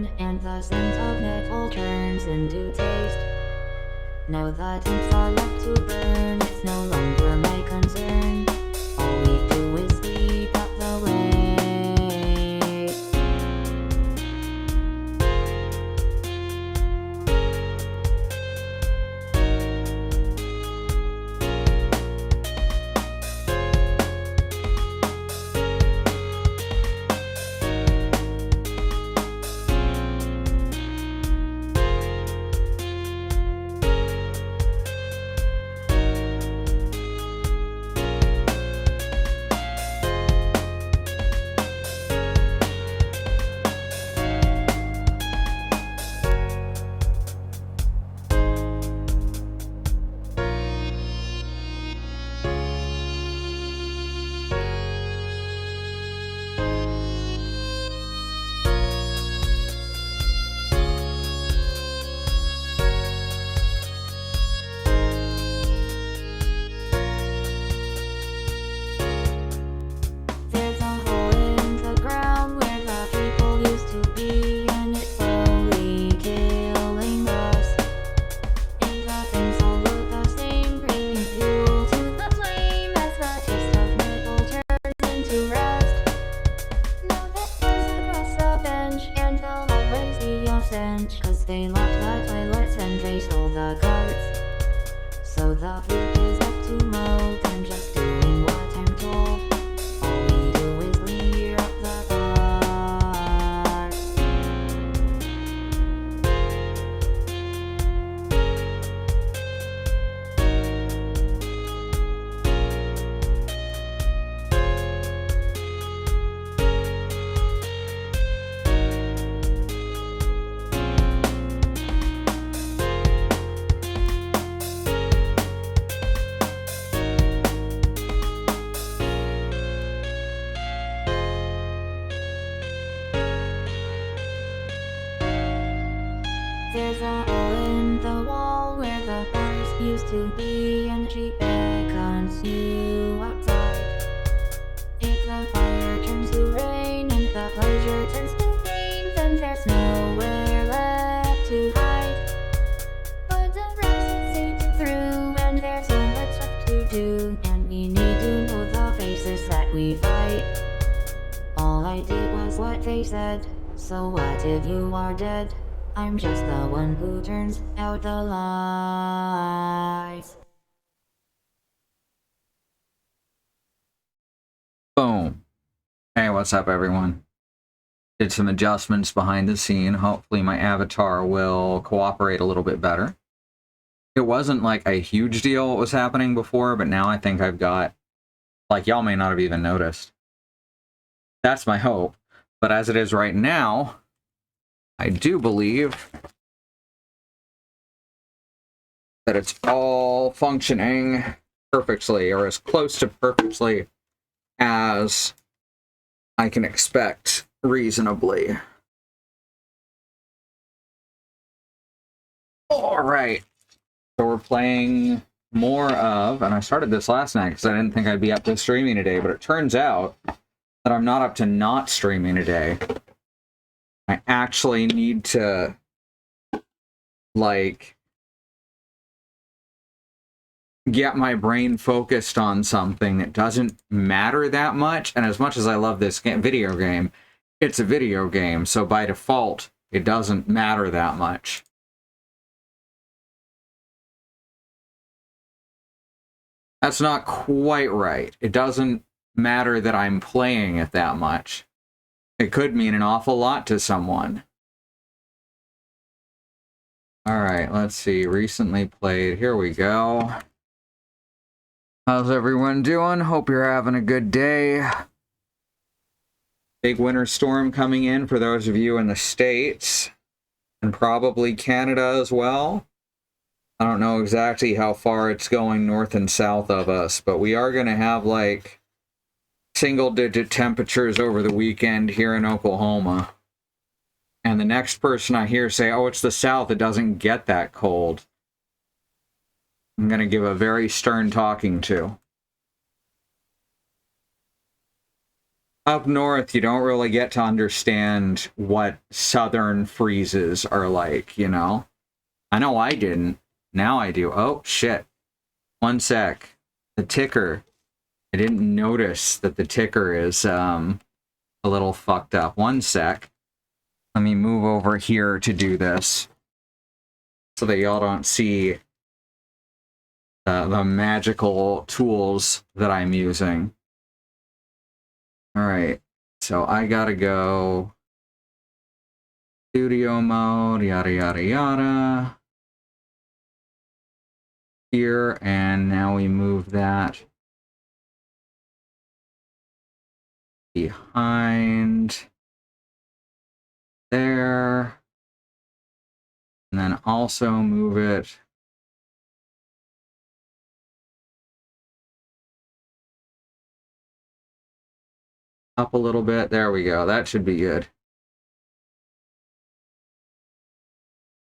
burn, and the scent of metal turns into taste. Now the temps are left to burn, it's no longer my concern. All we do is sleep out the way. There's a hole in the ground where the people used to be, and it's slowly killing us. And the things all look the same, bringing fuel to the flame as the taste of metal turns into rust. Now that goes across the bench, and they'll always be a stench, 'cause they locked the toilets and they stole the carts. So the food is left to mold, I'm just doing what I'm told. All we do is clear up the parts. There's a hole in the wall where the bars used to be, and she beckons you outside. If the fire turns to rain and the pleasure turns to pain, then there's nowhere left to hide. But the rest seeps through, and there's so much left to do, and we need to know the faces that we fight. All I did was what they said, so what if you are dead? I'm just the one who turns out the lights. Boom. Hey, what's up, everyone? Did some adjustments behind the scene. Hopefully my avatar will cooperate a little bit better. It wasn't like a huge deal what was happening before, but now I think I've got, like, y'all may not have even noticed. That's my hope. But as it is right now, I do believe that it's all functioning perfectly, or as close to perfectly as I can expect reasonably. All right. So we're playing more of, and I started this last night because I didn't think I'd be up to streaming today, but it turns out that I'm not up to not streaming today. I actually need to, like, get my brain focused on something that doesn't matter that much. And as much as I love this video game, it's a video game. So by default, it doesn't matter that much. That's not quite right. It doesn't matter that I'm playing it that much. It could mean an awful lot to someone. All right, let's see. Recently played. Here we go. How's everyone doing? Hope you're having a good day. Big winter storm coming in for those of you in the States, and probably Canada as well. I don't know exactly how far it's going north and south of us, but we are going to have, like, single-digit temperatures over the weekend here in Oklahoma. And the next person I hear say, oh, it's the South, it doesn't get that cold, I'm going to give a very stern talking to. Up north, you don't really get to understand what southern freezes are like, you know? I know I didn't. Now I do. Oh, shit. One sec. The ticker. I didn't notice that the ticker is a little fucked up. One sec. Let me move over here to do this so that y'all don't see the magical tools that I'm using. All right, so I gotta go studio mode, yada, yada, yada. Here, and now we move that behind there. And then also move it up a little bit. There we go. That should be good.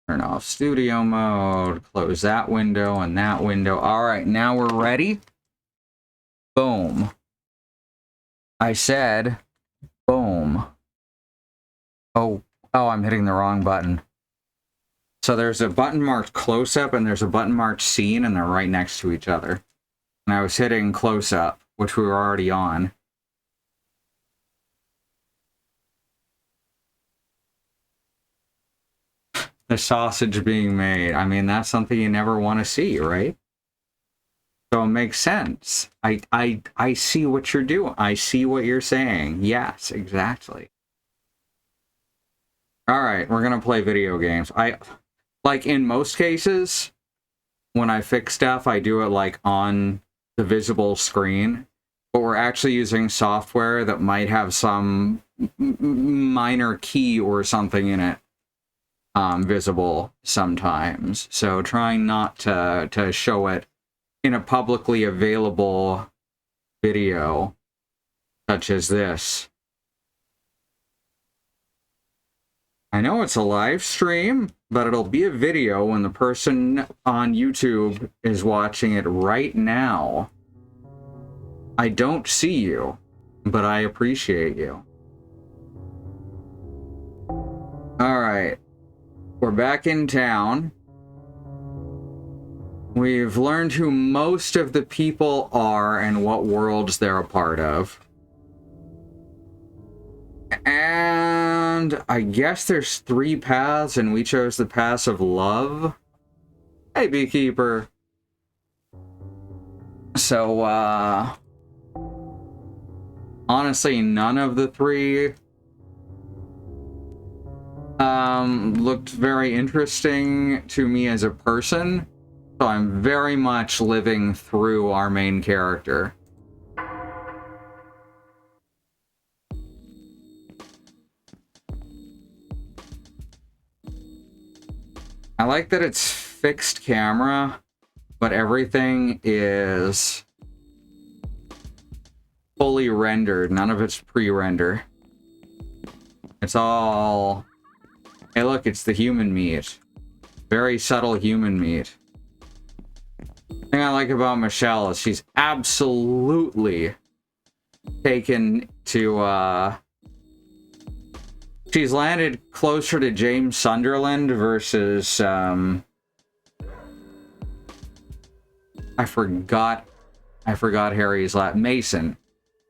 Turn off studio mode, close that window and that window. All right, now we're ready. Boom. I said, boom. Oh, I'm hitting the wrong button. So there's a button marked close up and there's a button marked scene, and they're right next to each other. And I was hitting close up, which we were already on. The sausage being made. I mean, that's something you never want to see, right? So it makes sense. I see what you're doing. I see what you're saying. Yes, exactly. All right, we're going to play video games. Like in most cases, when I fix stuff, I do it like on the visible screen. But we're actually using software that might have some minor key or something in it. Visible sometimes, so trying not to show it in a publicly available video such as this. I know it's a live stream, but it'll be a video when the person on YouTube is watching it right now. I don't see you, but I appreciate you. All right. We're back in town. We've learned who most of the people are and what worlds they're a part of. And I guess there's 3 paths, and we chose the path of love. Hey, Beekeeper. So, honestly, none of the 3 looked very interesting to me as a person, so I'm very much living through our main character. I like that it's fixed camera, but everything is fully rendered. None of it's pre-render. It's all... Hey, look, it's the human meat. Very subtle human meat. The thing I like about Michelle is she's absolutely taken to, she's landed closer to James Sunderland versus, I forgot Harry's Mason.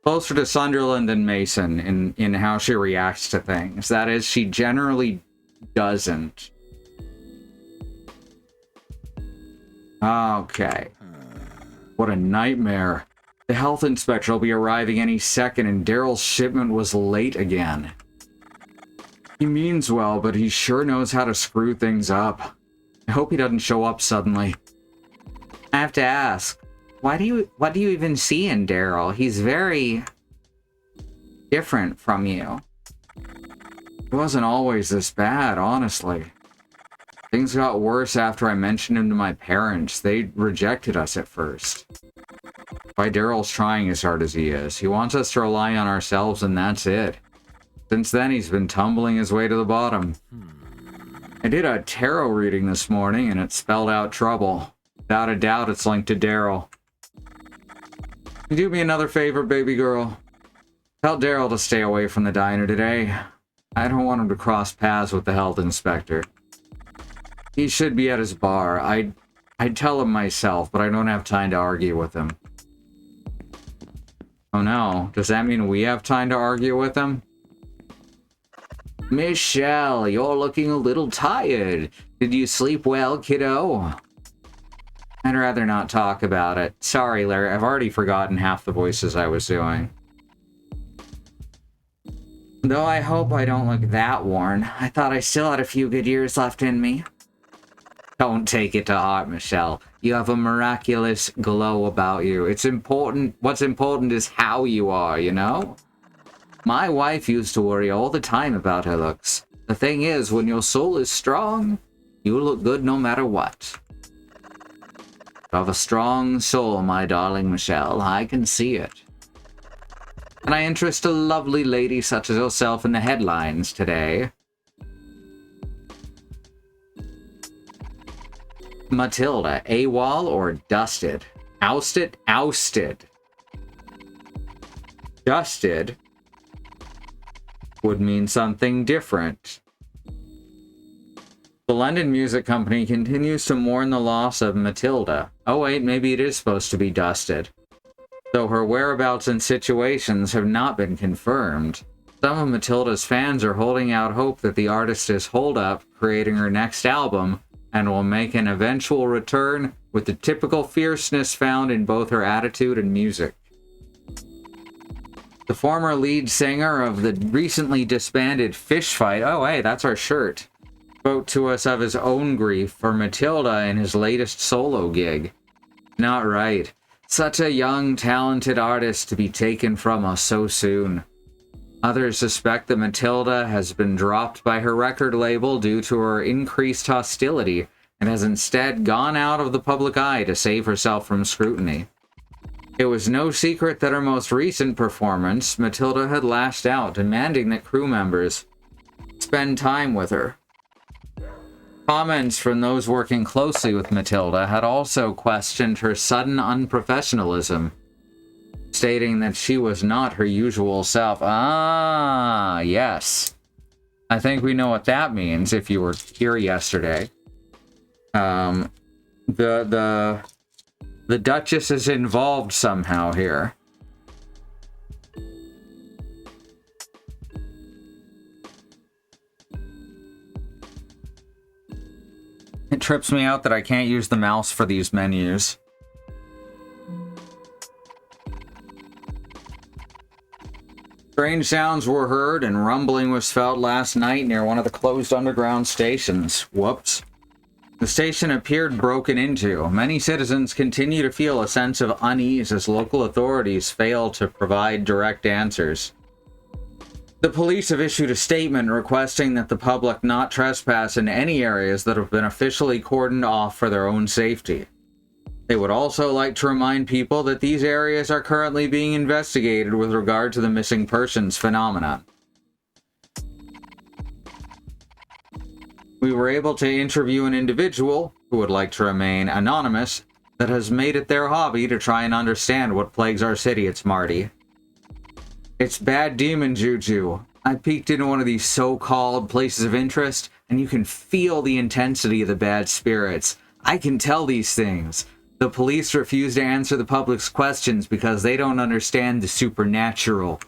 Closer to Sunderland than Mason in how she reacts to things. That is, she generally doesn't. Okay. What a nightmare. The health inspector will be arriving any second, and Daryl's shipment was late again. He means well, but he sure knows how to screw things up. I hope he doesn't show up suddenly. I have to ask, what do you even see in Daryl? He's very different from you. It wasn't always this bad, honestly. Things got worse after I mentioned him to my parents. They rejected us at first. Why Daryl's trying as hard as he is. He wants us to rely on ourselves, and that's it. Since then, he's been tumbling his way to the bottom. I did a tarot reading this morning, and it spelled out trouble. Without a doubt, it's linked to Daryl. Can you do me another favor, baby girl? Tell Daryl to stay away from the diner today. I don't want him to cross paths with the health inspector. He should be at his bar. I'd tell him myself, but I don't have time to argue with him. Oh no, does that mean we have time to argue with him? Michelle, you're looking a little tired. Did you sleep well, kiddo? I'd rather not talk about it. Sorry, Larry, I've already forgotten half the voices I was doing. Though I hope I don't look that worn. I thought I still had a few good years left in me. Don't take it to heart, Michelle. You have a miraculous glow about you. It's important. What's important is how you are, you know? My wife used to worry all the time about her looks. The thing is, when your soul is strong, you look good no matter what. You have a strong soul, my darling Michelle. I can see it. And I interest a lovely lady such as yourself in the headlines today. Matilda, AWOL or dusted? Ousted? Ousted. Dusted would mean something different. The London Music Company continues to mourn the loss of Matilda. Oh wait, maybe it is supposed to be dusted. Though her whereabouts and situations have not been confirmed. Some of Matilda's fans are holding out hope that the artist is holed up, creating her next album, and will make an eventual return with the typical fierceness found in both her attitude and music. The former lead singer of the recently disbanded Fish Fight, oh hey, that's our shirt, spoke to us of his own grief for Matilda in his latest solo gig. Not right. Such a young, talented artist to be taken from us so soon. Others suspect that Matilda has been dropped by her record label due to her increased hostility and has instead gone out of the public eye to save herself from scrutiny. It was no secret that her most recent performance, Matilda had lashed out, demanding that crew members spend time with her. Comments from those working closely with Matilda had also questioned her sudden unprofessionalism, stating that she was not her usual self. Ah, yes. I think we know what that means if you were here yesterday. The Duchess is involved somehow here. It trips me out that I can't use the mouse for these menus. Strange sounds were heard and rumbling was felt last night near one of the closed underground stations. Whoops. The station appeared broken into. Many citizens continue to feel a sense of unease as local authorities fail to provide direct answers. The police have issued a statement requesting that the public not trespass in any areas that have been officially cordoned off for their own safety. They would also like to remind people that these areas are currently being investigated with regard to the missing persons phenomenon. We were able to interview an individual, who would like to remain anonymous, that has made it their hobby to try and understand what plagues our city at Smarty. It's bad demon juju. I peeked into one of these so-called places of interest, and you can feel the intensity of the bad spirits. I can tell these things. The police refuse to answer the public's questions because they don't understand the supernatural.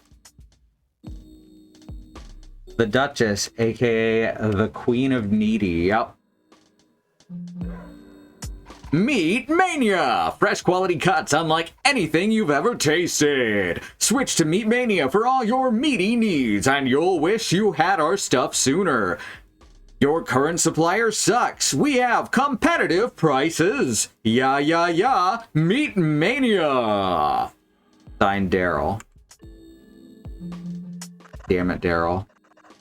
The Duchess, aka the Queen of Needy. Yep. Meat Mania! Fresh quality cuts unlike anything you've ever tasted. Switch to Meat Mania for all your meaty needs, and you'll wish you had our stuff sooner. Your current supplier sucks. We have competitive prices. Yeah. Meat Mania! Signed, Daryl. Damn it, Daryl.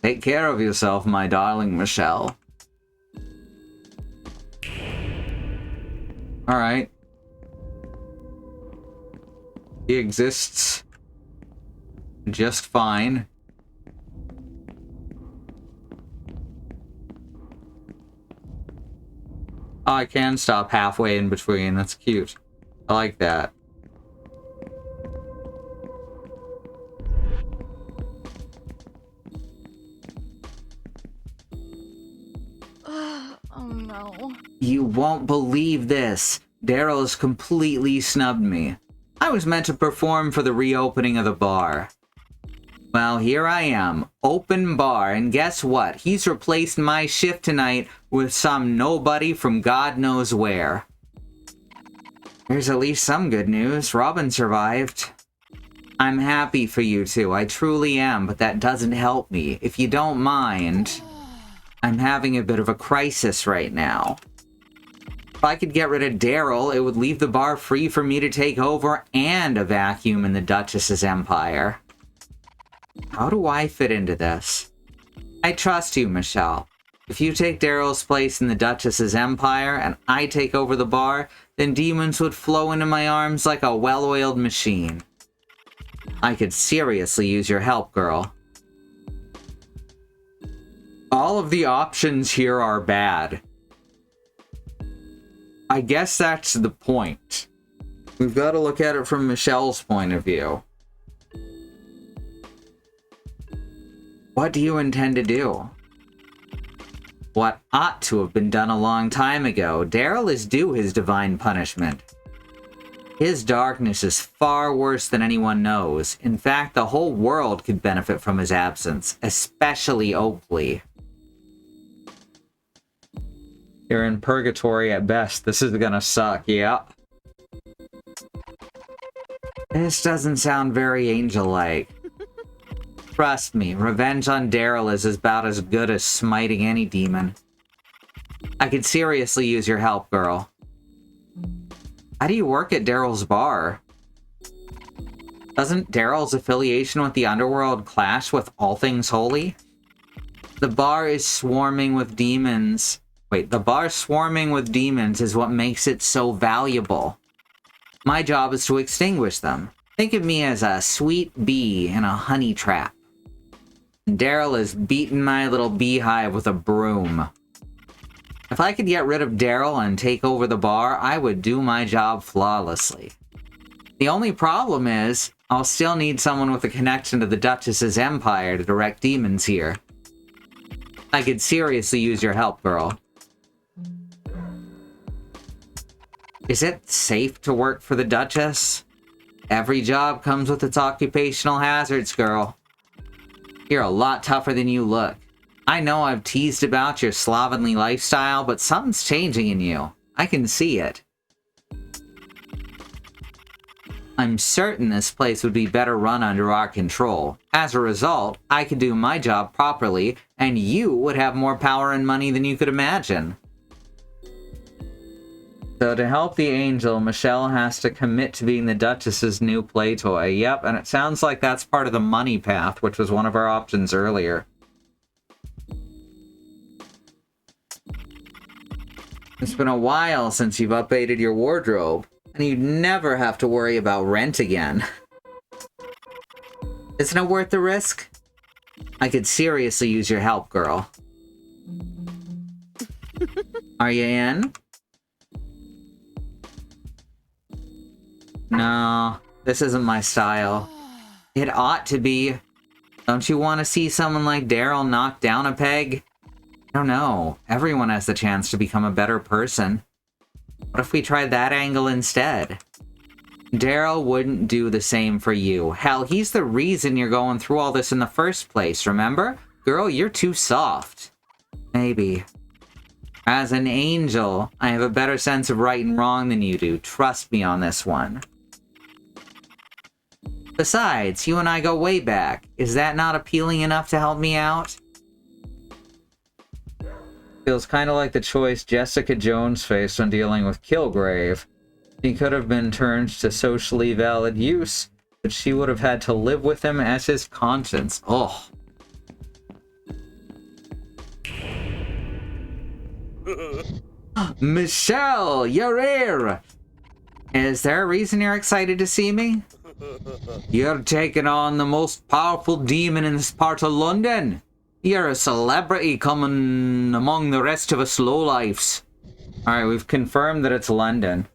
Take care of yourself, my darling Michelle. Alright. He exists just fine. Oh, I can stop halfway in between. That's cute. I like that. You won't believe this. Daryl has completely snubbed me. I was meant to perform for the reopening of the bar. Well, here I am, open bar, and guess what? He's replaced my shift tonight with some nobody from God knows where. There's at least some good news. Robin survived. I'm happy for you two, I truly am, but that doesn't help me. If you don't mind, I'm having a bit of a crisis right now. If I could get rid of Daryl, it would leave the bar free for me to take over and a vacuum in the Duchess's empire. How do I fit into this? I trust you, Michelle. If you take Daryl's place in the Duchess's empire and I take over the bar, then demons would flow into my arms like a well-oiled machine. I could seriously use your help, girl. All of the options here are bad. I guess that's the point. We've got to look at it from Michelle's point of view. What do you intend to do? What ought to have been done a long time ago. Daryl is due his divine punishment. His darkness is far worse than anyone knows. In fact, the whole world could benefit from his absence, especially Oakley. You're in purgatory at best. This is gonna suck, yeah. This doesn't sound very angel-like. Trust me, revenge on Daryl is about as good as smiting any demon. I could seriously use your help, girl. How do you work at Daryl's bar? Doesn't Daryl's affiliation with the underworld clash with all things holy? The bar is swarming with demons. Wait, the bar swarming with demons is what makes it so valuable. My job is to extinguish them. Think of me as a sweet bee in a honey trap. Daryl is beating my little beehive with a broom. If I could get rid of Daryl and take over the bar, I would do my job flawlessly. The only problem is, I'll still need someone with a connection to the Duchess's empire to direct demons here. I could seriously use your help, girl. Is it safe to work for the Duchess? Every job comes with its occupational hazards, girl. You're a lot tougher than you look. I know I've teased about your slovenly lifestyle, but something's changing in you. I can see it. I'm certain this place would be better run under our control. As a result, I could do my job properly, and you would have more power and money than you could imagine. So to help the angel, Michelle has to commit to being the Duchess's new play toy. Yep, and it sounds like that's part of the money path, which was one of our options earlier. It's been a while since you've updated your wardrobe, and you'd never have to worry about rent again. Isn't it worth the risk? I could seriously use your help, girl. Are you in? No, this isn't my style. It ought to be. Don't you want to see someone like Daryl knock down a peg? I don't know. Everyone has the chance to become a better person. What if we tried that angle instead? Daryl wouldn't do the same for you. Hell, he's the reason you're going through all this in the first place, remember? Girl, you're too soft. Maybe. As an angel, I have a better sense of right and wrong than you do. Trust me on this one. Besides, you and I go way back. Is that not appealing enough to help me out? Feels kind of like the choice Jessica Jones faced when dealing with Kilgrave. He could have been turned to socially valid use, but she would have had to live with him as his conscience. Ugh. Michelle, you're here! Is there a reason you're excited to see me? You're taking on the most powerful demon in this part of London. You're a celebrity coming among the rest of us lowlifes. Alright, we've confirmed that it's London.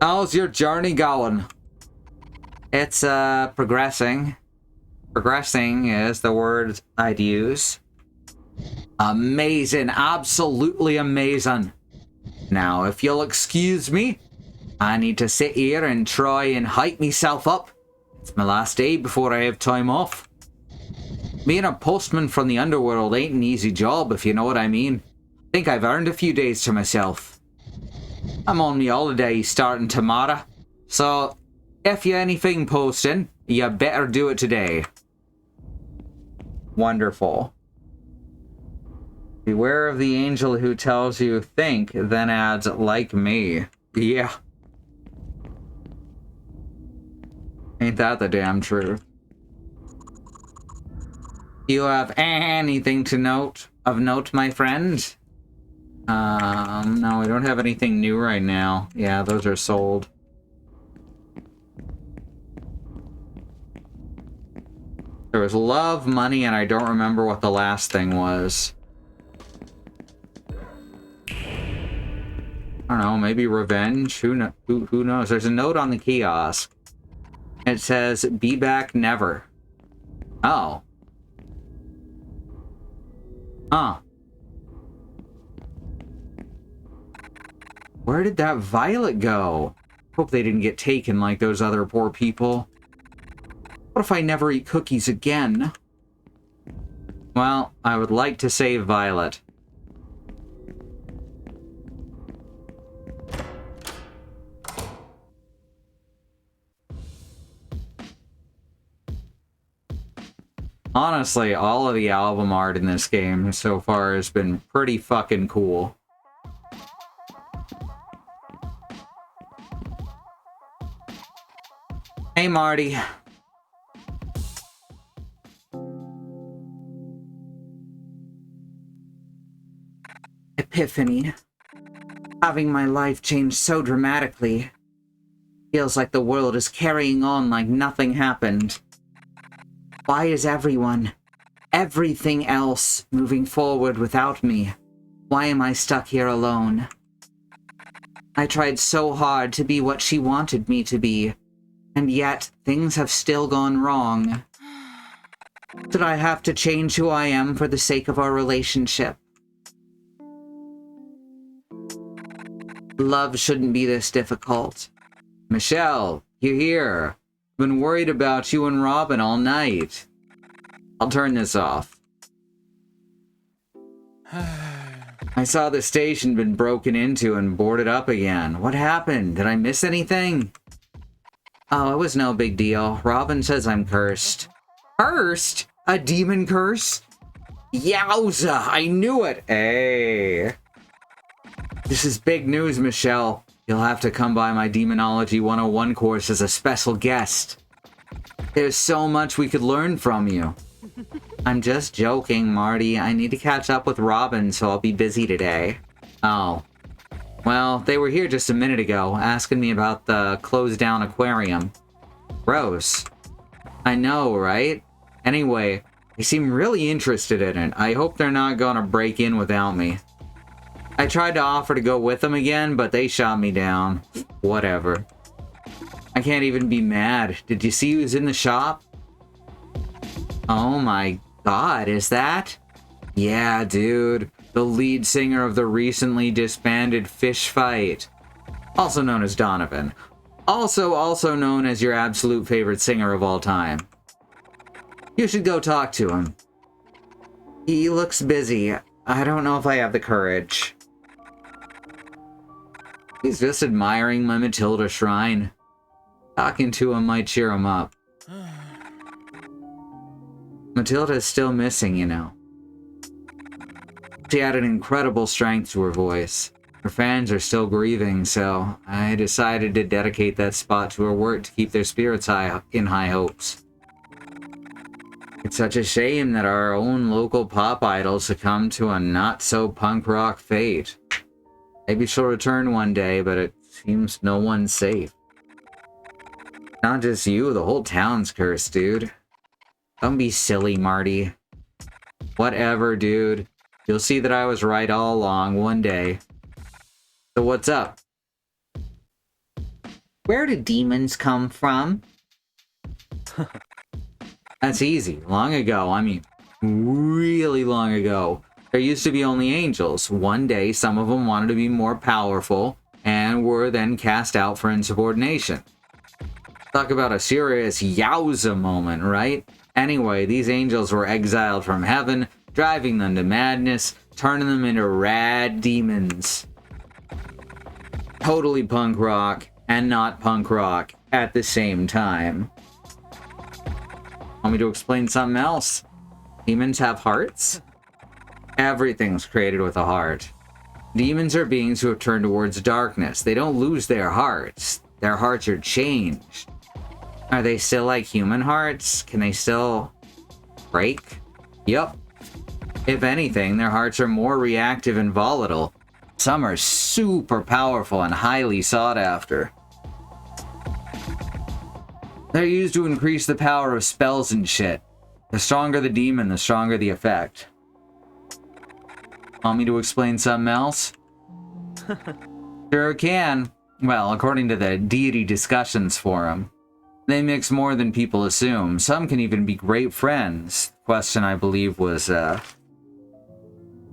How's your journey going? It's, progressing. Progressing is the word I'd use. Amazing, absolutely amazing. Now, if you'll excuse me, I need to sit here and try and hype myself up. It's my last day before I have time off. Being a postman from the underworld ain't an easy job, if you know what I mean. I think I've earned a few days to myself. I'm on my holiday starting tomorrow, so if you anything posting, you better do it today. Wonderful. Beware of the angel who tells you think, then adds, like me. Yeah. Ain't that the damn truth? Do you have anything to note, my friend? No, we don't have anything new right now. Yeah, those are sold. There was love, money, and I don't remember what the last thing was. I don't know, maybe revenge? Who knows? There's a note on the kiosk. It says, be back never. Oh. Huh. Where did that violet go? Hope they didn't get taken like those other poor people. What if I never eat cookies again? Well, I would like to save Violet. Honestly, all of the album art in this game so far has been pretty fucking cool. Hey, Marty. Epiphany. Having my life change so dramatically. Feels like the world is carrying on like nothing happened. Why is everything else moving forward without me? Why am I stuck here alone? I tried so hard to be what she wanted me to be, and yet things have still gone wrong. Did I have to change who I am for the sake of our relationship? Love shouldn't be this difficult. Michelle, you here? Been worried about you and Robin all night. I'll turn this off. I saw the station been broken into and boarded up again. What happened? Did I miss anything? Oh, it was no big deal. Robin says I'm cursed. Cursed? A demon curse? Yowza! I knew it! Hey. This is big news, Michelle. You'll have to come by my Demonology 101 course as a special guest. There's so much we could learn from you. I'm just joking, Marty. I need to catch up with Robin, so I'll be busy today. Oh. Well, they were here just a minute ago, asking me about the closed-down aquarium. Gross. I know, right? Anyway, they seem really interested in it. I hope they're not gonna break in without me. I tried to offer to go with them again, but they shot me down. Whatever. I can't even be mad. Did you see who's in the shop? Oh my god, is that? Yeah, dude. The lead singer of the recently disbanded Fish Fight. Also known as Donovan. Also known as your absolute favorite singer of all time. You should go talk to him. He looks busy. I don't know if I have the courage. He's just admiring my Matilda shrine. Talking to him might cheer him up. Matilda's still missing, you know. She had an incredible strength to her voice. Her fans are still grieving, so I decided to dedicate that spot to her work to keep their spirits in high hopes. It's such a shame that our own local pop idol succumbed to a not-so-punk rock fate. Maybe she'll return one day, but it seems no one's safe. Not just you, the whole town's cursed, dude. Don't be silly, Marty. Whatever, dude. You'll see that I was right all along one day. So what's up? Where do demons come from? That's easy. Long ago, I mean, really long ago, There used to be only angels. One day, some of them wanted to be more powerful and were then cast out for insubordination. Talk about a serious yowza moment, right? Anyway, these angels were exiled from heaven, driving them to madness, turning them into rad demons. Totally punk rock and not punk rock at the same time. Want me to explain something else? Demons have hearts? Everything's created with a heart. Demons are beings who have turned towards darkness. They don't lose their hearts. Their hearts are changed. Are they still like human hearts? Can they still break? Yep. If anything, their hearts are more reactive and volatile. Some are super powerful and highly sought after. They're used to increase the power of spells and shit. The stronger the demon, the stronger the effect. Want me to explain something else? Sure can. Well, according to the Deity Discussions Forum, they mix more than people assume. Some can even be great friends. The question, I believe, was,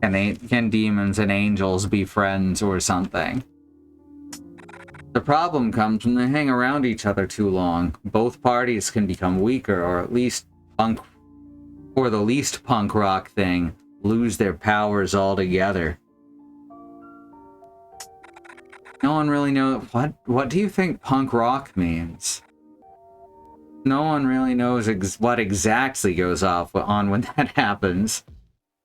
can demons and angels be friends or something? The problem comes when they hang around each other too long. Both parties can become weaker, or at least for the least punk rock thing, lose their powers altogether. No one really knows. What do you think punk rock means? No one really knows what exactly goes on when that happens.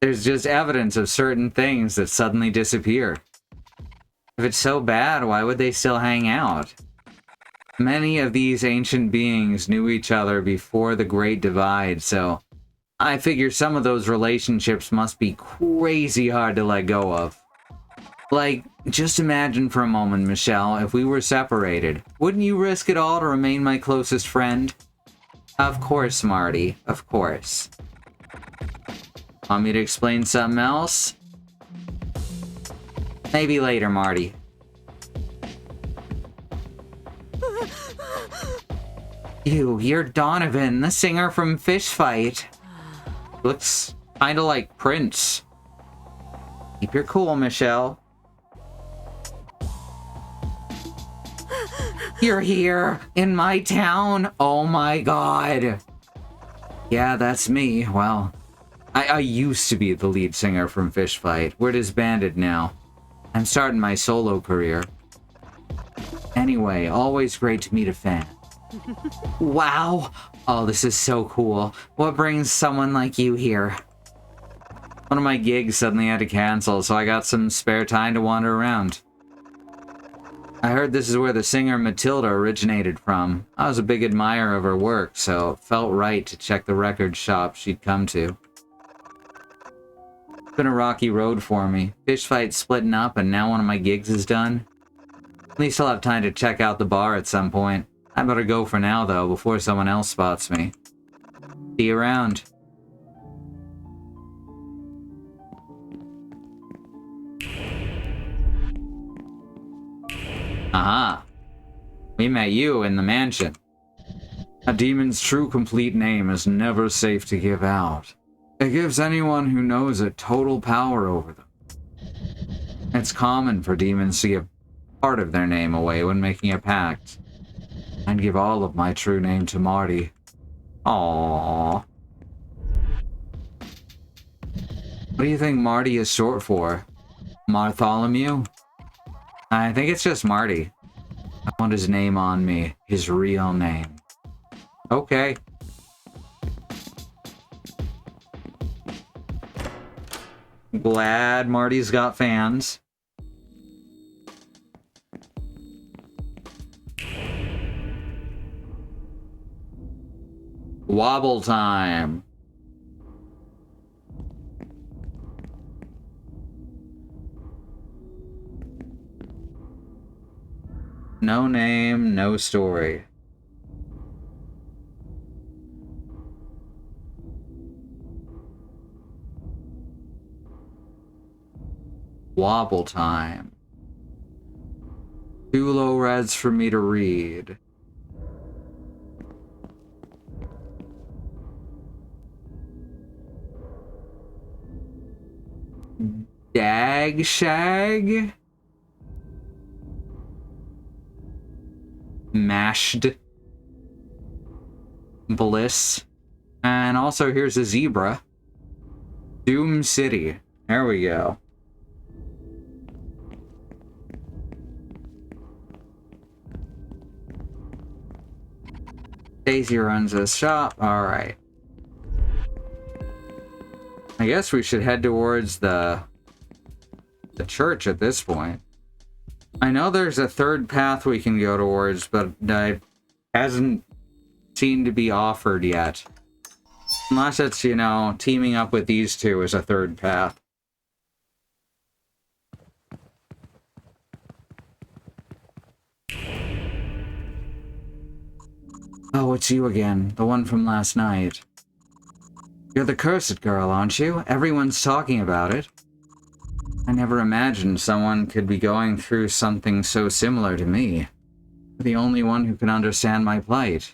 There's just evidence of certain things that suddenly disappear. If it's so bad, why would they still hang out? Many of these ancient beings knew each other before the Great Divide, so I figure some of those relationships must be crazy hard to let go of. Like, just imagine for a moment, Michelle, if we were separated. Wouldn't you risk it all to remain my closest friend? Of course, Marty. Of course. Want me to explain something else? Maybe later, Marty. You're Donovan, the singer from Fish Fight. Looks kinda like Prince. Keep your cool, Michelle. You're here, in my town? Oh my god. Yeah, that's me. Well, I used to be the lead singer from Fish Fight. We're disbanded now. I'm starting my solo career. Anyway, always great to meet a fan. Wow! Oh, this is so cool. What brings someone like you here? One of my gigs suddenly had to cancel, so I got some spare time to wander around. I heard this is where the singer Matilda originated from. I was a big admirer of her work, so it felt right to check the record shop she'd come to. It's been a rocky road for me. Fish Fight's splitting up, and now one of my gigs is done. At least I'll have time to check out the bar at some point. I better go for now, though, before someone else spots me. See you around. Aha. We met you in the mansion. A demon's true complete name is never safe to give out. It gives anyone who knows it total power over them. It's common for demons to give part of their name away when making a pact. I'd give all of my true name to Marty. Aww. What do you think Marty is short for? Bartholomew? I think it's just Marty. I want his name on me. His real name. Okay. Glad Marty's got fans. Wobble time. No name, no story. Wobble time. Too low res for me to read. Dag Shag. Mashed. Bliss. And also here's a zebra. Doom City. There we go. Daisy runs this shop. Alright. I guess we should head towards the church at this point. I know there's a third path we can go towards, but it hasn't seemed to be offered yet. Unless it's, you know, teaming up with these two as a third path. Oh, it's you again. The one from last night. You're the cursed girl, aren't you? Everyone's talking about it. I never imagined someone could be going through something so similar to me. You're the only one who can understand my plight.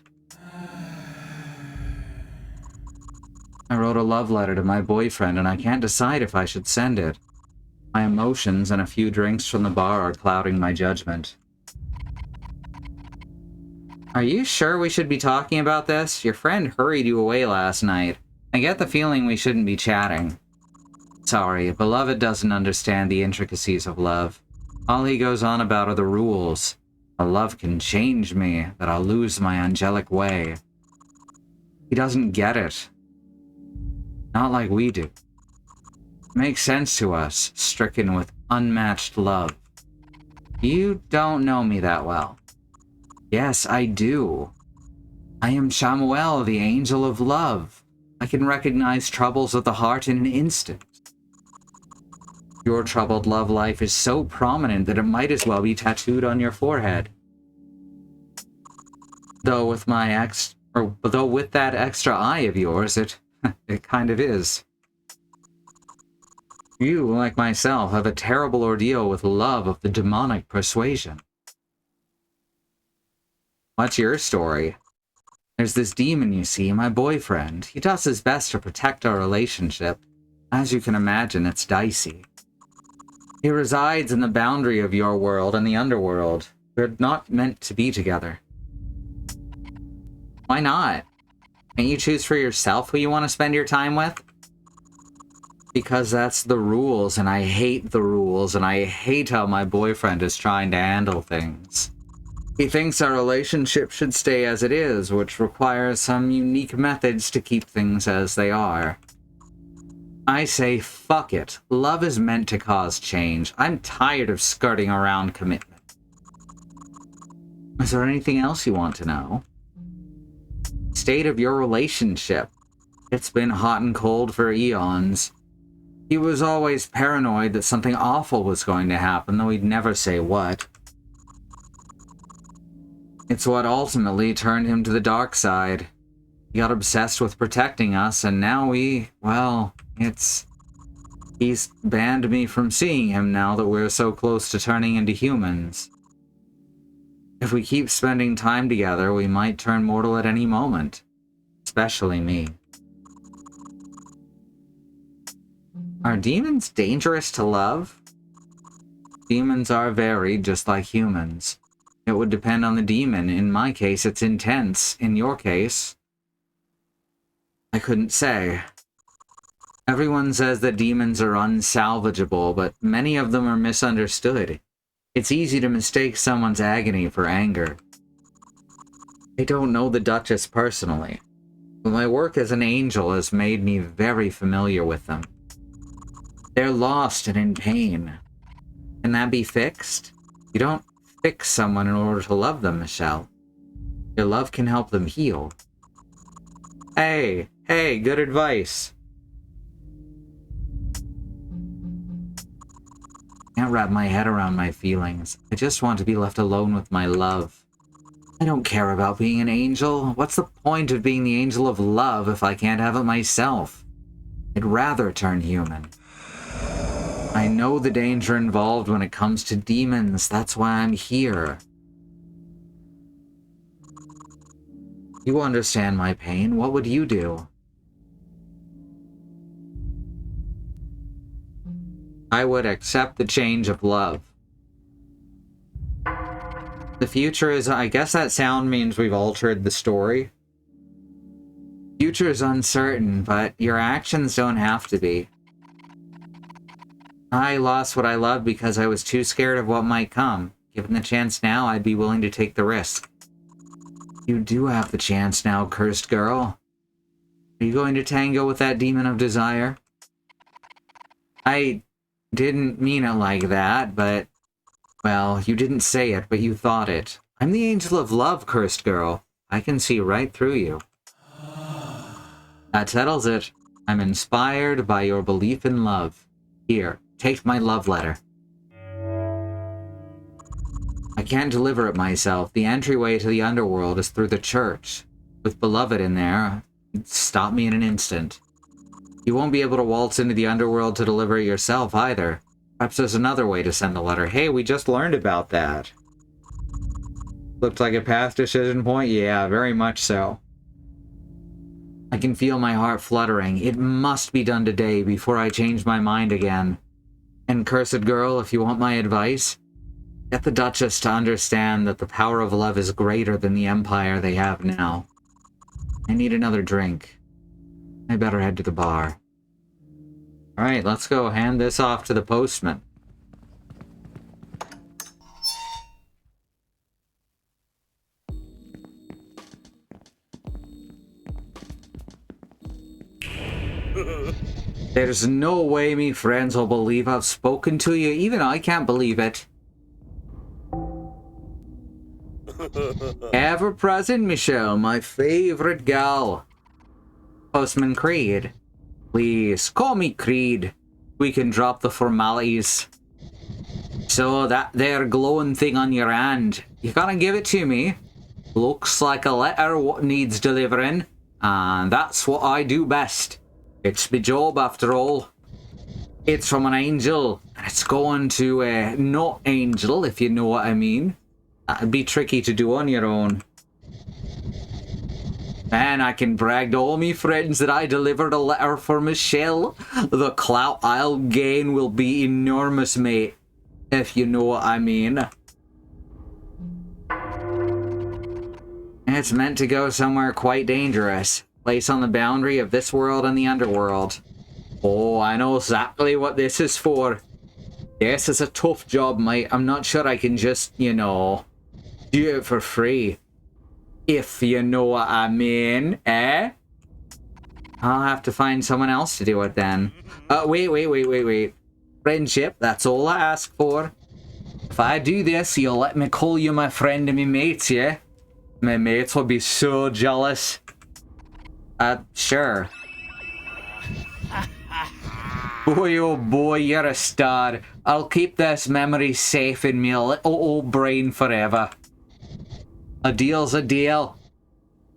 I wrote a love letter to my boyfriend, and I can't decide if I should send it. My emotions and a few drinks from the bar are clouding my judgment. Are you sure we should be talking about this? Your friend hurried you away last night. I get the feeling we shouldn't be chatting. Sorry, beloved doesn't understand the intricacies of love. All he goes on about are the rules. A love can change me, that I'll lose my angelic way. He doesn't get it. Not like we do. It makes sense to us, stricken with unmatched love. You don't know me that well. Yes, I do. I am Shamuel, the angel of love. I can recognize troubles of the heart in an instant. Your troubled love life is so prominent that it might as well be tattooed on your forehead. Though with that extra eye of yours, it kind of is. You, like myself, have a terrible ordeal with love of the demonic persuasion. What's your story? There's this demon, you see, my boyfriend. He does his best to protect our relationship. As you can imagine, it's dicey. He resides in the boundary of your world and the underworld. We're not meant to be together. Why not? Can't you choose for yourself who you want to spend your time with? Because that's the rules, and I hate the rules, and I hate how my boyfriend is trying to handle things. He thinks our relationship should stay as it is, which requires some unique methods to keep things as they are. I say, fuck it. Love is meant to cause change. I'm tired of skirting around commitment. Is there anything else you want to know? State of your relationship. It's been hot and cold for eons. He was always paranoid that something awful was going to happen, though he'd never say what. It's what ultimately turned him to the dark side. He got obsessed with protecting us, and now he's banned me from seeing him now that we're so close to turning into humans. If we keep spending time together, we might turn mortal at any moment. Especially me. Are demons dangerous to love? Demons are varied, just like humans. It would depend on the demon. In my case, it's intense. In your case, I couldn't say. Everyone says that demons are unsalvageable, but many of them are misunderstood. It's easy to mistake someone's agony for anger. I don't know the Duchess personally, but my work as an angel has made me very familiar with them. They're lost and in pain. Can that be fixed? You don't fix someone in order to love them, Michelle. Your love can help them heal. Hey, good advice. I can't wrap my head around my feelings. I just want to be left alone with my love. I don't care about being an angel. What's the point of being the angel of love if I can't have it myself? I'd rather turn human. I know the danger involved when it comes to demons. That's why I'm here. You understand my pain. What would you do? I would accept the change of love. The future is, I guess that sound means we've altered the story. Future is uncertain, but your actions don't have to be. I lost what I loved because I was too scared of what might come. Given the chance now, I'd be willing to take the risk. You do have the chance now, cursed girl. Are you going to tango with that demon of desire? I didn't mean it like that, but... Well, you didn't say it, but you thought it. I'm the angel of love, cursed girl. I can see right through you. That settles it. I'm inspired by your belief in love. Here, take my love letter. I can't deliver it myself. The entryway to the underworld is through the church. With Beloved in there, it'd stop me in an instant. You won't be able to waltz into the underworld to deliver it yourself either. Perhaps there's another way to send the letter. Hey, we just learned about that. Looks like a past decision point? Yeah, very much so. I can feel my heart fluttering. It must be done today before I change my mind again. And cursed girl, if you want my advice, get the Duchess to understand that the power of love is greater than the empire they have now. I need another drink. I better head to the bar. Alright, let's go hand this off to the postman. There's no way me friends will believe I've spoken to you. Even I can't believe it. Ever present, Michelle, my favorite gal. Postman Creed. Please, call me Creed. We can drop the formalities. So, that there glowing thing on your hand, you gotta give it to me. Looks like a letter what needs delivering, and that's what I do best. It's my job, after all. It's from an angel, and it's going to a not angel, if you know what I mean. That'd be tricky to do on your own. Man, I can brag to all me friends that I delivered a letter for Michelle. The clout I'll gain will be enormous, mate. If you know what I mean. It's meant to go somewhere quite dangerous. Place on the boundary of this world and the underworld. Oh, I know exactly what this is for. This is a tough job, mate. I'm not sure I can just, you know, do it for free. If you know what I mean, eh? I'll have to find someone else to do it then. Wait. Friendship, that's all I ask for. If I do this, you'll let me call you my friend and me mates, yeah? My mates will be so jealous. Sure. Boy, oh boy, you're a star. I'll keep this memory safe in me little old brain forever. A deal's a deal.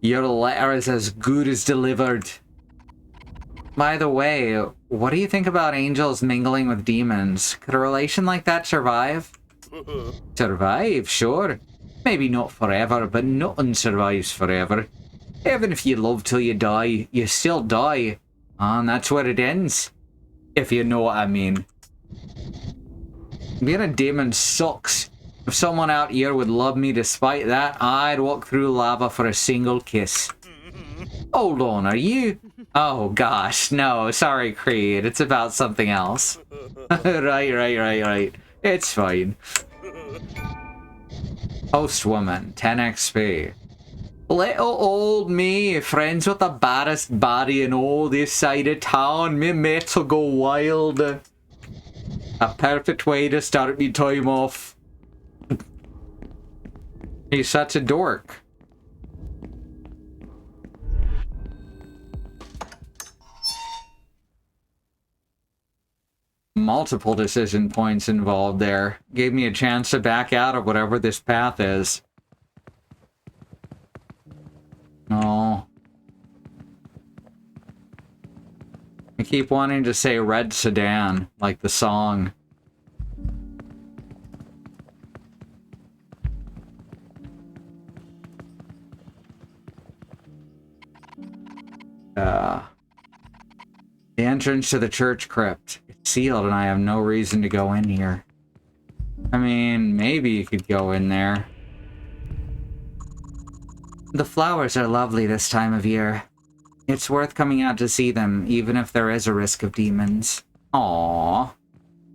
Your letter is as good as delivered. By the way, what do you think about angels mingling with demons? Could a relation like that survive? Survive, sure. Maybe not forever, but nothing survives forever. Even if you love till you die, you still die. And that's where it ends. If you know what I mean. Being a demon sucks. If someone out here would love me despite that, I'd walk through lava for a single kiss. Hold on, are you? Oh gosh, no, sorry Creed, it's about something else. Right. It's fine. Postwoman, 10 XP. Little old me, friends with the baddest baddie in all this side of town. Me mates will go wild. A perfect way to start me time off. He's such a dork. Multiple decision points involved there. Gave me a chance to back out of whatever this path is. No. I keep wanting to say red sedan, like the song. The entrance to the church crypt. It's sealed and I have no reason to go in here. I mean, maybe you could go in there. The flowers are lovely this time of year. It's worth coming out to see them, even if there is a risk of demons. Aww.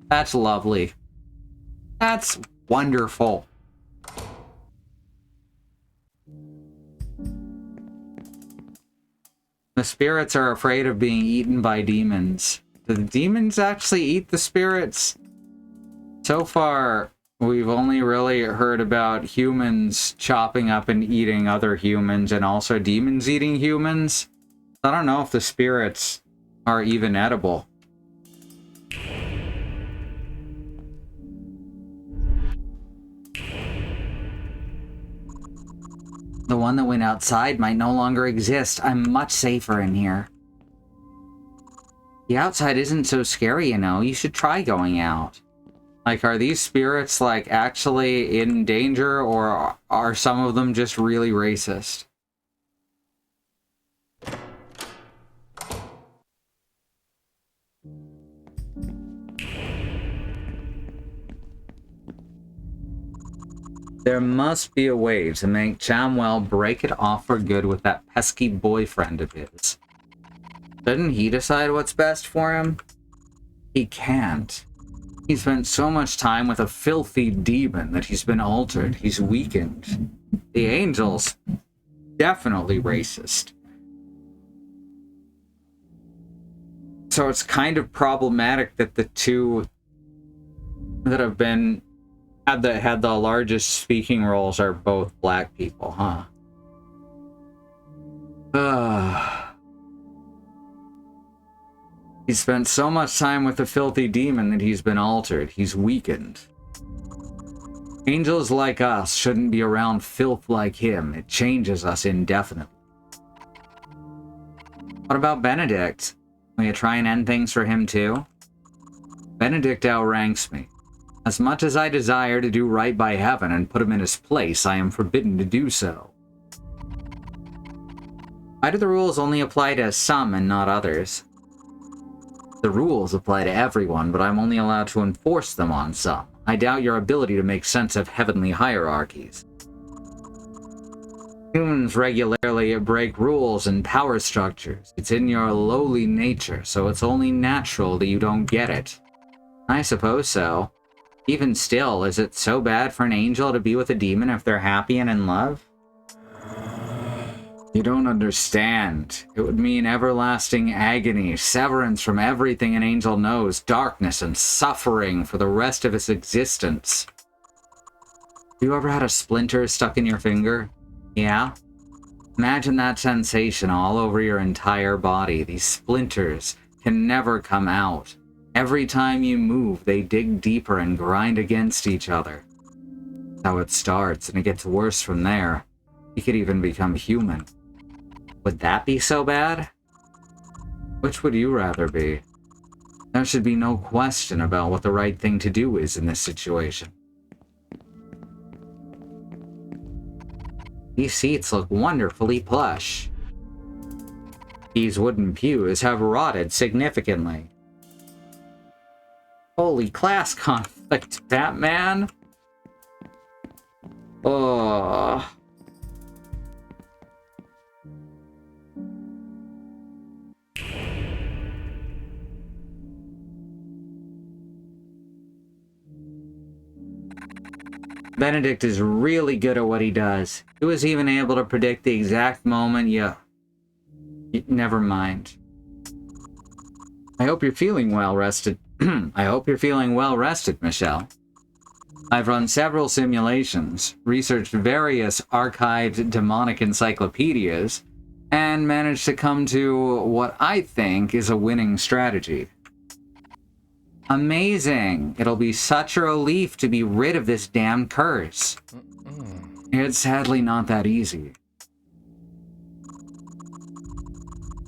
That's lovely. That's wonderful. The spirits are afraid of being eaten by demons. Do the demons actually eat the spirits? So far, we've only really heard about humans chopping up and eating other humans, and also demons eating humans. I don't know if the spirits are even edible. The one that went outside might no longer exist. I'm much safer in here. The outside isn't so scary, you know. You should try going out. Like, are these spirits, like, actually in danger, or are some of them just really racist? There must be a way to make Chamwell break it off for good with that pesky boyfriend of his. Didn't he decide what's best for him? He can't. He spent so much time with a filthy demon that he's been altered. He's weakened. The angels, definitely racist. So it's kind of problematic that the two that have been had the largest speaking roles are both black people, huh? He spent so much time with the filthy demon that he's been altered. He's weakened. Angels like us shouldn't be around filth like him. It changes us indefinitely. What about Benedict? Will you try and end things for him too? Benedict outranks me. As much as I desire to do right by heaven and put him in his place, I am forbidden to do so. Why do the rules only apply to some and not others? The rules apply to everyone, but I'm only allowed to enforce them on some. I doubt your ability to make sense of heavenly hierarchies. Humans regularly break rules and power structures. It's in your lowly nature, so it's only natural that you don't get it. I suppose so. Even still, is it so bad for an angel to be with a demon if they're happy and in love? You don't understand. It would mean everlasting agony, severance from everything an angel knows, darkness and suffering for the rest of its existence. Have you ever had a splinter stuck in your finger? Yeah? Imagine that sensation all over your entire body. These splinters can never come out. Every time you move, they dig deeper and grind against each other. That's how it starts, and it gets worse from there. You could even become human. Would that be so bad? Which would you rather be? There should be no question about what the right thing to do is in this situation. These seats look wonderfully plush. These wooden pews have rotted significantly. Holy class conflict, Batman! Oh. Benedict is really good at what he does. He was even able to predict the exact moment never mind. I hope you're feeling well rested. I hope you're feeling well rested, Michelle. I've run several simulations, researched various archived demonic encyclopedias, and managed to come to what I think is a winning strategy. Amazing! It'll be such a relief to be rid of this damn curse. It's sadly not that easy.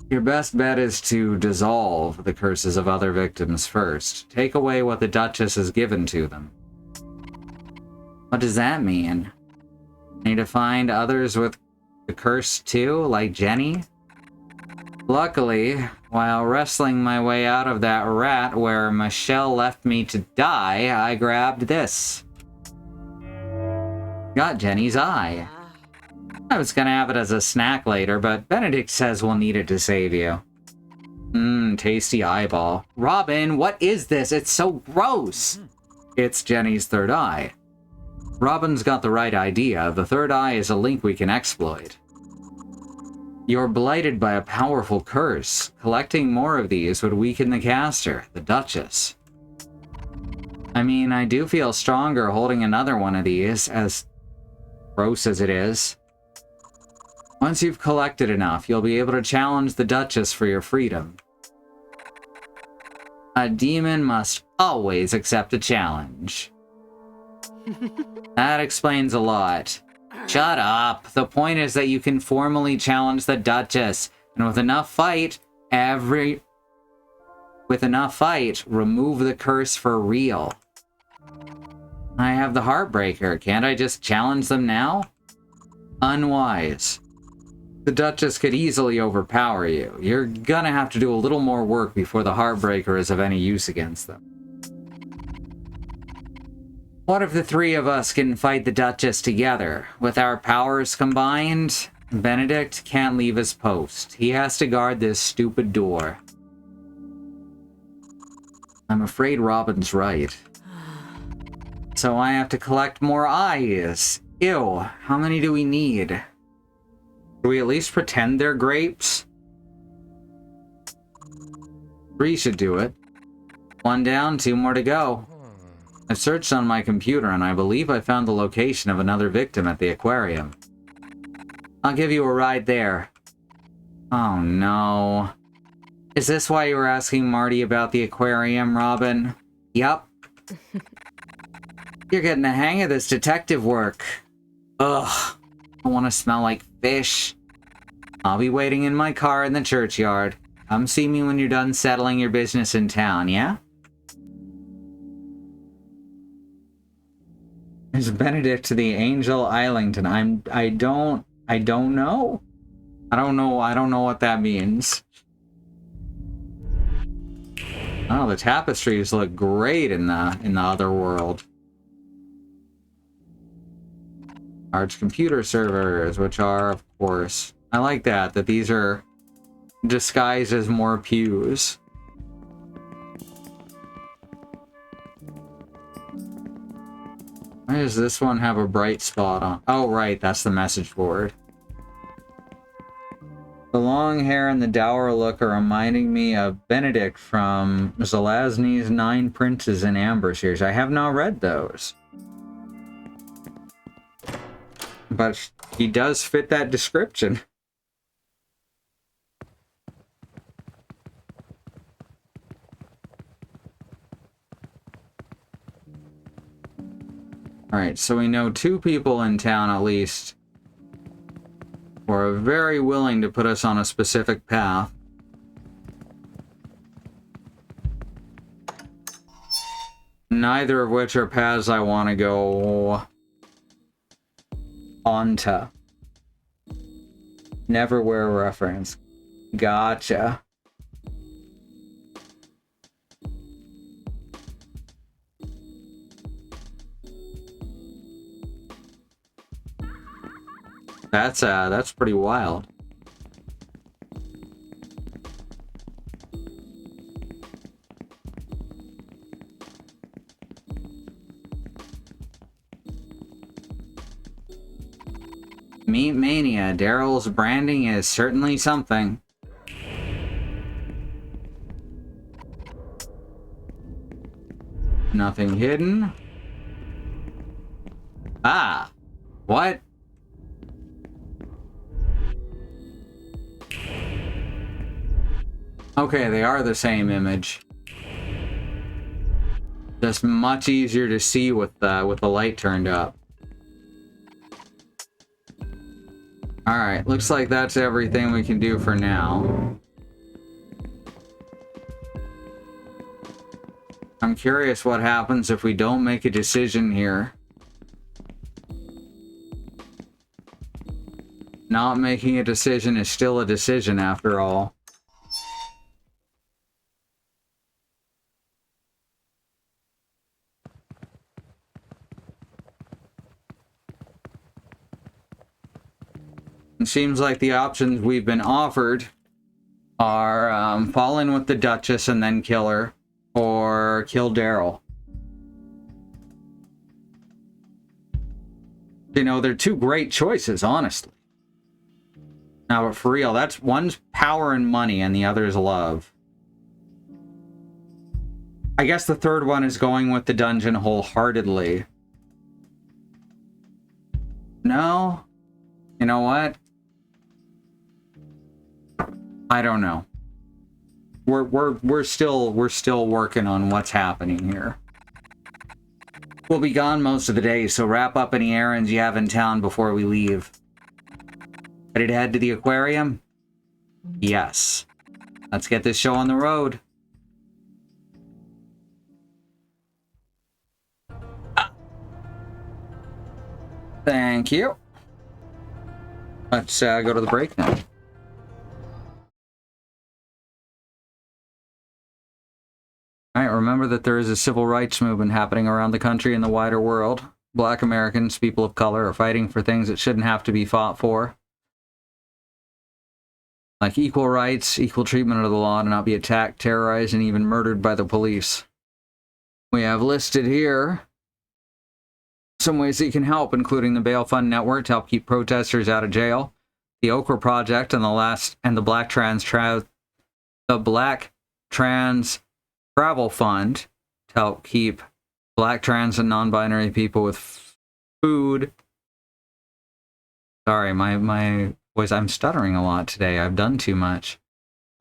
Your best bet is to dissolve the curses of other victims first. Take away what the Duchess has given to them. What does that mean? Need to find others with the curse too, like Jenny? Luckily, While wrestling my way out of that rat where Michelle left me to die, I grabbed this. Got Jenny's eye. I was gonna have it as a snack later, but Benedict says we'll need it to save you. Mmm, tasty eyeball. Robin, what is this? It's so gross! It's Jenny's third eye. Robin's got the right idea. The third eye is a link we can exploit. You're blighted by a powerful curse. Collecting more of these would weaken the caster, the Duchess. I mean, I do feel stronger holding another one of these, as gross as it is. Once you've collected enough, you'll be able to challenge the Duchess for your freedom. A demon must always accept a challenge. That explains a lot. Shut up. The point is that you can formally challenge the Duchess, and with enough fight, remove the curse for real. I have the Heartbreaker. Can't I just challenge them now? Unwise. The Duchess could easily overpower you. You're gonna have to do a little more work before the Heartbreaker is of any use against them. What if the three of us can fight the Duchess together? With our powers combined, Benedict can't leave his post. He has to guard this stupid door. I'm afraid Robin's right. So I have to collect more eyes. Ew, how many do we need? Do we at least pretend they're grapes? 3 should do it. 1 down, 2 more to go. I've searched on my computer and I believe I found the location of another victim at the aquarium. I'll give you a ride there. Oh no. Is this why you were asking Marty about the aquarium, Robin? Yup. You're getting the hang of this detective work. Ugh. I want to smell like fish. I'll be waiting in my car in the churchyard. Come see me when you're done settling your business in town, yeah? Is Benedict the Angel Islington? I don't know. I don't know what that means. Oh, the tapestries look great in the other world. Large computer servers, which are, of course, I like that these are disguised as more pews. Why does this one have a bright spot on? Oh, right, that's the message board. The long hair and the dour look are reminding me of Benedict from Zelazny's 9 Princes in Amber series. I have not read those. But he does fit that description. Alright, so we know 2 people in town at least who are very willing to put us on a specific path. Neither of which are paths I want to go onto. Neverwhere reference. Gotcha. That's pretty wild. Meat Mania. Daryl's branding is certainly something. Nothing hidden. Ah. What? Okay, they are the same image. Just much easier to see with the light turned up. Alright, looks like that's everything we can do for now. I'm curious what happens if we don't make a decision here. Not making a decision is still a decision after all. It seems like the options we've been offered are fall in with the Duchess and then kill her, or kill Daryl. You know, they're two great choices, honestly. Now, but for real, that's one's power and money and the other is love. I guess the third one is going with the dungeon wholeheartedly. No? You know what? I don't know. We're still working on what's happening here. We'll be gone most of the day, so wrap up any errands you have in town before we leave. Ready to head to the aquarium? Yes. Let's get this show on the road. Thank you. Let's go to the break now. Alright, remember that there is a civil rights movement happening around the country and the wider world. Black Americans, people of color, are fighting for things that shouldn't have to be fought for. Like equal rights, equal treatment under the law, to not be attacked, terrorized, and even murdered by the police. We have listed here some ways that you can help, including the Bail Fund Network to help keep protesters out of jail, the Okra Project, and the Black Trans Travel Fund to help keep Black, trans, and non-binary people with food. Sorry, my voice, I'm stuttering a lot today. I've done too much.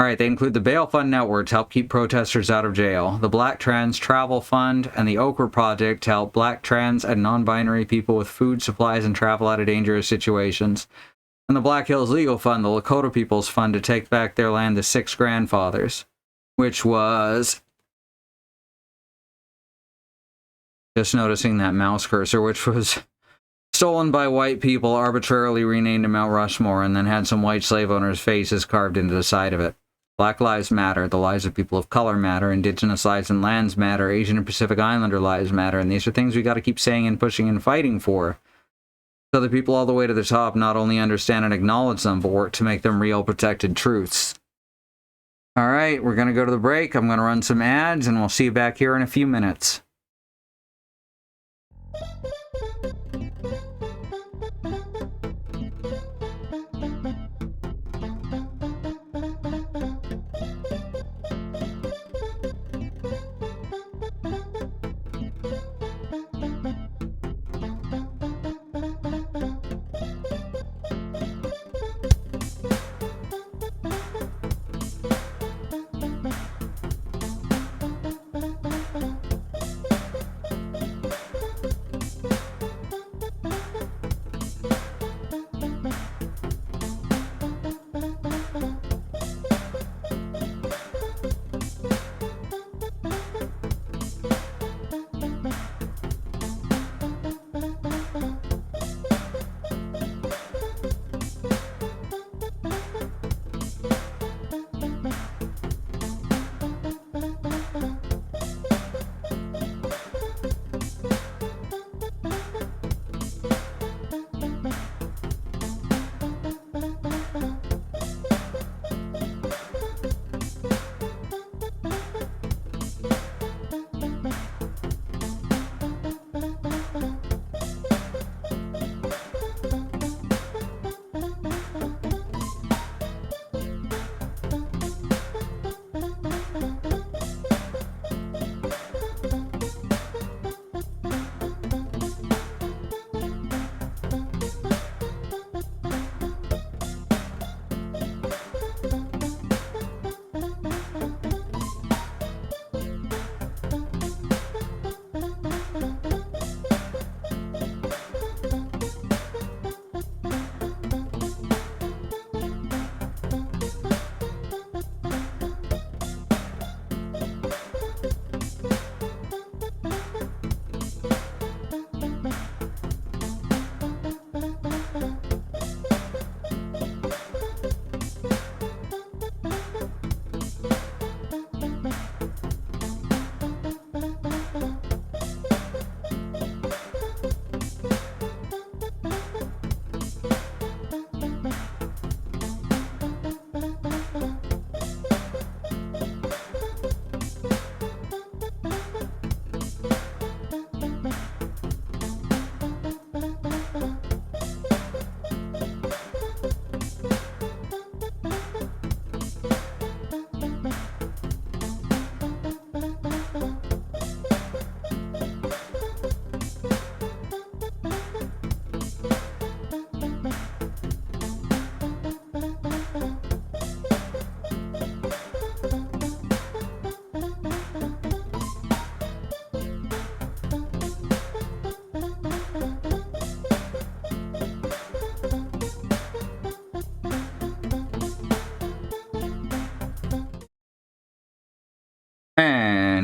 Alright, they include the Bail Fund Network to help keep protesters out of jail, the Black Trans Travel Fund, and the Okra Project to help Black, trans, and non-binary people with food, supplies, and travel out of dangerous situations, and the Black Hills Legal Fund, the Lakota People's Fund, to take back their land to 6 grandfathers, which was... Just noticing that mouse cursor, which was stolen by white people, arbitrarily renamed to Mount Rushmore, and then had some white slave owners' faces carved into the side of it. Black lives matter, the lives of people of color matter, indigenous lives and lands matter, Asian and Pacific Islander lives matter, and these are things we got to keep saying and pushing and fighting for. So the people all the way to the top not only understand and acknowledge them, but work to make them real protected truths. Alright, we're going to go to the break. I'm going to run some ads, and we'll see you back here in a few minutes.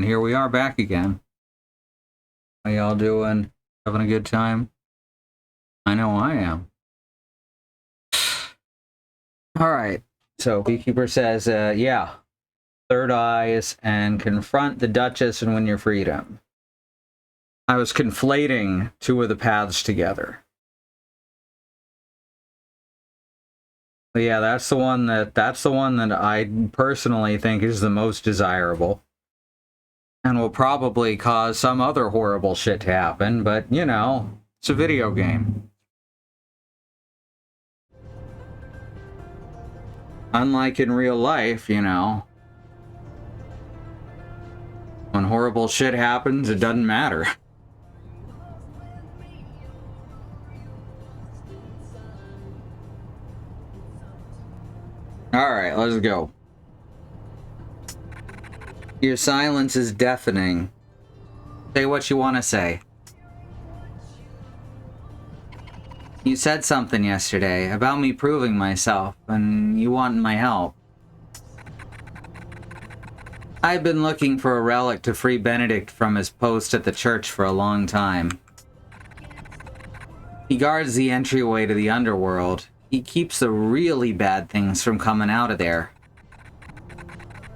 And here we are back again. How y'all doing? Having a good time? I know I am. Alright, so Beekeeper says, yeah, third eyes and confront the Duchess and win your freedom. I was conflating two of the paths together. But yeah, that's the one that I personally think is the most desirable. And will probably cause some other horrible shit to happen, but you know, it's a video game. Unlike in real life, you know, when horrible shit happens, it doesn't matter. Alright, let's go. Your silence is deafening. Say what you want to say. You said something yesterday about me proving myself, and you want my help. I've been looking for a relic to free Benedict from his post at the church for a long time. He guards the entryway to the underworld. He keeps the really bad things from coming out of there.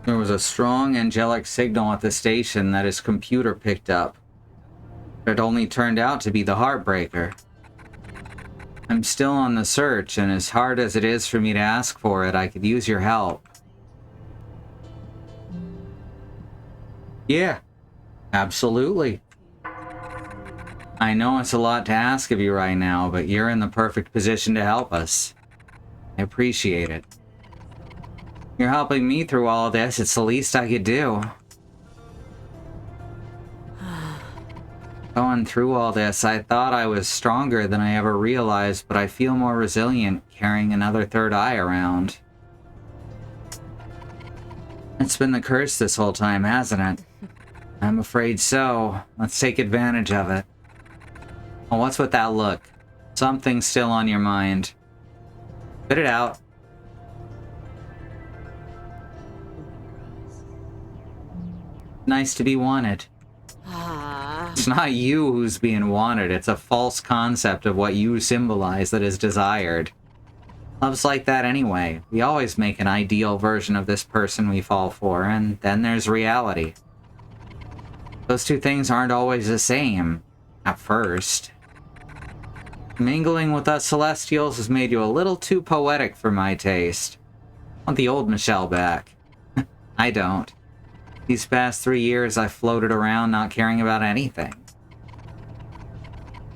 There was a strong angelic signal at the station that his computer picked up. It only turned out to be the Heartbreaker. I'm still on the search, and as hard as it is for me to ask for it, I could use your help. Yeah, absolutely. I know it's a lot to ask of you right now, but you're in the perfect position to help us. I appreciate it. You're helping me through all of this. It's the least I could do. Going through all this, I thought I was stronger than I ever realized, but I feel more resilient carrying another third eye around. It's been the curse this whole time, hasn't it? I'm afraid so. Let's take advantage of it. Oh, what's with that look? Something's still on your mind. Spit it out. Nice to be wanted. It's not you who's being wanted, it's a false concept of what you symbolize that is desired. Love's like that anyway. We always make an ideal version of this person we fall for, and then there's reality. Those two things aren't always the same. At first. Mingling with us Celestials has made you a little too poetic for my taste. I want the old Michelle back. I don't. These past 3 years I've floated around not caring about anything.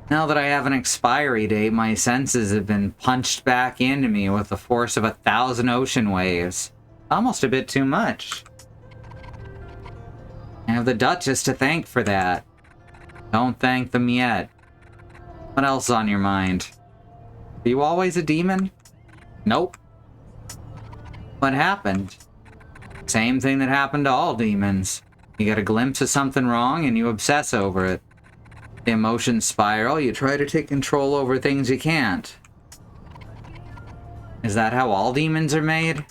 Now that I have an expiry date, my senses have been punched back into me with the force of 1,000 ocean waves. Almost a bit too much. I have the Duchess to thank for that. Don't thank them yet. What else is on your mind? Are you always a demon? Nope. What happened? Same thing that happened to all demons. You get a glimpse of something wrong and you obsess over it. The emotions spiral, you try to take control over things you can't. Is that how all demons are made?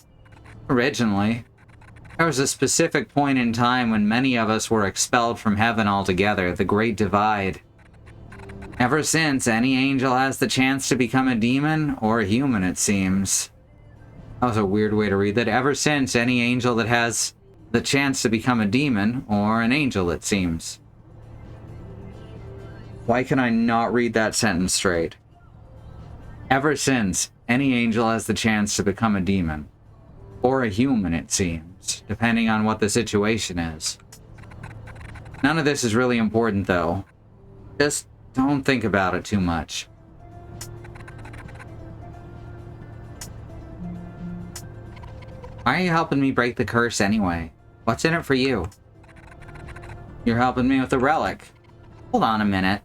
Originally. There was a specific point in time when many of us were expelled from heaven altogether, the Great Divide. Ever since, any angel has the chance to become a demon, or a human, it seems. That was a weird way to read that. Ever since, any angel that has the chance to become a demon, or an angel, it seems. Why can I not read that sentence straight? Ever since, any angel has the chance to become a demon. Or a human, it seems, depending on what the situation is. None of this is really important, though. Just don't think about it too much. Why are you helping me break the curse anyway? What's in it for you? You're helping me with the relic. Hold on a minute.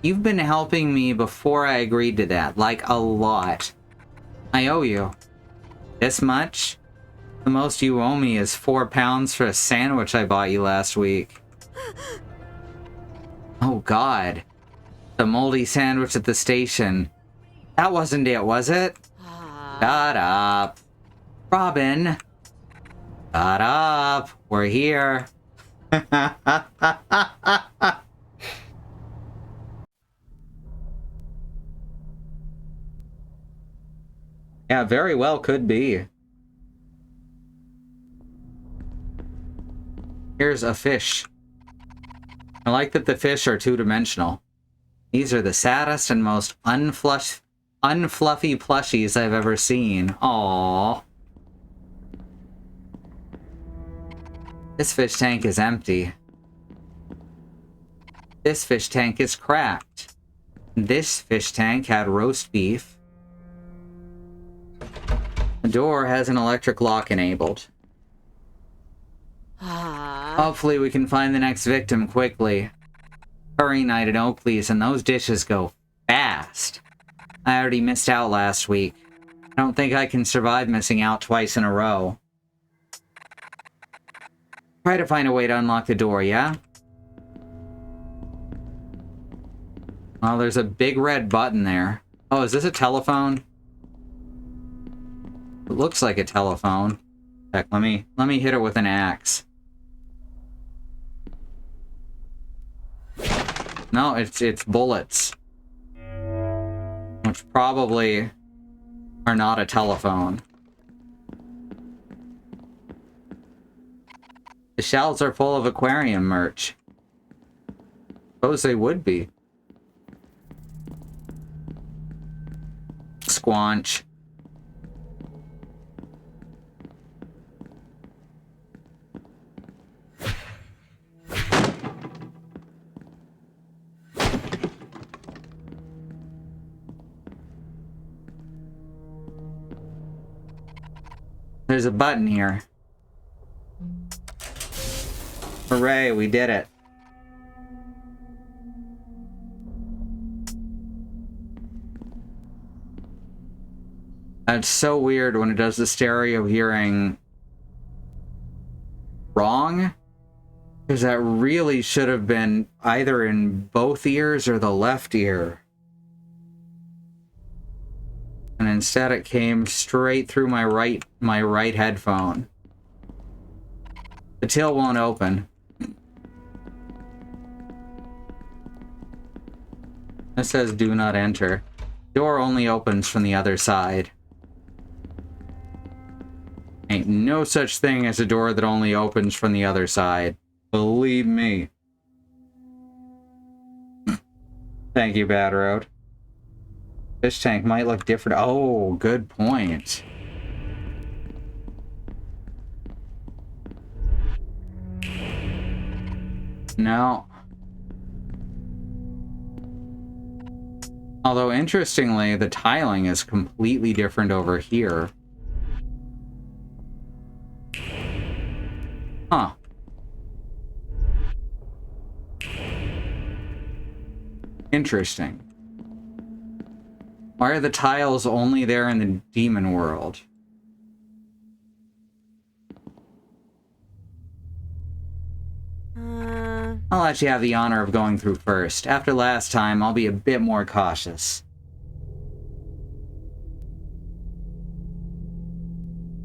You've been helping me before I agreed to that, like a lot. I owe you. This much? The most you owe me is 4 pounds for a sandwich I bought you last week. Oh god. The moldy sandwich at the station. That wasn't it, was it? Shut up. Robin. Shut up. We're here. Yeah, very well could be. Here's a fish. I like that the fish are two-dimensional. These are the saddest and most unfluffy plushies I've ever seen. Aww. This fish tank is empty. This fish tank is cracked. This fish tank had roast beef. The door has an electric lock enabled. Hopefully we can find the next victim quickly. Curry night at Oakley's and those dishes go fast. I already missed out last week. I don't think I can survive missing out twice in a row. Try to find a way to unlock the door, yeah? Oh, there's a big red button there. Oh, is this a telephone? It looks like a telephone. Heck, let me hit it with an axe. No, it's bullets. Which probably are not a telephone. The shelves are full of aquarium merch. Suppose they would be. Squanch. There's a button here. Hooray, we did it. It's so weird when it does the stereo hearing wrong. Because that really should have been either in both ears or the left ear. And instead it came straight through my right headphone. The till won't open. It says do not enter. Door only opens from the other side. Ain't no such thing as a door that only opens from the other side. Believe me. Thank you, Bad Road. Fish tank might look different. Oh, good point. No. Although, interestingly, the tiling is completely different over here. Huh. Interesting. Why are the tiles only there in the demon world? I'll let you have the honor of going through first. After last time, I'll be a bit more cautious.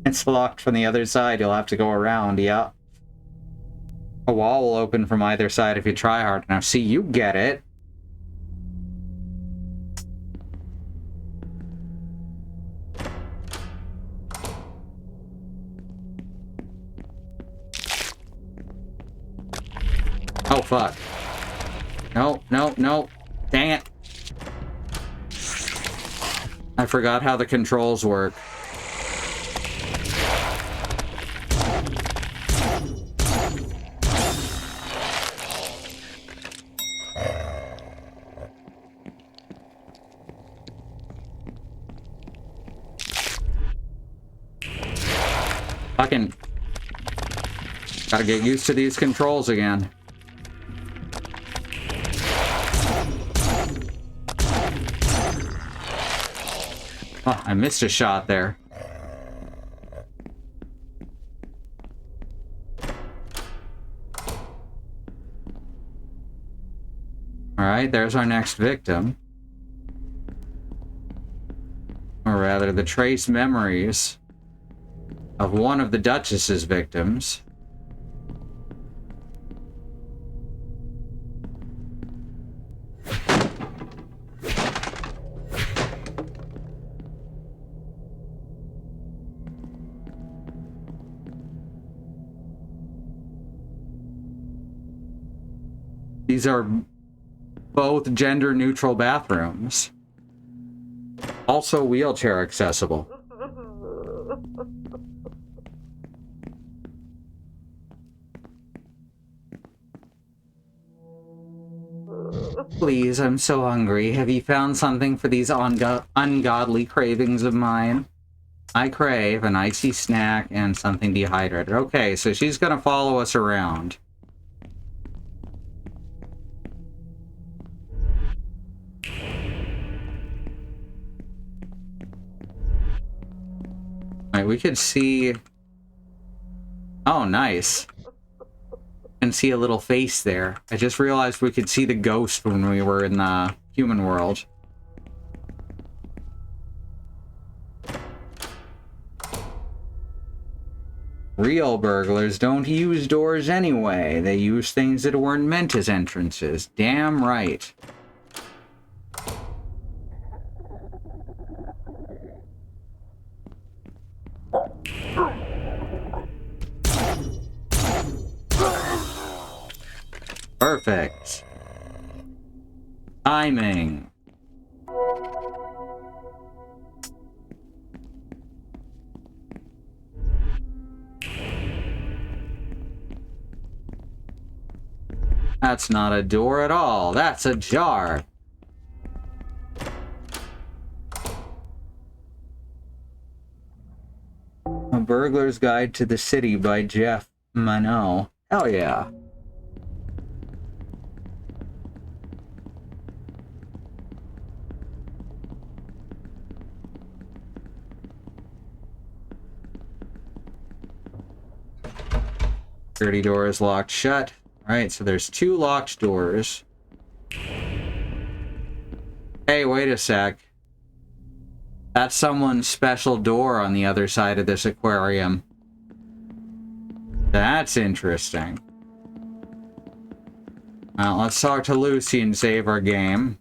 It's locked from the other side. You'll have to go around, yeah. A wall will open from either side if you try hard enough. See, you get it. Oh, fuck. No, no, no. Dang it. I forgot how the controls work. Fucking... Gotta get used to these controls again. Oh, I missed a shot there. Alright, there's our next victim. Or rather, the trace memories of one of the Duchess's victims. These are both gender-neutral bathrooms. Also wheelchair accessible. Please, I'm so hungry. Have you found something for these ungodly cravings of mine? I crave an icy snack and something dehydrated. Okay, so she's gonna follow us around. Alright, we could see... Oh, nice. Can see a little face there. I just realized we could see the ghost when we were in the human world. Real burglars don't use doors anyway. They use things that weren't meant as entrances. Damn right. Perfect. Timing. That's not a door at all. That's a jar. A Burglar's Guide to the City by Jeff Mano. Hell yeah. Security door is locked shut. Alright, so there's 2 locked doors. Hey, wait a sec. That's someone's special door on the other side of this aquarium. That's interesting. Well, let's talk to Lucy and save our game.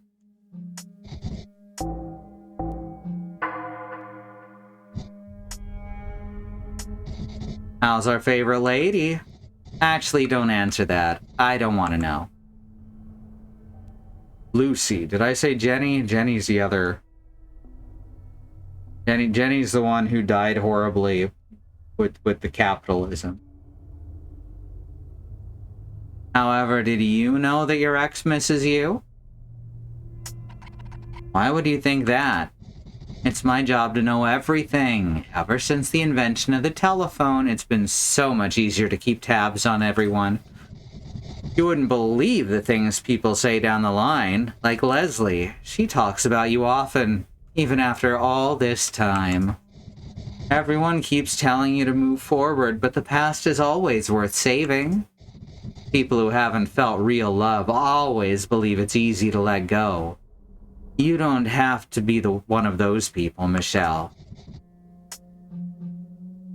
How's our favorite lady? Actually, don't answer that. I don't want to know. Lucy. Did I say Jenny? Jenny's the other. Jenny's the one who died horribly with the capitalism. However, did you know that your ex misses you? Why would you think that? It's my job to know everything. Ever since the invention of the telephone, it's been so much easier to keep tabs on everyone. You wouldn't believe the things people say down the line. Like Leslie. She talks about you often, even after all this time. Everyone keeps telling you to move forward, but the past is always worth saving. People who haven't felt real love always believe it's easy to let go. You don't have to be one of those people, Michelle.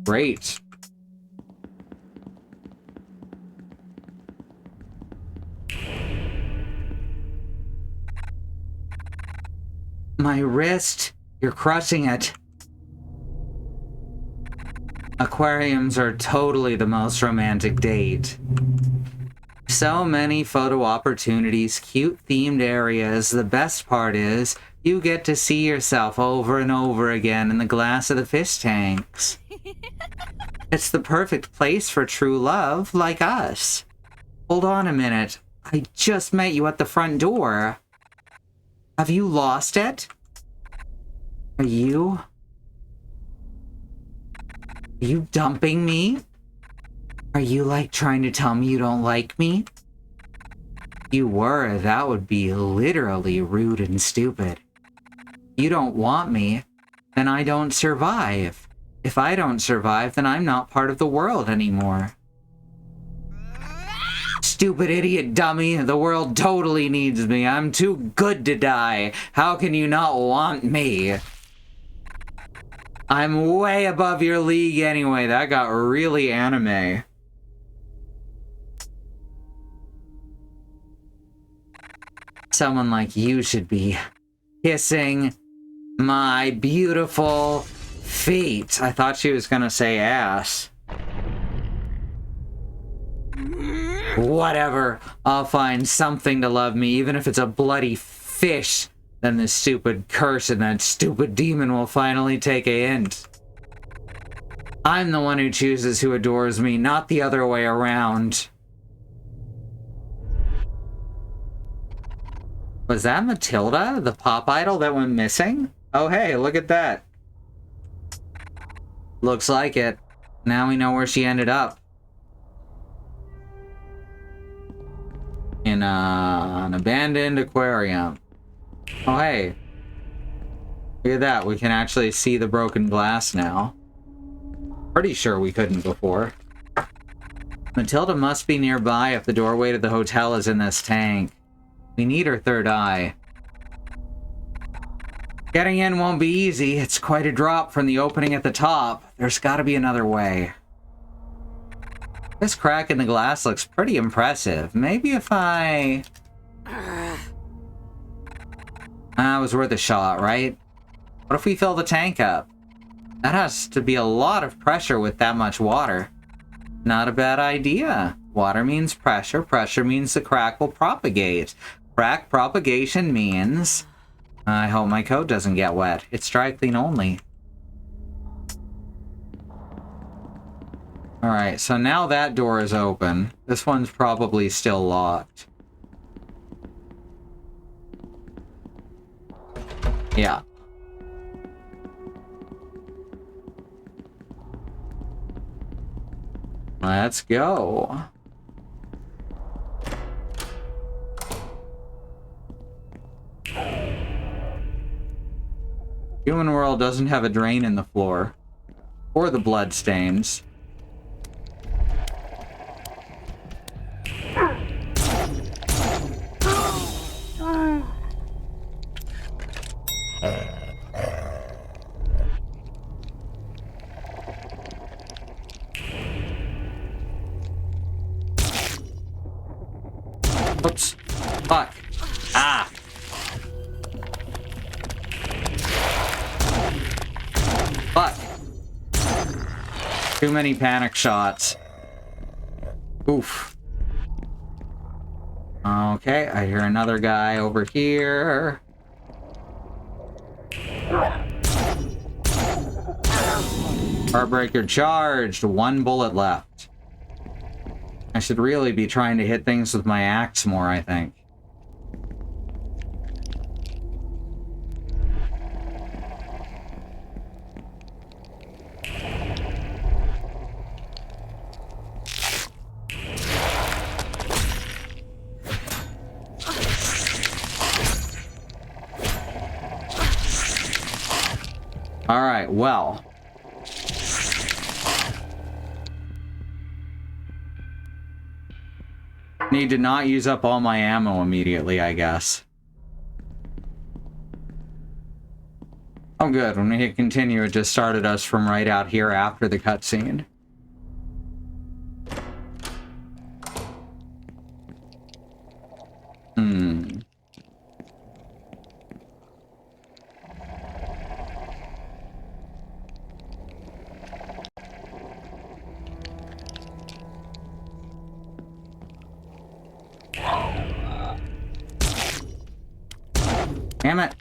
Great. My wrist. You're crushing it. Aquariums are totally the most romantic date. So many photo opportunities, cute themed areas. The best part is, you get to see yourself over and over again in the glass of the fish tanks. It's the perfect place for true love, like us. Hold on a minute. I just met you at the front door. Have you lost it? Are you dumping me? Are you, like, trying to tell me you don't like me? If you were, that would be literally rude and stupid. You don't want me, then I don't survive. If I don't survive, then I'm not part of the world anymore. Stupid idiot dummy, the world totally needs me. I'm too good to die. How can you not want me? I'm way above your league anyway. That got really anime. Someone like you should be kissing my beautiful feet. I thought she was gonna say ass. Whatever. I'll find something to love me, even if it's a bloody fish. Then this stupid curse and that stupid demon will finally take a hint. I'm the one who chooses who adores me, not the other way around. Was that Matilda, the pop idol that went missing? Oh hey, look at that. Looks like it. Now we know where she ended up. In an abandoned aquarium. Oh hey. Look at that, we can actually see the broken glass now. Pretty sure we couldn't before. Matilda must be nearby if the doorway to the hotel is in this tank. We need her third eye. Getting in won't be easy. It's quite a drop from the opening at the top. There's gotta be another way. This crack in the glass looks pretty impressive. Maybe if I... That was worth a shot, right? What if we fill the tank up? That has to be a lot of pressure with that much water. Not a bad idea. Water means pressure. Pressure means the crack will propagate. Crack propagation means... I hope my coat doesn't get wet. It's dry clean only. Alright, so now that door is open. This one's probably still locked. Yeah. Let's go. Human world doesn't have a drain in the floor. Or the blood stains. Oops. Fuck. Ah. Fuck. Too many panic shots. Oof. Okay, I hear another guy over here. Heartbreaker charged. 1 bullet left. I should really be trying to hit things with my axe more, I think. Alright, well. Need to not use up all my ammo immediately, I guess. Oh good, when we hit continue, it just started us from right out here after the cutscene. Damn it.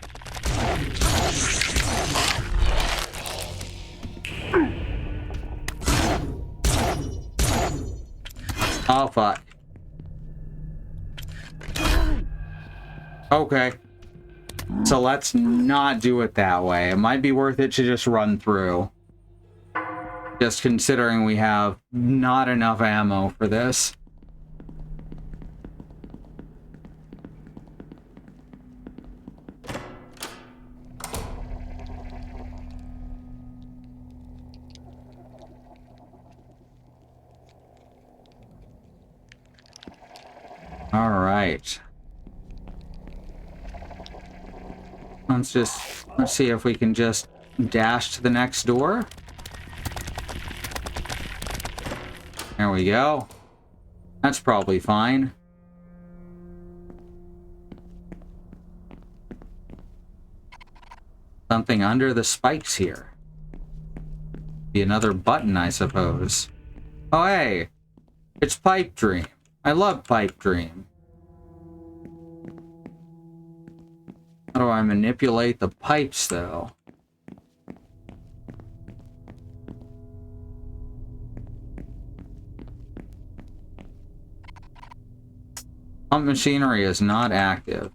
Oh, fuck. Okay. So let's not do it that way. It might be worth it to just run through. Just considering we have not enough ammo for this. All right. Let's see if we can just dash to the next door. There we go. That's probably fine. Something under the spikes here. Be another button, I suppose. Oh, hey! It's Pipe Dream. I love Pipe Dream. How do I manipulate the pipes, though? Pump machinery is not active.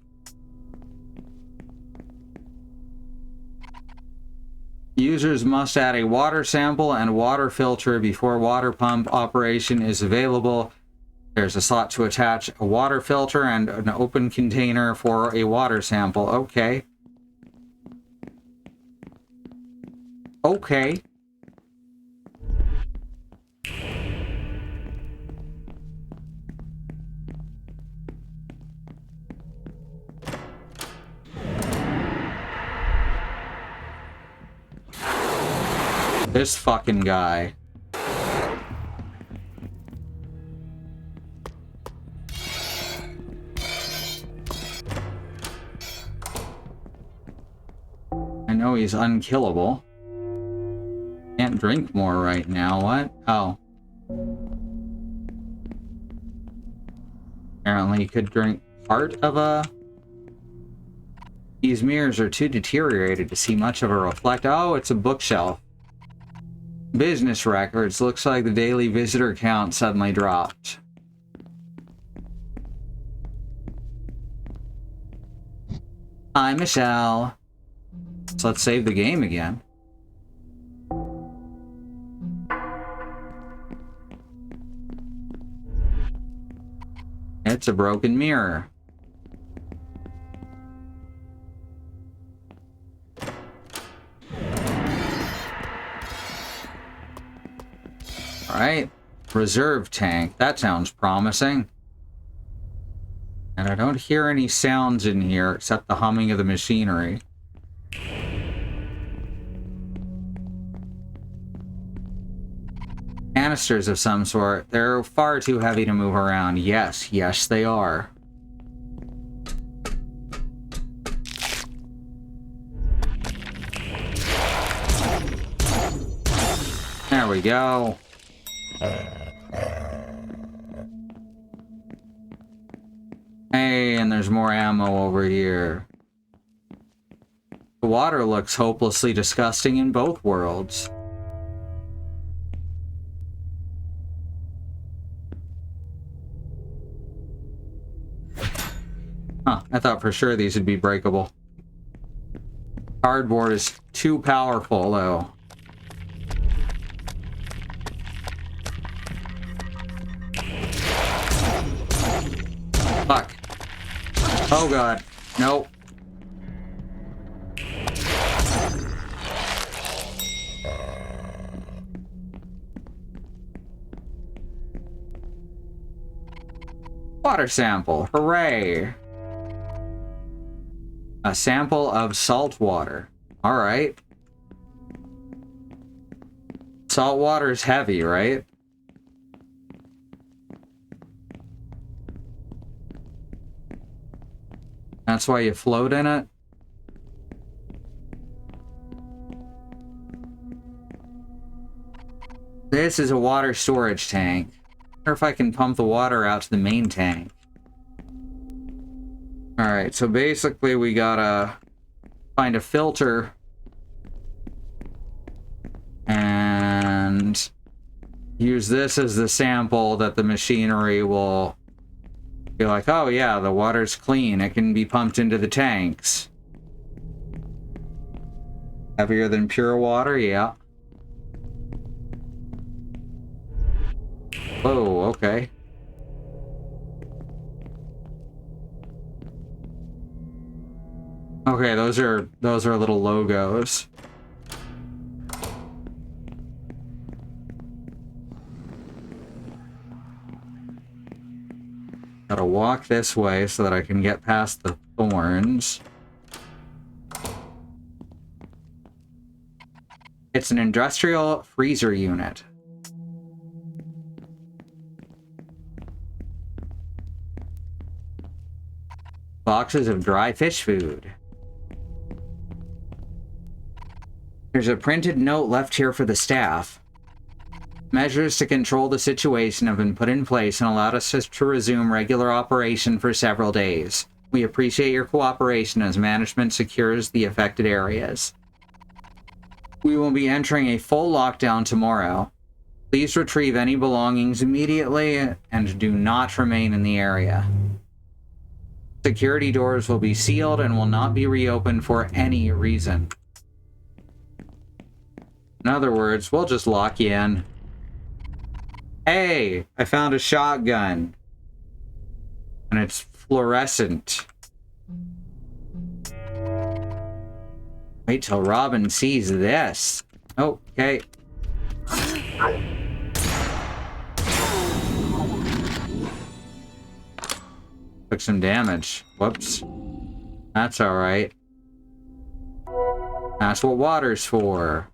Users must add a water sample and water filter before water pump operation is available. There's a slot to attach a water filter and an open container for a water sample. Okay. Okay. This fucking guy. I know he's unkillable. Can't drink more right now. What? Oh. Apparently you could drink part of a... These mirrors are too deteriorated to see much of a reflect. Oh, it's a bookshelf. Business records. Looks like the daily visitor count suddenly dropped. Hi, Michelle. So let's save the game again. It's a broken mirror. Alright. Reserve tank. That sounds promising. And I don't hear any sounds in here except the humming of the machinery. Canisters of some sort. They're far too heavy to move around. Yes, yes they are. There we go. Hey, and there's more ammo over here. The water looks hopelessly disgusting in both worlds. Huh, I thought for sure these would be breakable. Cardboard is too powerful, though. Fuck. Oh god. Nope. Water sample. Hooray. A sample of salt water. Alright. Salt water is heavy, right? That's why you float in it? This is a water storage tank. I wonder if I can pump the water out to the main tank. Alright, so basically we gotta find a filter and use this as the sample that the machinery will be like, oh yeah, the water's clean, it can be pumped into the tanks. Heavier than pure water, yeah. Whoa, okay. Okay, those are little logos. Gotta walk this way so that I can get past the thorns. It's an industrial freezer unit. Boxes of dry fish food. There's a printed note left here for the staff. Measures to control the situation have been put in place and allowed us to resume regular operation for several days. We appreciate your cooperation as management secures the affected areas. We will be entering a full lockdown tomorrow. Please retrieve any belongings immediately and do not remain in the area. Security doors will be sealed and will not be reopened for any reason. In other words, we'll just lock you in. Hey, I found a shotgun. And it's fluorescent. Wait till Robin sees this. Okay. Took some damage. Whoops. That's alright. That's what water's for.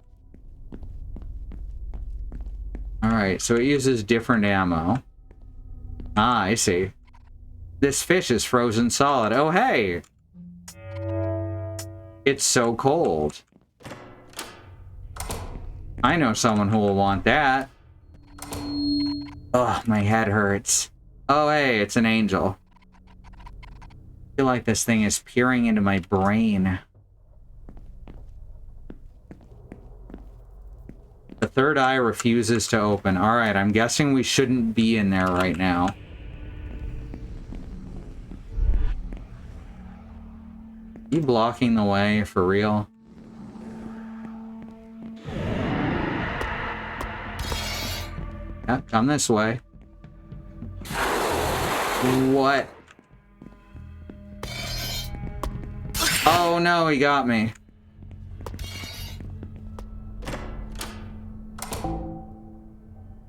Alright, so it uses different ammo. Ah, I see. This fish is frozen solid. Oh, hey! It's so cold. I know someone who will want that. Ugh, my head hurts. Oh, hey, it's an angel. I feel like this thing is peering into my brain. The third eye refuses to open. Alright, I'm guessing we shouldn't be in there right now. You blocking the way for real? Yeah, come this way. What? Oh no, he got me.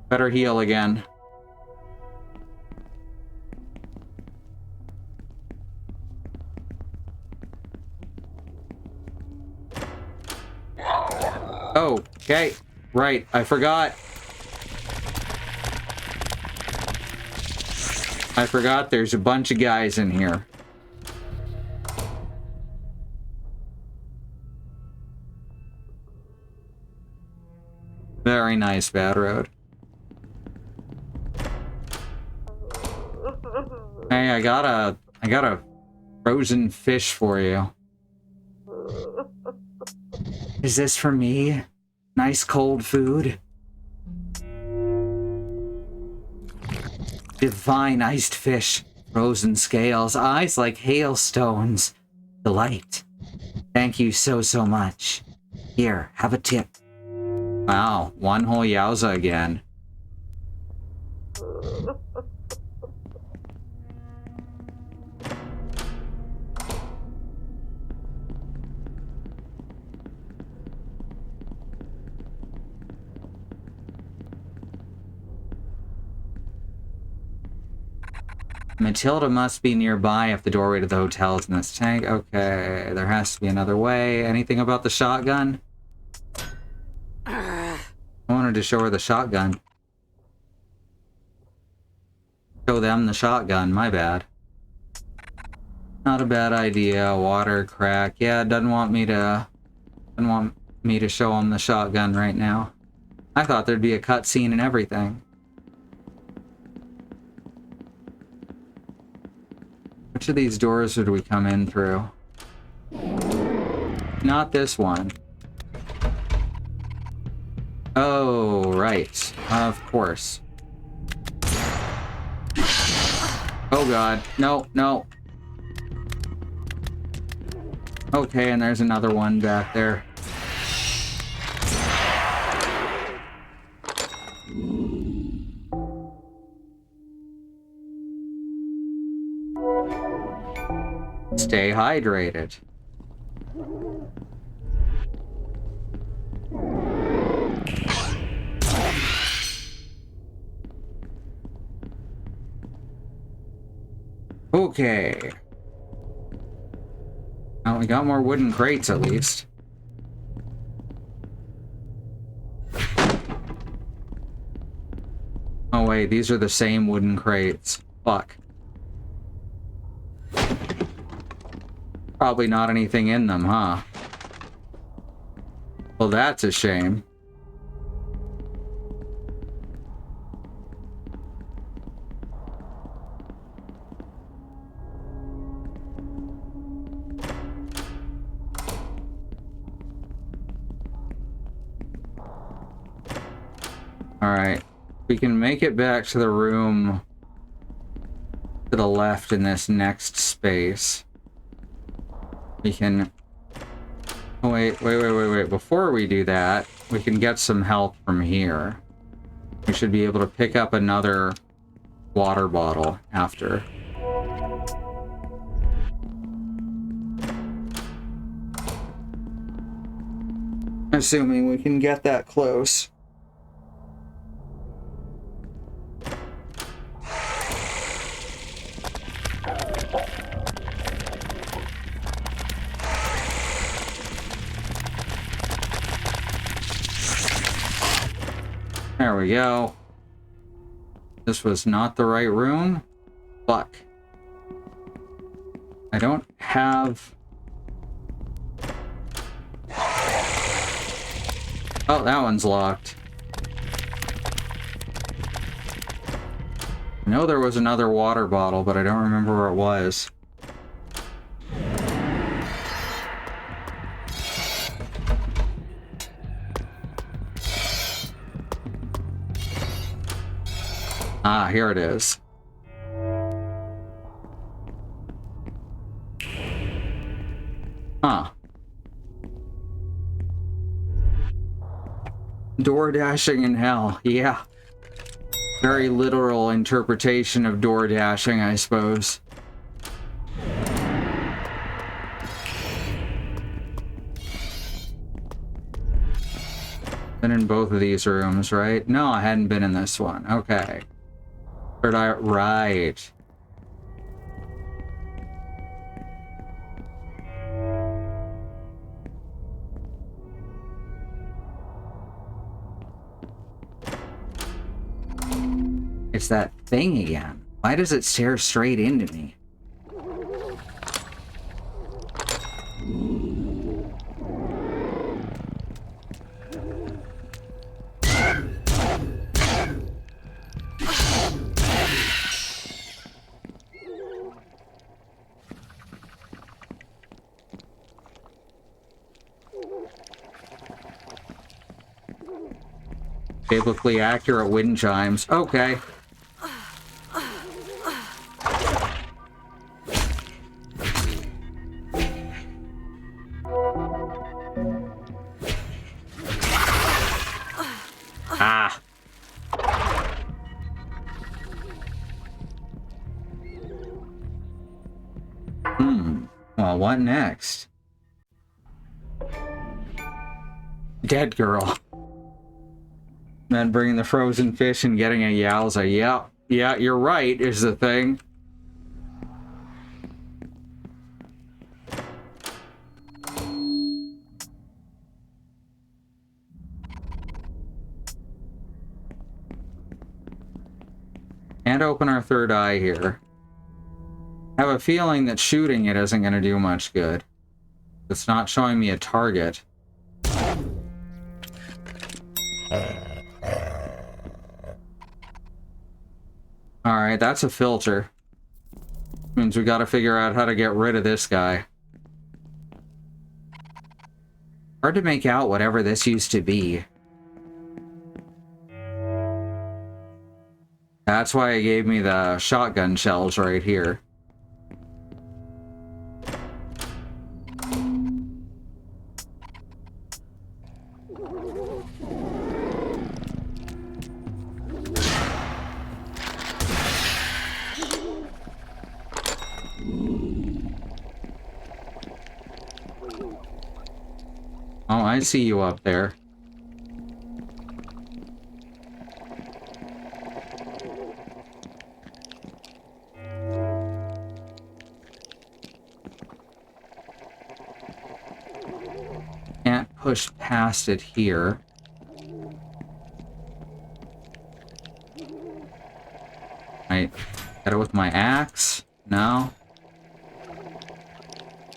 Better heal again. Oh, okay. Right, I forgot. I forgot there's a bunch of guys in here. Very nice, Bad Road. Hey, I got a frozen fish for you. Is this for me? Nice cold food? Divine iced fish, frozen scales, eyes like hailstones. Delight. Thank you so much. Here, have a tip. Wow, one whole yowza again. Matilda must be nearby if the doorway to the hotel is in this tank. Okay, there has to be another way. Anything about the shotgun? I wanted to show her the shotgun. Show them the shotgun, my bad. Not a bad idea. Water, crack. Yeah, it doesn't want me to show them the shotgun right now. I thought there'd be a cutscene and everything. Which of these doors did we come in through? Not this one. Oh, right. Of course. Oh god. No, no. Okay, and there's another one back there. Stay hydrated. Okay. Well, we got more wooden crates at least. Oh wait, these are the same wooden crates. Fuck. Probably not anything in them, huh? Well, that's a shame. Alright. We can make it back to the room to the left in this next space. We can... Oh, wait. Before we do that, we can get some help from here. We should be able to pick up another water bottle after. Assuming we can get that close. There we go. This was not the right room. Fuck. I don't have... Oh, that one's locked. I know there was another water bottle, but I don't remember where it was. Ah, here it is. Huh. Door dashing in hell, yeah. Very literal interpretation of door dashing, I suppose. Been in both of these rooms, right? No, I hadn't been in this one. Okay. Right. It's that thing again. Why does it stare straight into me? Biblically accurate wind chimes. Okay. Ah. Well, what next? Dead girl. Then bringing the frozen fish and getting a Yowza. Yeah, you're right, is the thing. And open our third eye here. I have a feeling that shooting it isn't going to do much good. It's not showing me a target. Alright, that's a filter. Means we gotta figure out how to get rid of this guy. Hard to make out whatever this used to be. That's why it gave me the shotgun shells right here. Oh, I see you up there. Can't push past it here. Right. Hit it with my axe? No.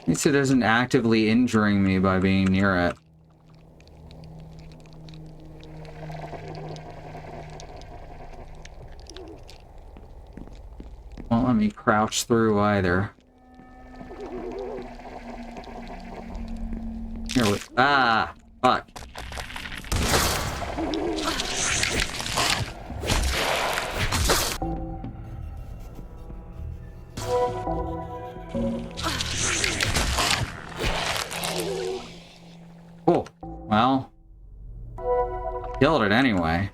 At least it isn't actively injuring me by being near it. Won't let me crouch through either. Here we... Ah! Fuck. Well, killed it anyway.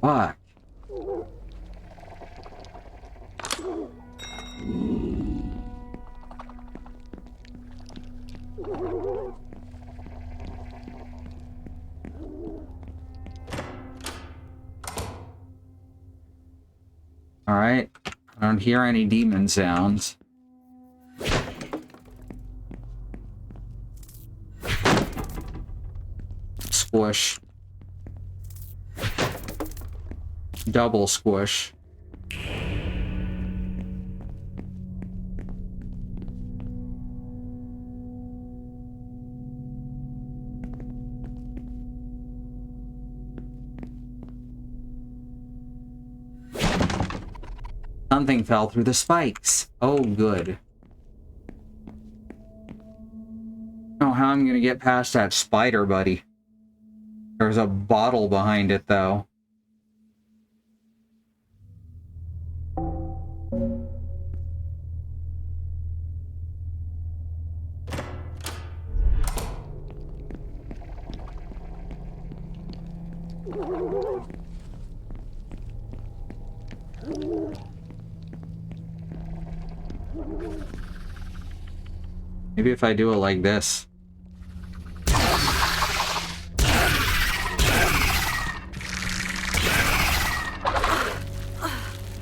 Fuck. Alright. I don't hear any demon sounds. Squish. Double squish. Something fell through the spikes. Oh, good. I don't know how I'm gonna get past that spider, buddy. There's a bottle behind it, though. Maybe if I do it like this.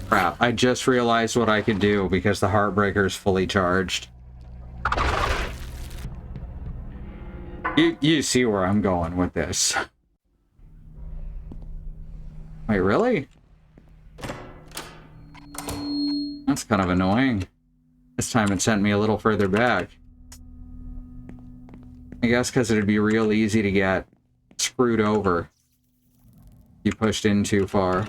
Crap, I just realized what I could do because the Heartbreaker is fully charged. You see where I'm going with this. Wait, really? That's kind of annoying. This time it sent me a little further back. I guess because it'd be real easy to get screwed over. You pushed in too far.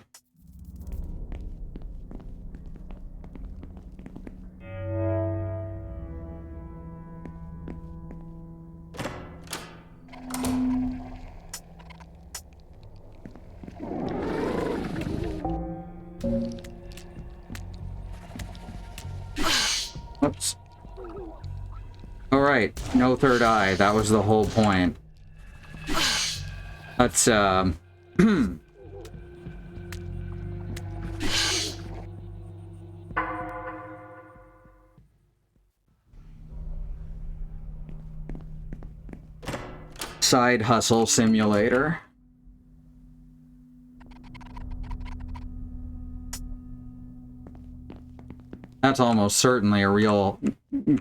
Whoops. Alright, no third eye. That was the whole point. Let's, Side hustle simulator. That's almost certainly a real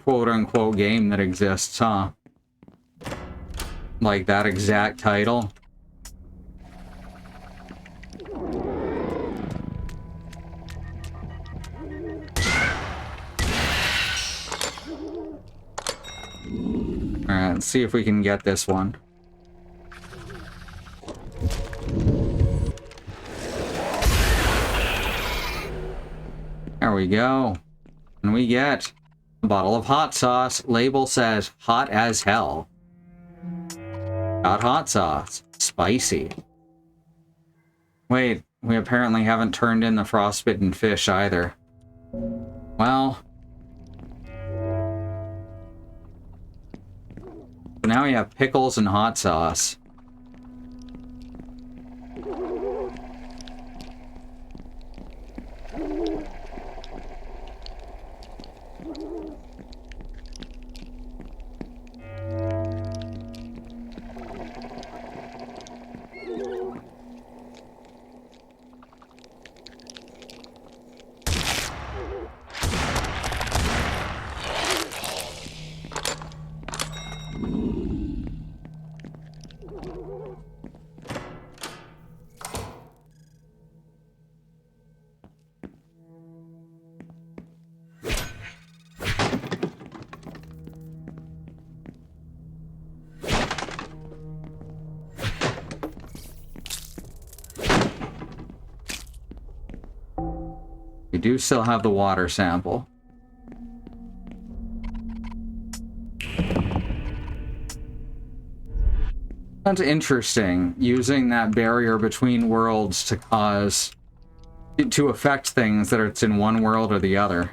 quote-unquote game that exists, huh? Like that exact title. Alright, let's see if we can get this one. There we go. And we get a bottle of hot sauce. Label says hot as hell. Got hot sauce. Spicy. Wait, we apparently haven't turned in the frostbitten fish either. Well. So now we have pickles and hot sauce. We do still have the water sample. That's interesting, using that barrier between worlds to to affect things that it's in one world or the other.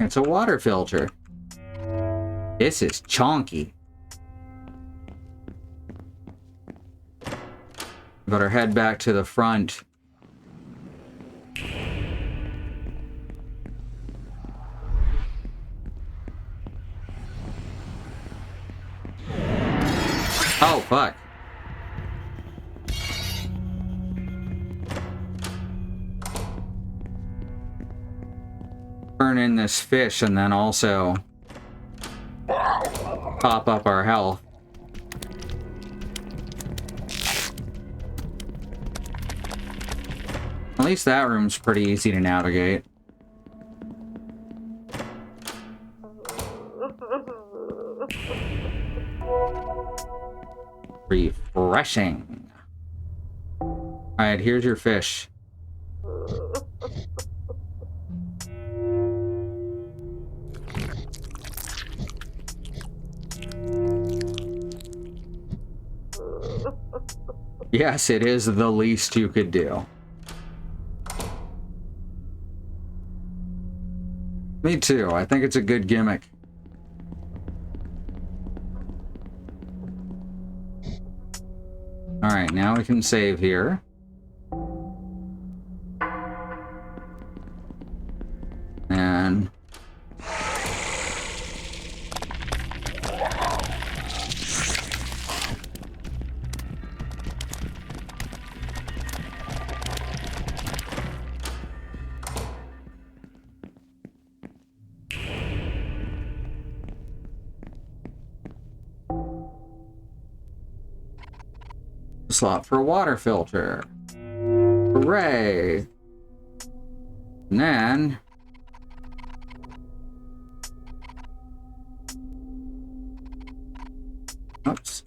It's a water filter. This is chonky. Better head back to the front. Oh, fuck. Turn in this fish and then also pop up our health. At least that room's pretty easy to navigate. Refreshing. Alright, here's your fish. Yes, it is the least you could do. Me too. I think it's a good gimmick. Alright, now we can save here. And... slot for a water filter. Hooray! And then... oops.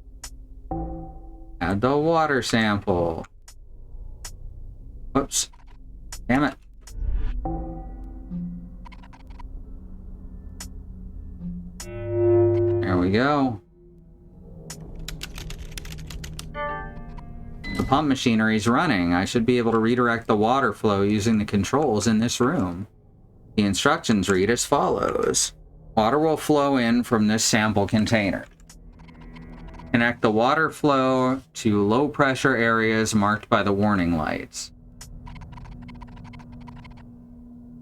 Add the water sample. Oops. Damn it. There we go. The pump machinery is running. I should be able to redirect the water flow using the controls in this room. The instructions read as follows. Water will flow in from this sample container. Connect the water flow to low pressure areas marked by the warning lights.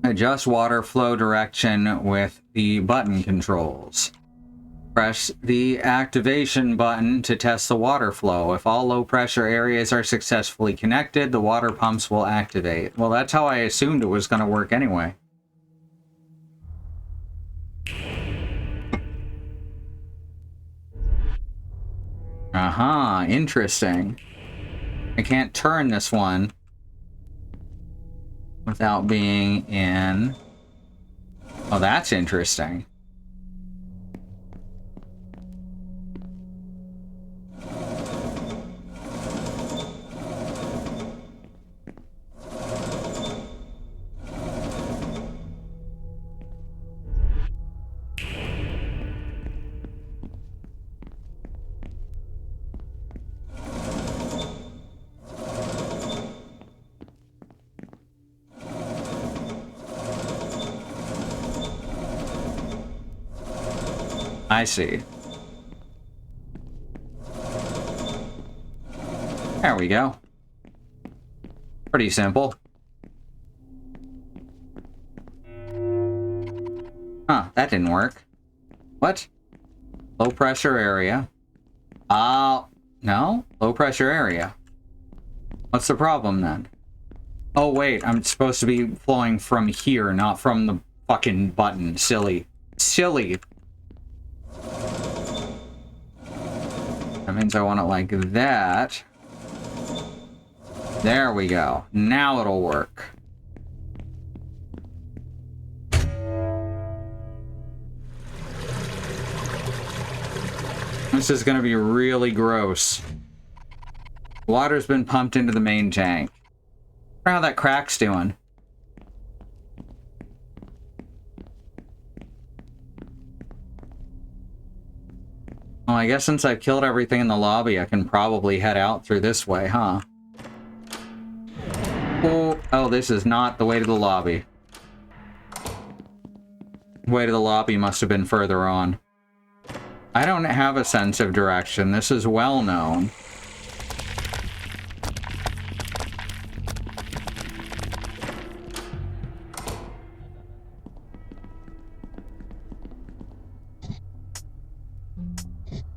Adjust water flow direction with the button controls. Press the activation button to test the water flow. If all low pressure areas are successfully connected, the water pumps will activate. Well, that's how I assumed it was going to work anyway. Aha, interesting. I can't turn this one without being in... oh, that's interesting. I see. There we go. Pretty simple. Huh, that didn't work. What? Low pressure area. No? Low pressure area. What's the problem then? Oh wait, I'm supposed to be flowing from here, not from the fucking button. Silly. Silly. That means I want it like that. There we go. Now it'll work. This is going to be really gross. Water's been pumped into the main tank. I wonder how that crack's doing. Well, I guess since I've killed everything in the lobby, I can probably head out through this way, huh? Oh, this is not the way to the lobby. Way to the lobby must have been further on. I don't have a sense of direction. This is well known.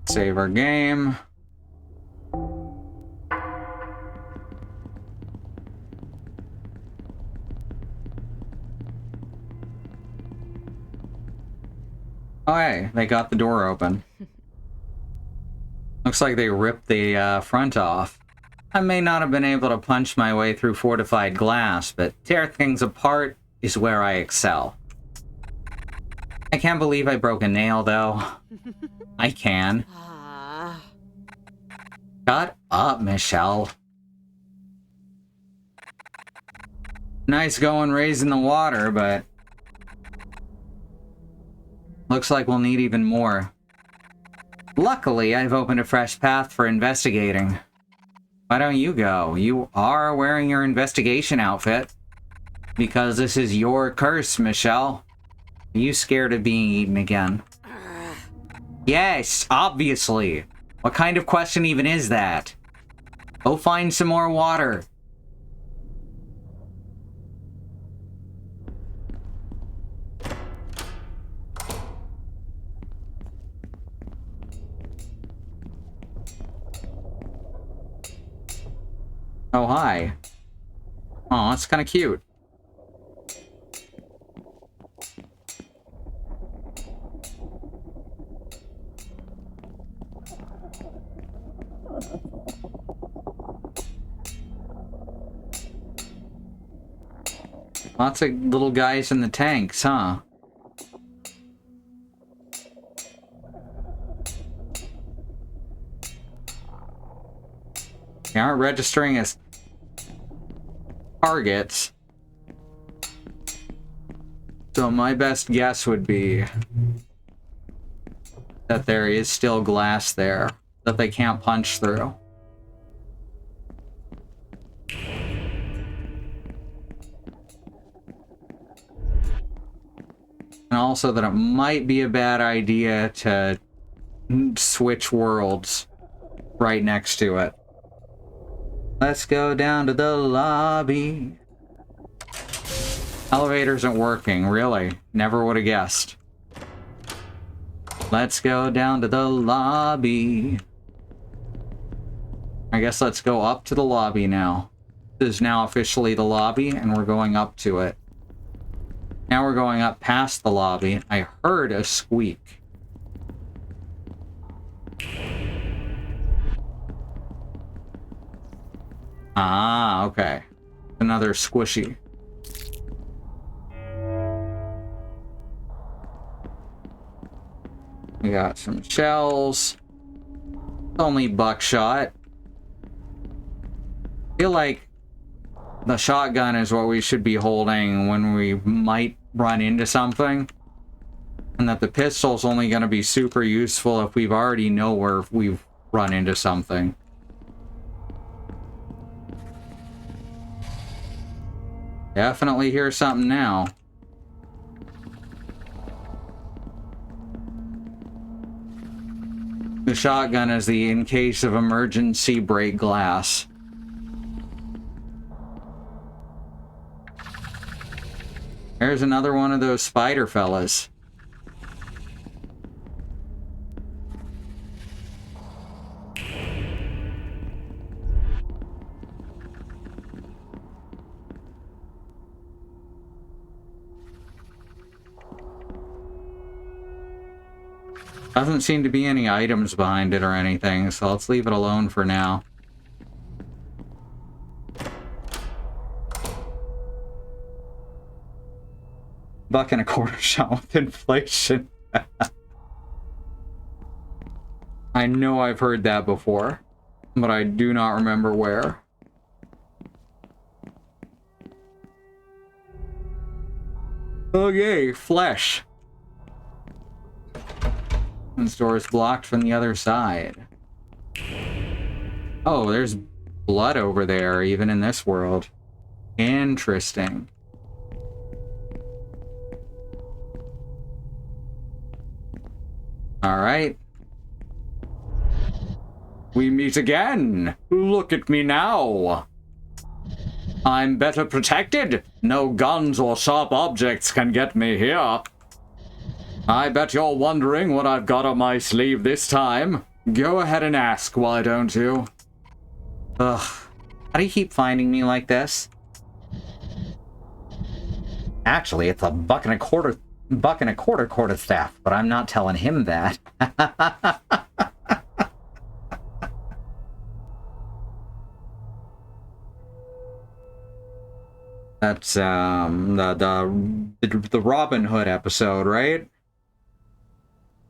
Save our game. Oh, hey, they got the door open. Looks like they ripped the front off. I may not have been able to punch my way through fortified glass, but tear things apart is where I excel. I can't believe I broke a nail, though. I can. Shut up, Michelle. Nice going raising the water, but looks like we'll need even more. Luckily, I've opened a fresh path for investigating. Why don't you go? You are wearing your investigation outfit. Because this is your curse, Michelle. Are you scared of being eaten again? Yes, obviously. What kind of question even is that? Go find some more water. Oh, hi. Oh, that's kind of cute. Lots of little guys in the tanks, huh? They aren't registering as targets. So my best guess would be that there is still glass there that they can't punch through. And also that it might be a bad idea to switch worlds right next to it. Let's go down to the lobby. Elevator isn't working, really. Never would have guessed. Let's go down to the lobby. I guess let's go up to the lobby now. This is now officially the lobby, and we're going up to it. Now we're going up past the lobby. I heard a squeak. Ah, okay. Another squishy. We got some shells. Only buckshot. I feel like the shotgun is what we should be holding when we might run into something. And that the pistol's only going to be super useful if we've already know where we've run into something. Definitely hear something now. The shotgun is the in case of emergency break glass. There's another one of those spider fellas. Doesn't seem to be any items behind it or anything, so let's leave it alone for now. $1.25 shot with inflation. I know I've heard that before, but I do not remember where. Okay, flesh. This door is blocked from the other side. Oh, there's blood over there, even in this world. Interesting. All right. We meet again. Look at me now. I'm better protected. No guns or sharp objects can get me here. I bet you're wondering what I've got on my sleeve this time. Go ahead and ask, why don't you? Ugh. How do you keep finding me like this? Actually, it's a buck and a quarter quart of theft, but I'm not telling him that. That's the Robin Hood episode, right?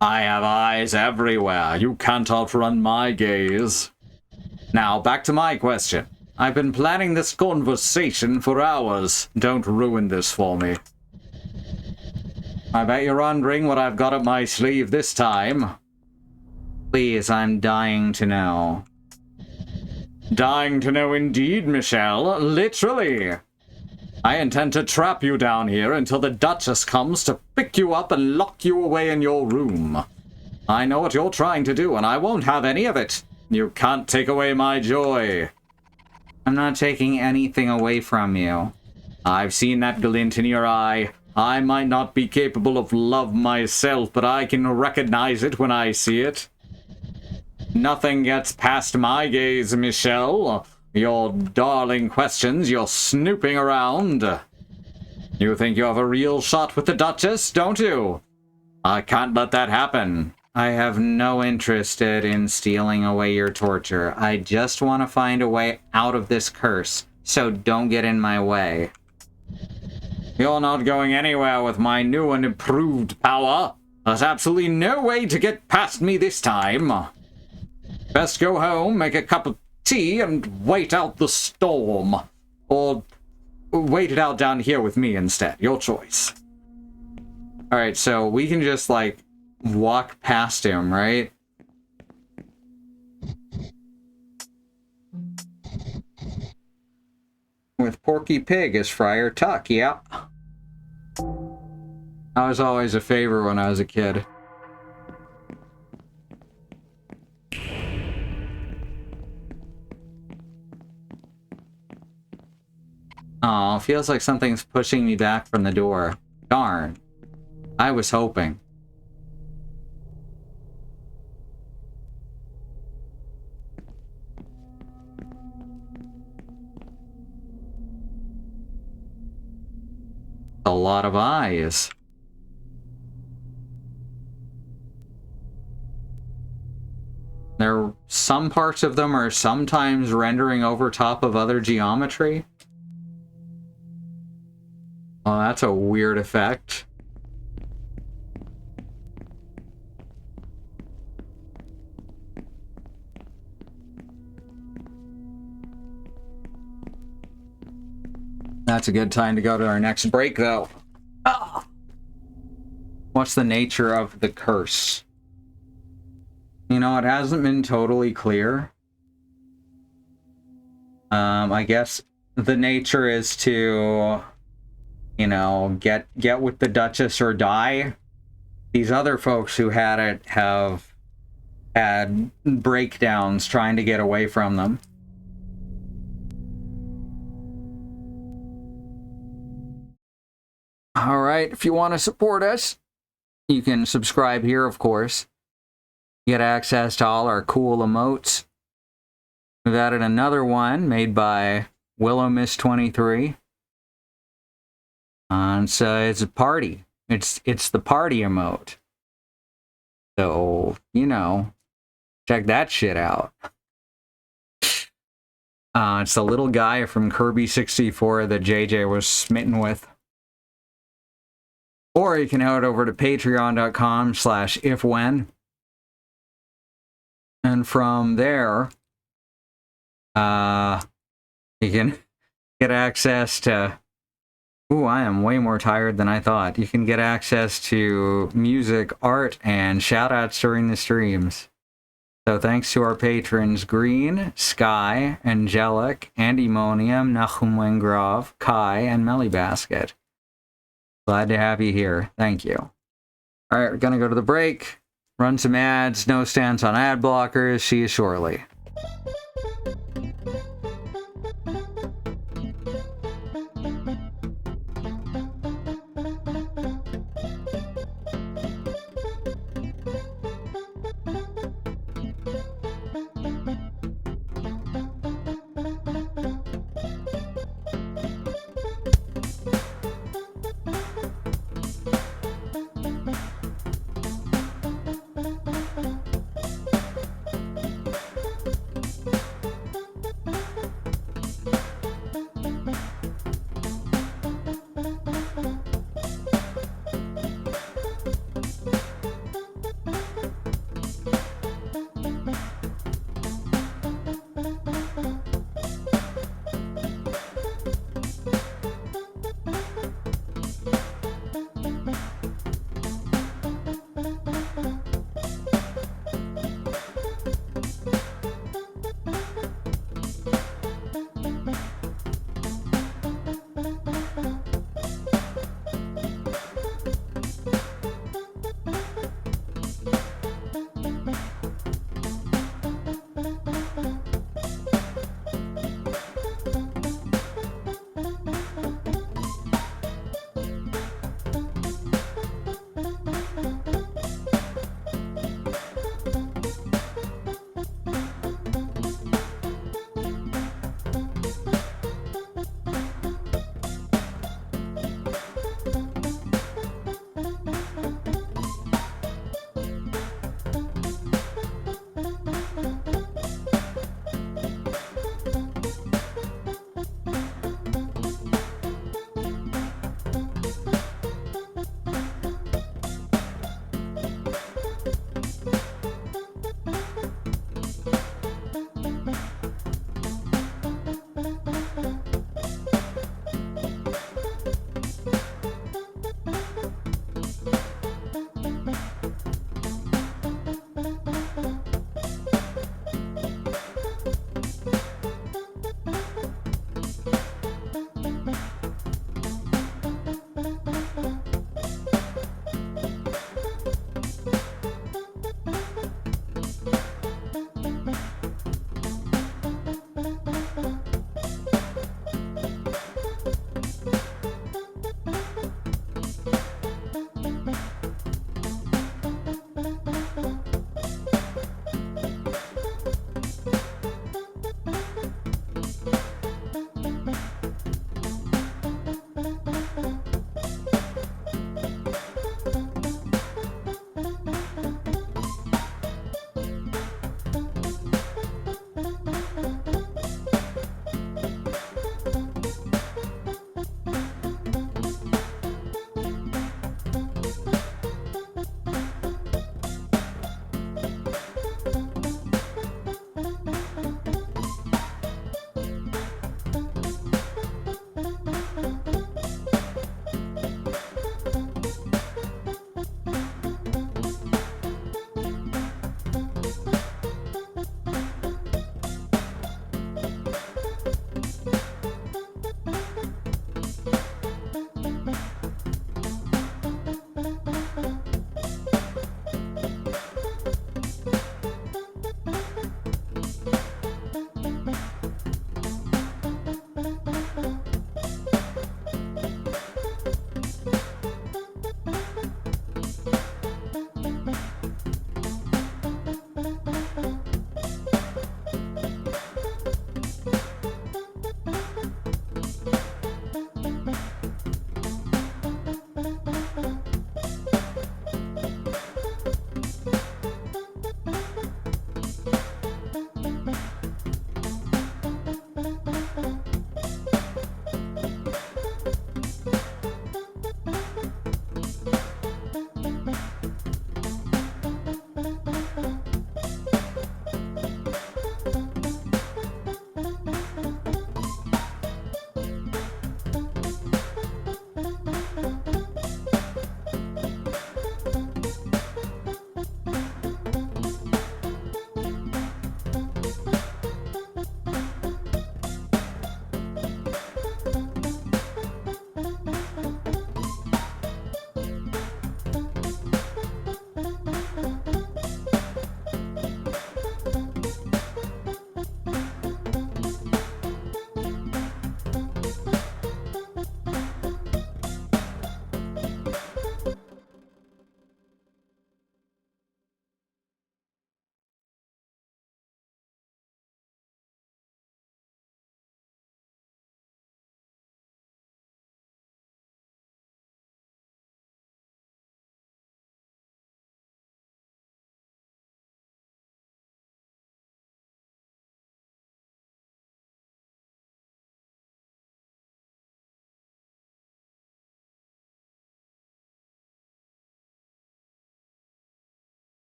I have eyes everywhere. You can't outrun my gaze. Now, back to my question. I've been planning this conversation for hours. Don't ruin this for me. I bet you're wondering what I've got up my sleeve this time. Please, I'm dying to know. Dying to know indeed, Michelle. Literally. I intend to trap you down here until the Duchess comes to pick you up and lock you away in your room. I know what you're trying to do, and I won't have any of it. You can't take away my joy. I'm not taking anything away from you. I've seen that glint in your eye. I might not be capable of love myself, but I can recognize it when I see it. Nothing gets past my gaze, Michelle. Your darling questions, you're snooping around. You think you have a real shot with the Duchess, don't you? I can't let that happen. I have no interest in stealing away your torture. I just want to find a way out of this curse, so don't get in my way. You're not going anywhere with my new and improved power. There's absolutely no way to get past me this time. Best go home, make a cup of tea, and wait out the storm. Or wait it out down here with me instead. Your choice. Alright, so we can just, like, walk past him, right? With Porky Pig as Friar Tuck, yep. That was always a favorite when I was a kid. Aw, feels like something's pushing me back from the door. Darn. I was hoping. A lot of eyes. Some parts of them are sometimes rendering over top of other geometry. Oh, that's a weird effect. That's a good time to go to our next break, though. Ah! What's the nature of the curse? You know, it hasn't been totally clear. I guess the nature is to, you know, get with the Duchess or die. These other folks who had it have had breakdowns trying to get away from them. All right, if you want to support us, you can subscribe here, of course. Get access to all our cool emotes. We've added another one made by Willow Miss 23. And so it's a party. It's the party emote. So, you know, check that shit out. It's the little guy from Kirby 64 that JJ was smitten with. Or you can head over to patreon.com/ifwhen. And from there, you can get access to... Ooh, I am way more tired than I thought. You can get access to music, art, and shoutouts during the streams. So thanks to our patrons Green, Sky, Angelic, Andymonium, Nahum Wengrov, Kai, and Mellybasket. Glad to have you here. Thank you. All right, we're going to go to the break. Run some ads, no stance on ad blockers. See you shortly.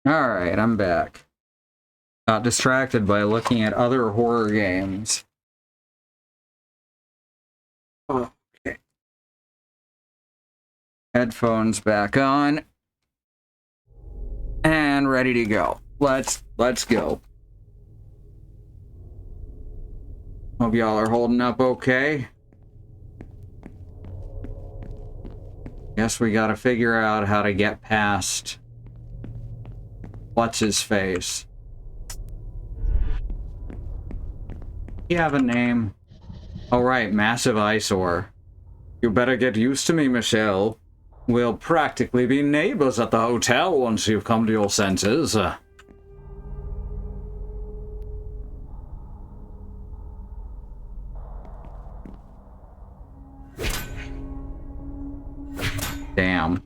Alright, I'm back. Got distracted by looking at other horror games. Okay. Headphones back on. And ready to go. Let's go. Hope y'all are holding up okay. Guess we gotta figure out how to get past what's his face. You have a name. Oh right, Massive Eyesore. You better get used to me, Michelle. We'll practically be neighbors at the hotel once you've come to your senses. Damn.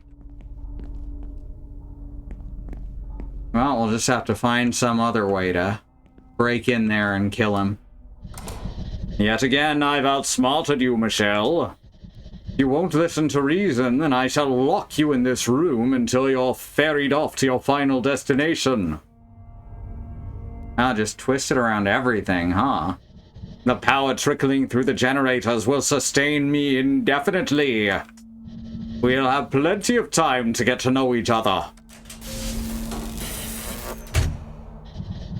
Well, we'll just have to find some other way to break in there and kill him. Yet again, I've outsmarted you, Michelle. You won't listen to reason, and I shall lock you in this room until you're ferried off to your final destination. I'll just twist it around everything, huh? The power trickling through the generators will sustain me indefinitely. We'll have plenty of time to get to know each other.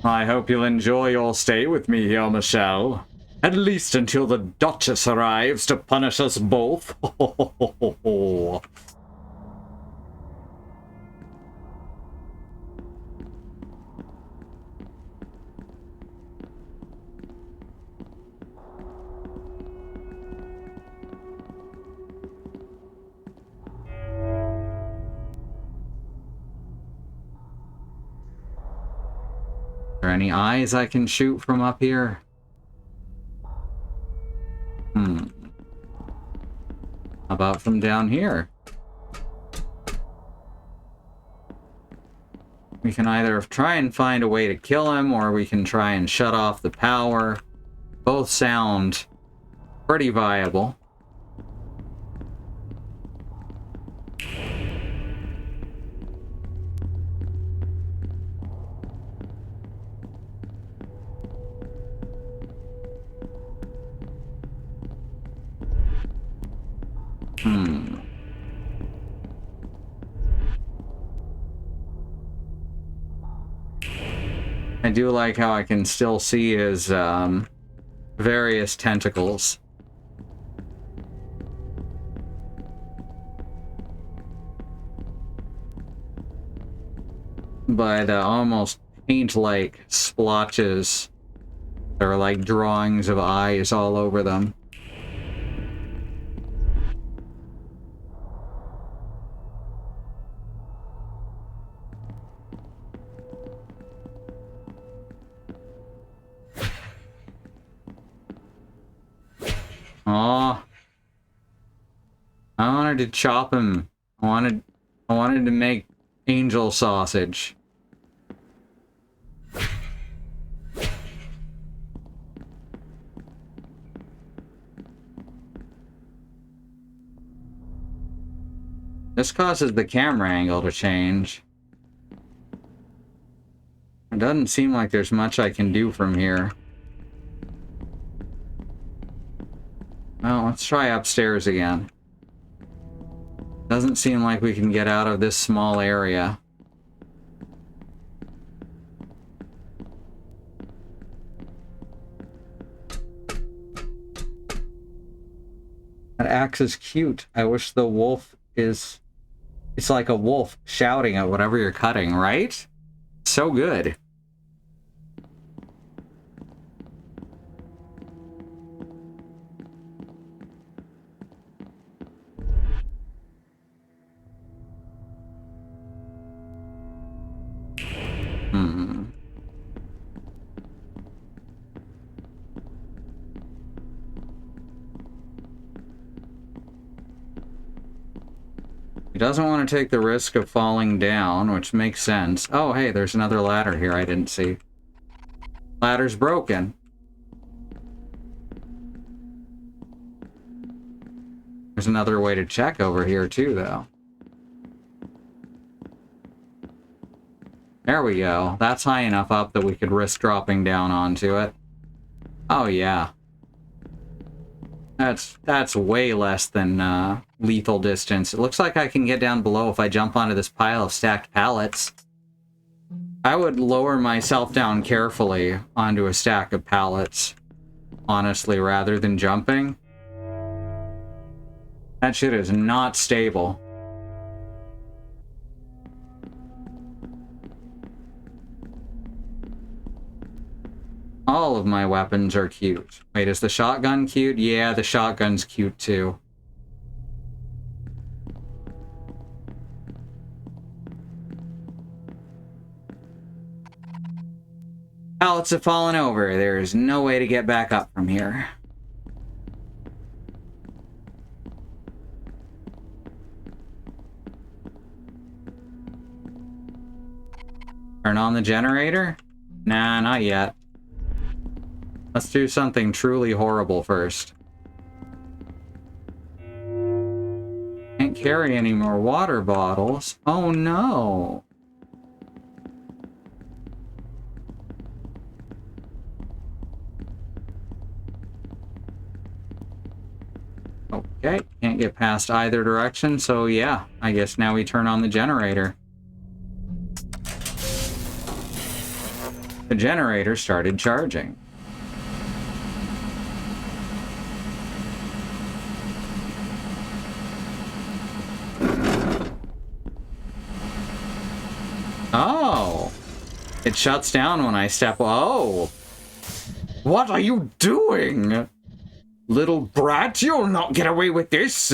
I hope you'll enjoy your stay with me here, Michelle. At least until the Duchess arrives to punish us both. Are there any eyes I can shoot from up here? How about from down here? We can either try and find a way to kill him, or we can try and shut off the power. Both sound pretty viable. I do like how I can still see his various tentacles. By the almost paint-like splotches. There are like drawings of eyes all over them. Oh, I wanted to chop him. I wanted to make angel sausage. This causes the camera angle to change. It doesn't seem like there's much I can do from here. Well, let's try upstairs again. Doesn't seem like we can get out of this small area. That axe is cute. I wish the wolf is... It's like a wolf shouting at whatever you're cutting, right? So good. He doesn't want to take the risk of falling down, which makes sense. Oh, hey, there's another ladder here I didn't see. Ladder's broken. There's another way to check over here, too, though. There we go. That's high enough up that we could risk dropping down onto it. Oh, yeah. That's way less than lethal distance. It looks like I can get down below if I jump onto this pile of stacked pallets. I would lower myself down carefully onto a stack of pallets, honestly, rather than jumping. That shit is not stable. All of my weapons are cute. Wait, is the shotgun cute? Yeah, the shotgun's cute too. Pallets have fallen over. There's no way to get back up from here. Turn on the generator? Nah, not yet. Let's do something truly horrible first. Can't carry any more water bottles. Oh no! Okay, can't get past either direction, so yeah, I guess now we turn on the generator. The generator started charging. Oh! It shuts down when I step... Oh! What are you doing? Little brat, you'll not get away with this!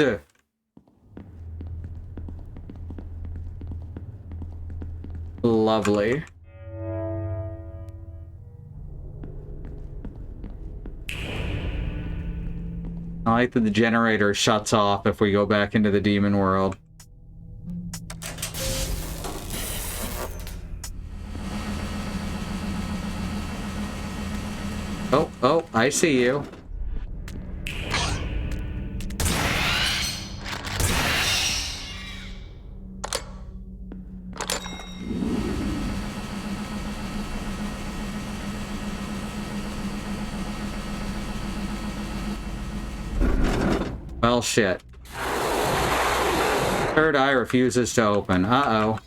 Lovely. I like that the generator shuts off if we go back into the demon world. Oh, I see you. Well, shit. Third eye refuses to open. Uh-oh.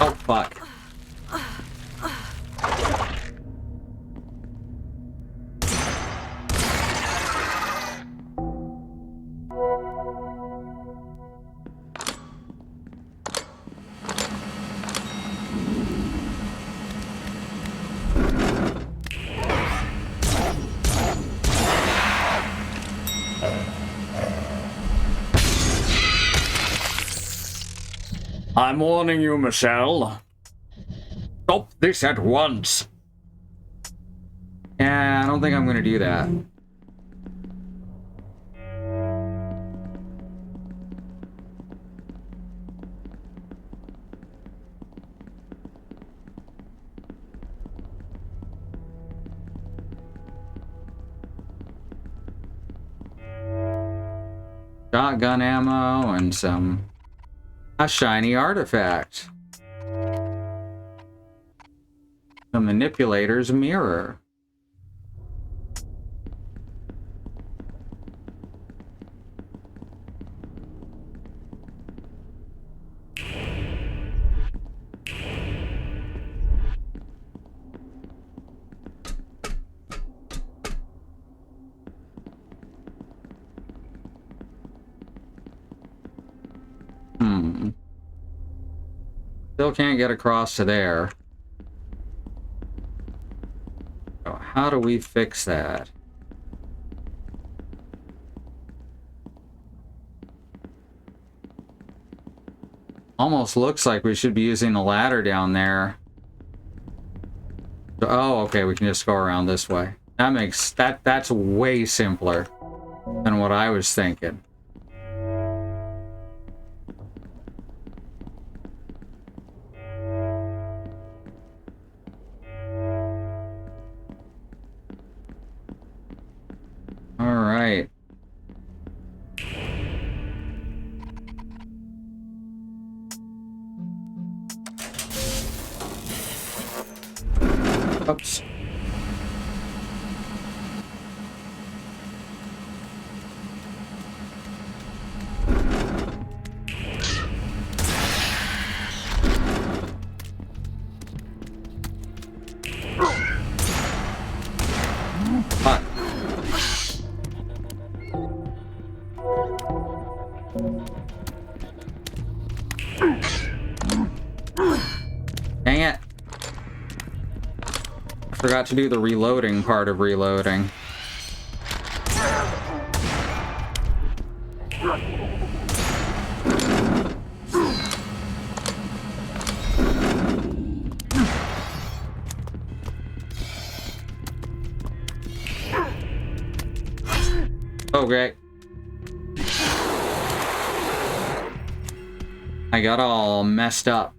Oh, fuck. I'm warning you, Michelle. Stop this at once. Yeah, I don't think I'm gonna do that. Shotgun ammo and a shiny artifact. The manipulator's mirror. Still can't get across to there. So how do we fix that? Almost looks like we should be using a ladder down there. Oh, okay, we can just go around this way. That makes that's way simpler than what I was thinking. All right. Oops. Fuck. Dang it. I forgot to do the reloading part of reloading. Okay. I got all messed up.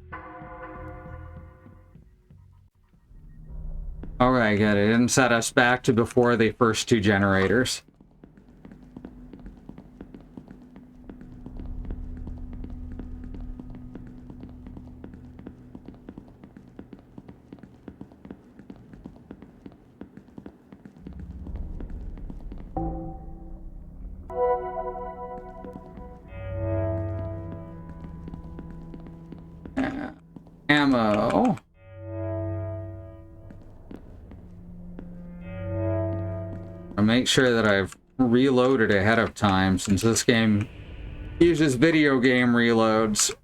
Alright, good. It didn't set us back to before the first two generators. Ammo. I'll make sure that I've reloaded ahead of time since this game uses video game reloads.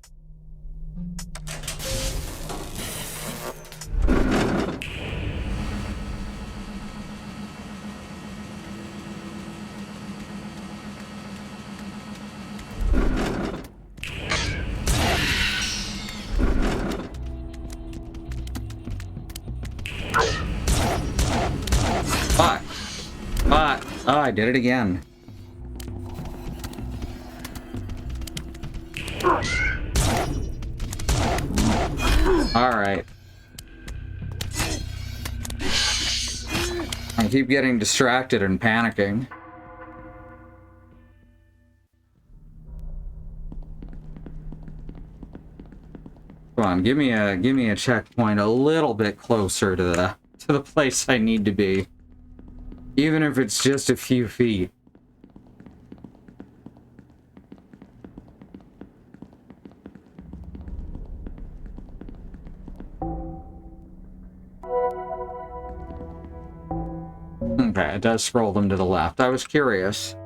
Fuck. Fuck. Oh, I did it again. Alright. I keep getting distracted and panicking. Come on, give me a checkpoint a little bit closer to the place I need to be. Even if it's just a few feet. Okay, it does scroll them to the left. I was curious. I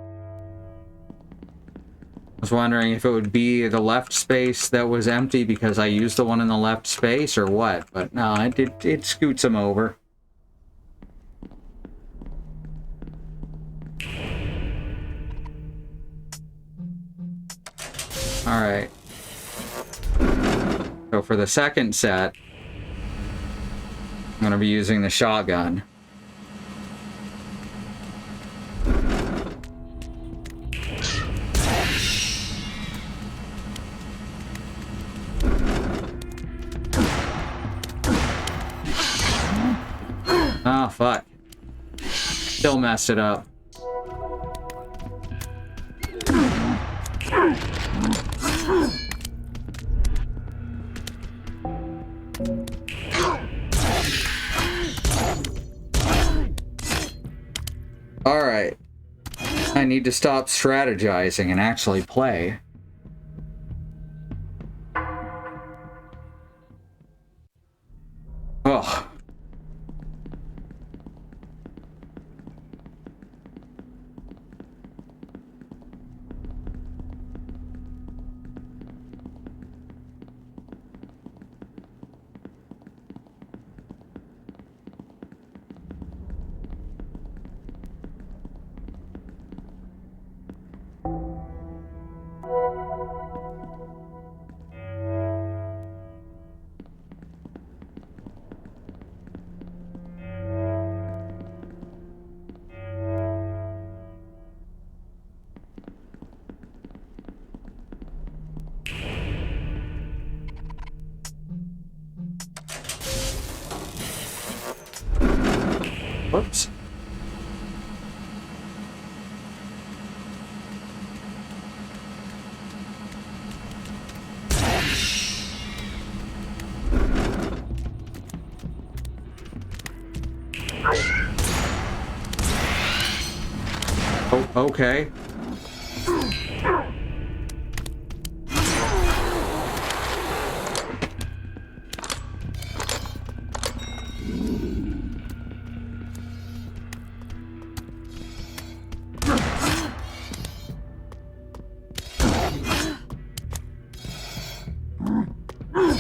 was wondering if it would be the left space that was empty because I used the one in the left space or what, but no, it scoots them over. Alright. So for the second set, I'm going to be using the shotgun. Oh, fuck. Still messed it up. Alright. I need to stop strategizing and actually play. Ugh. Whoops. Oh, okay.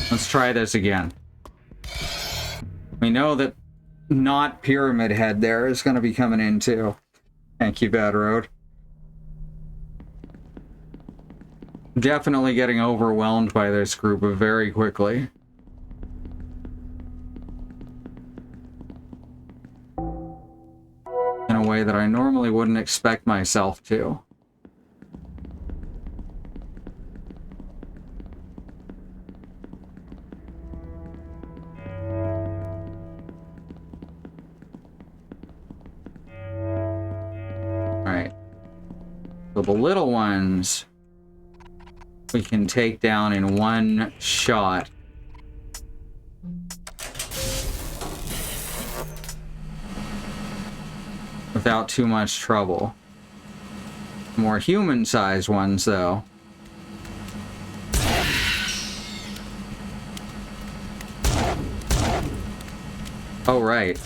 Let's try this again. We know that not Pyramid Head there is going to be coming in too. Thank you, Bad Road. Definitely getting overwhelmed by this group very quickly. In a way that I normally wouldn't expect myself to. Alright. So the little ones we can take down in one shot. Without too much trouble. More human-sized ones, though. Oh, right.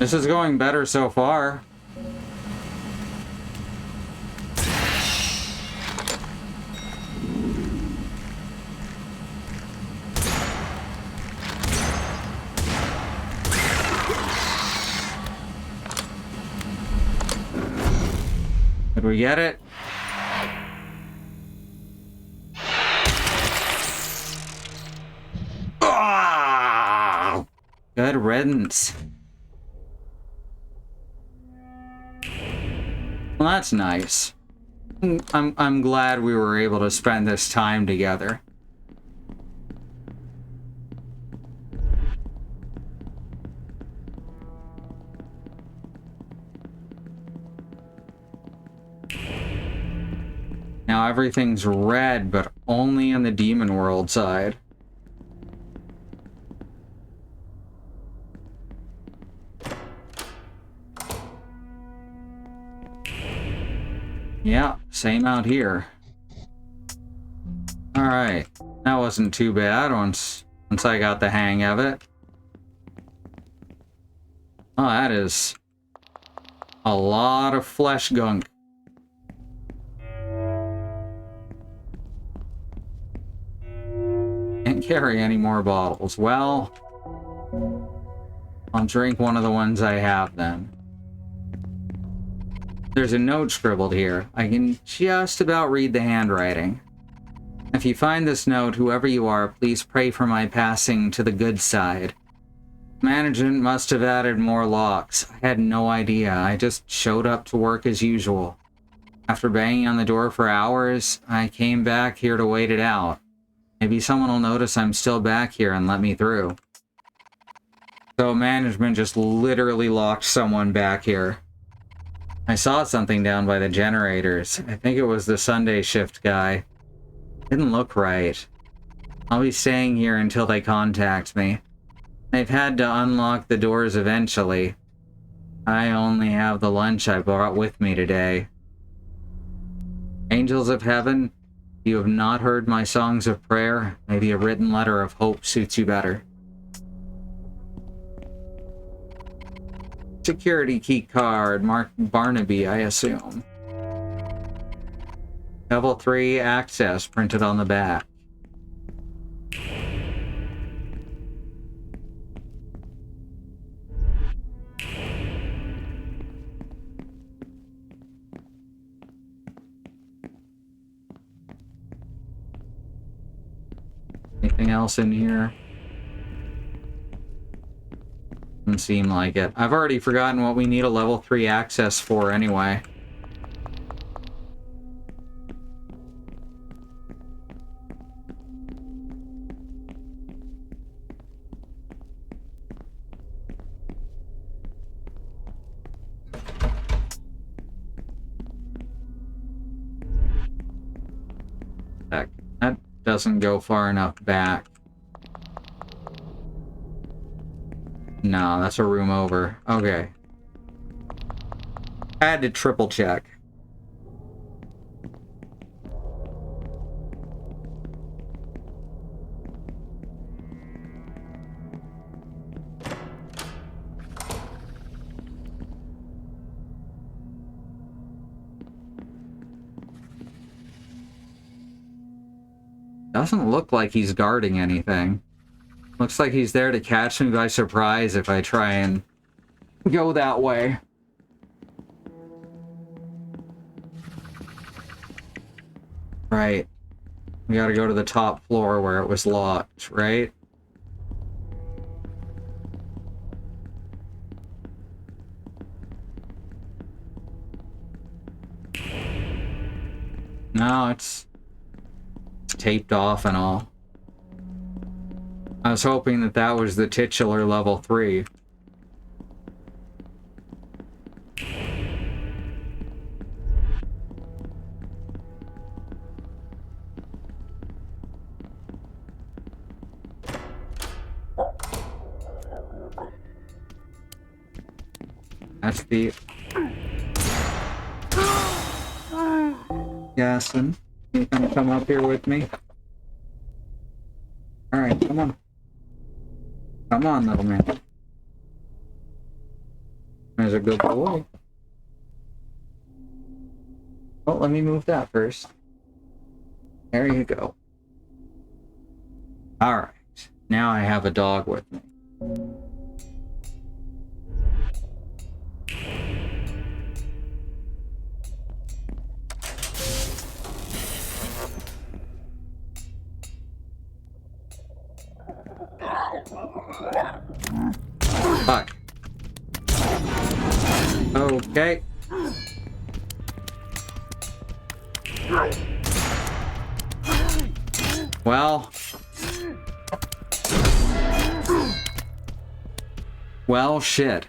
This is going better so far. Did we get it? Ah! Good riddance. Well, that's nice. I'm glad we were able to spend this time together. Now everything's red, but only on the demon world side. Yeah, same out here. Alright, that wasn't too bad once I got the hang of it. Oh, that is a lot of flesh gunk. Can't carry any more bottles. Well, I'll drink one of the ones I have then. There's a note scribbled here. I can just about read the handwriting. If you find this note, whoever you are, please pray for my passing to the good side. Management must have added more locks. I had no idea. I just showed up to work as usual. After banging on the door for hours, I came back here to wait it out. Maybe someone will notice I'm still back here and let me through. So management just literally locked someone back here. I saw something down by the generators. I think it was the Sunday shift guy. Didn't look right. I'll be staying here until they contact me. They've had to unlock the doors eventually. I only have the lunch I brought with me today. Angels of heaven, you have not heard my songs of prayer. Maybe a written letter of hope suits you better. Security key card, marked Barnaby, I assume. Level 3 access printed on the back. anything else in here? Doesn't seem like it. I've already forgotten what we need a level 3 access for anyway. Heck, that doesn't go far enough back. No, that's a room over. Okay. I had to triple check. Doesn't look like he's guarding anything. Looks like he's there to catch me by surprise if I try and go that way. Right. We gotta go to the top floor where it was locked, right? No, it's taped off and all. I was hoping that that was the titular level 3. That's the... Yasin, you gonna come up here with me? Alright, come on. Come on, little man. There's a good boy. Oh, let me move that first. There you go. Alright. Now I have a dog with me. Fuck. Okay. Well. Well, shit.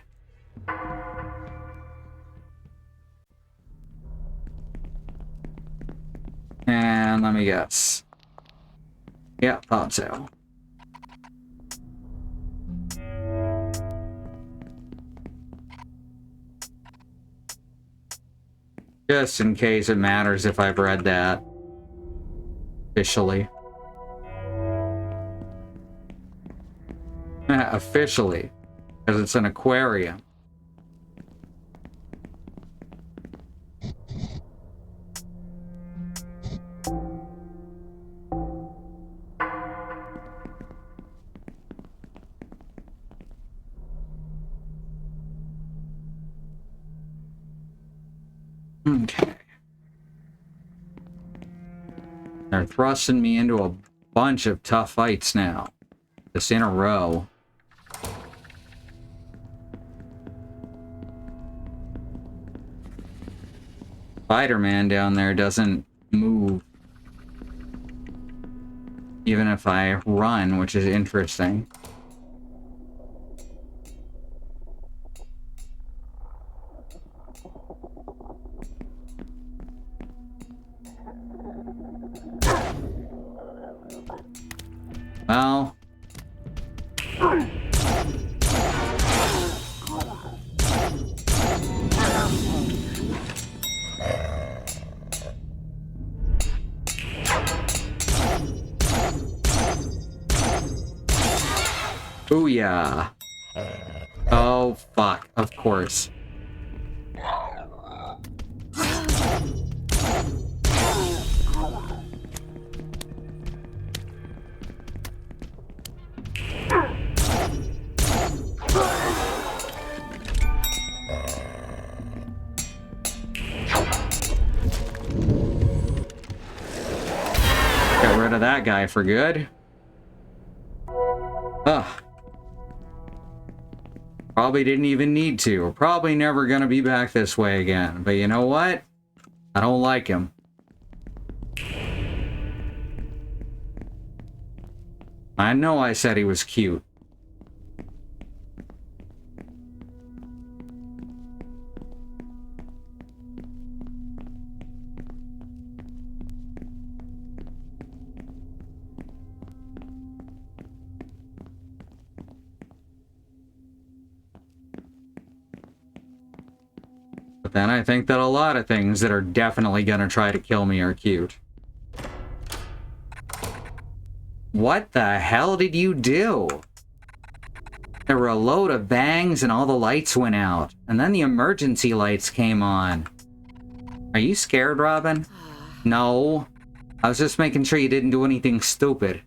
And let me guess. Yeah, thought so. Just in case it matters if I've read that officially. Officially, because it's an aquarium. Okay. They're thrusting me into a bunch of tough fights now. Just in a row. Spider-Man down there doesn't move. Even if I run, which is interesting. Well. Booyah. Oh, fuck. Of course. Got rid of that guy for good. Probably didn't even need to. We're probably never gonna be back this way again. But you know what? I don't like him. I know I said he was cute. But then I think that a lot of things that are definitely gonna try to kill me are cute. What the hell did you do? There were a load of bangs and all the lights went out. And then the emergency lights came on. Are you scared, Robin? No. I was just making sure you didn't do anything stupid.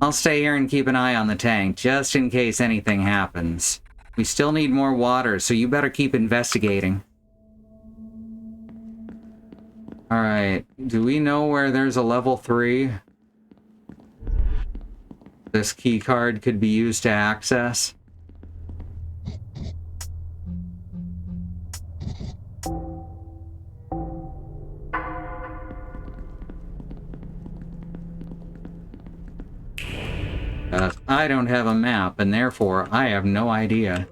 I'll stay here and keep an eye on the tank, just in case anything happens. We still need more water, so you better keep investigating. Alright, do we know where there's a level 3? This key card could be used to access. I don't have a map, and therefore I have no idea.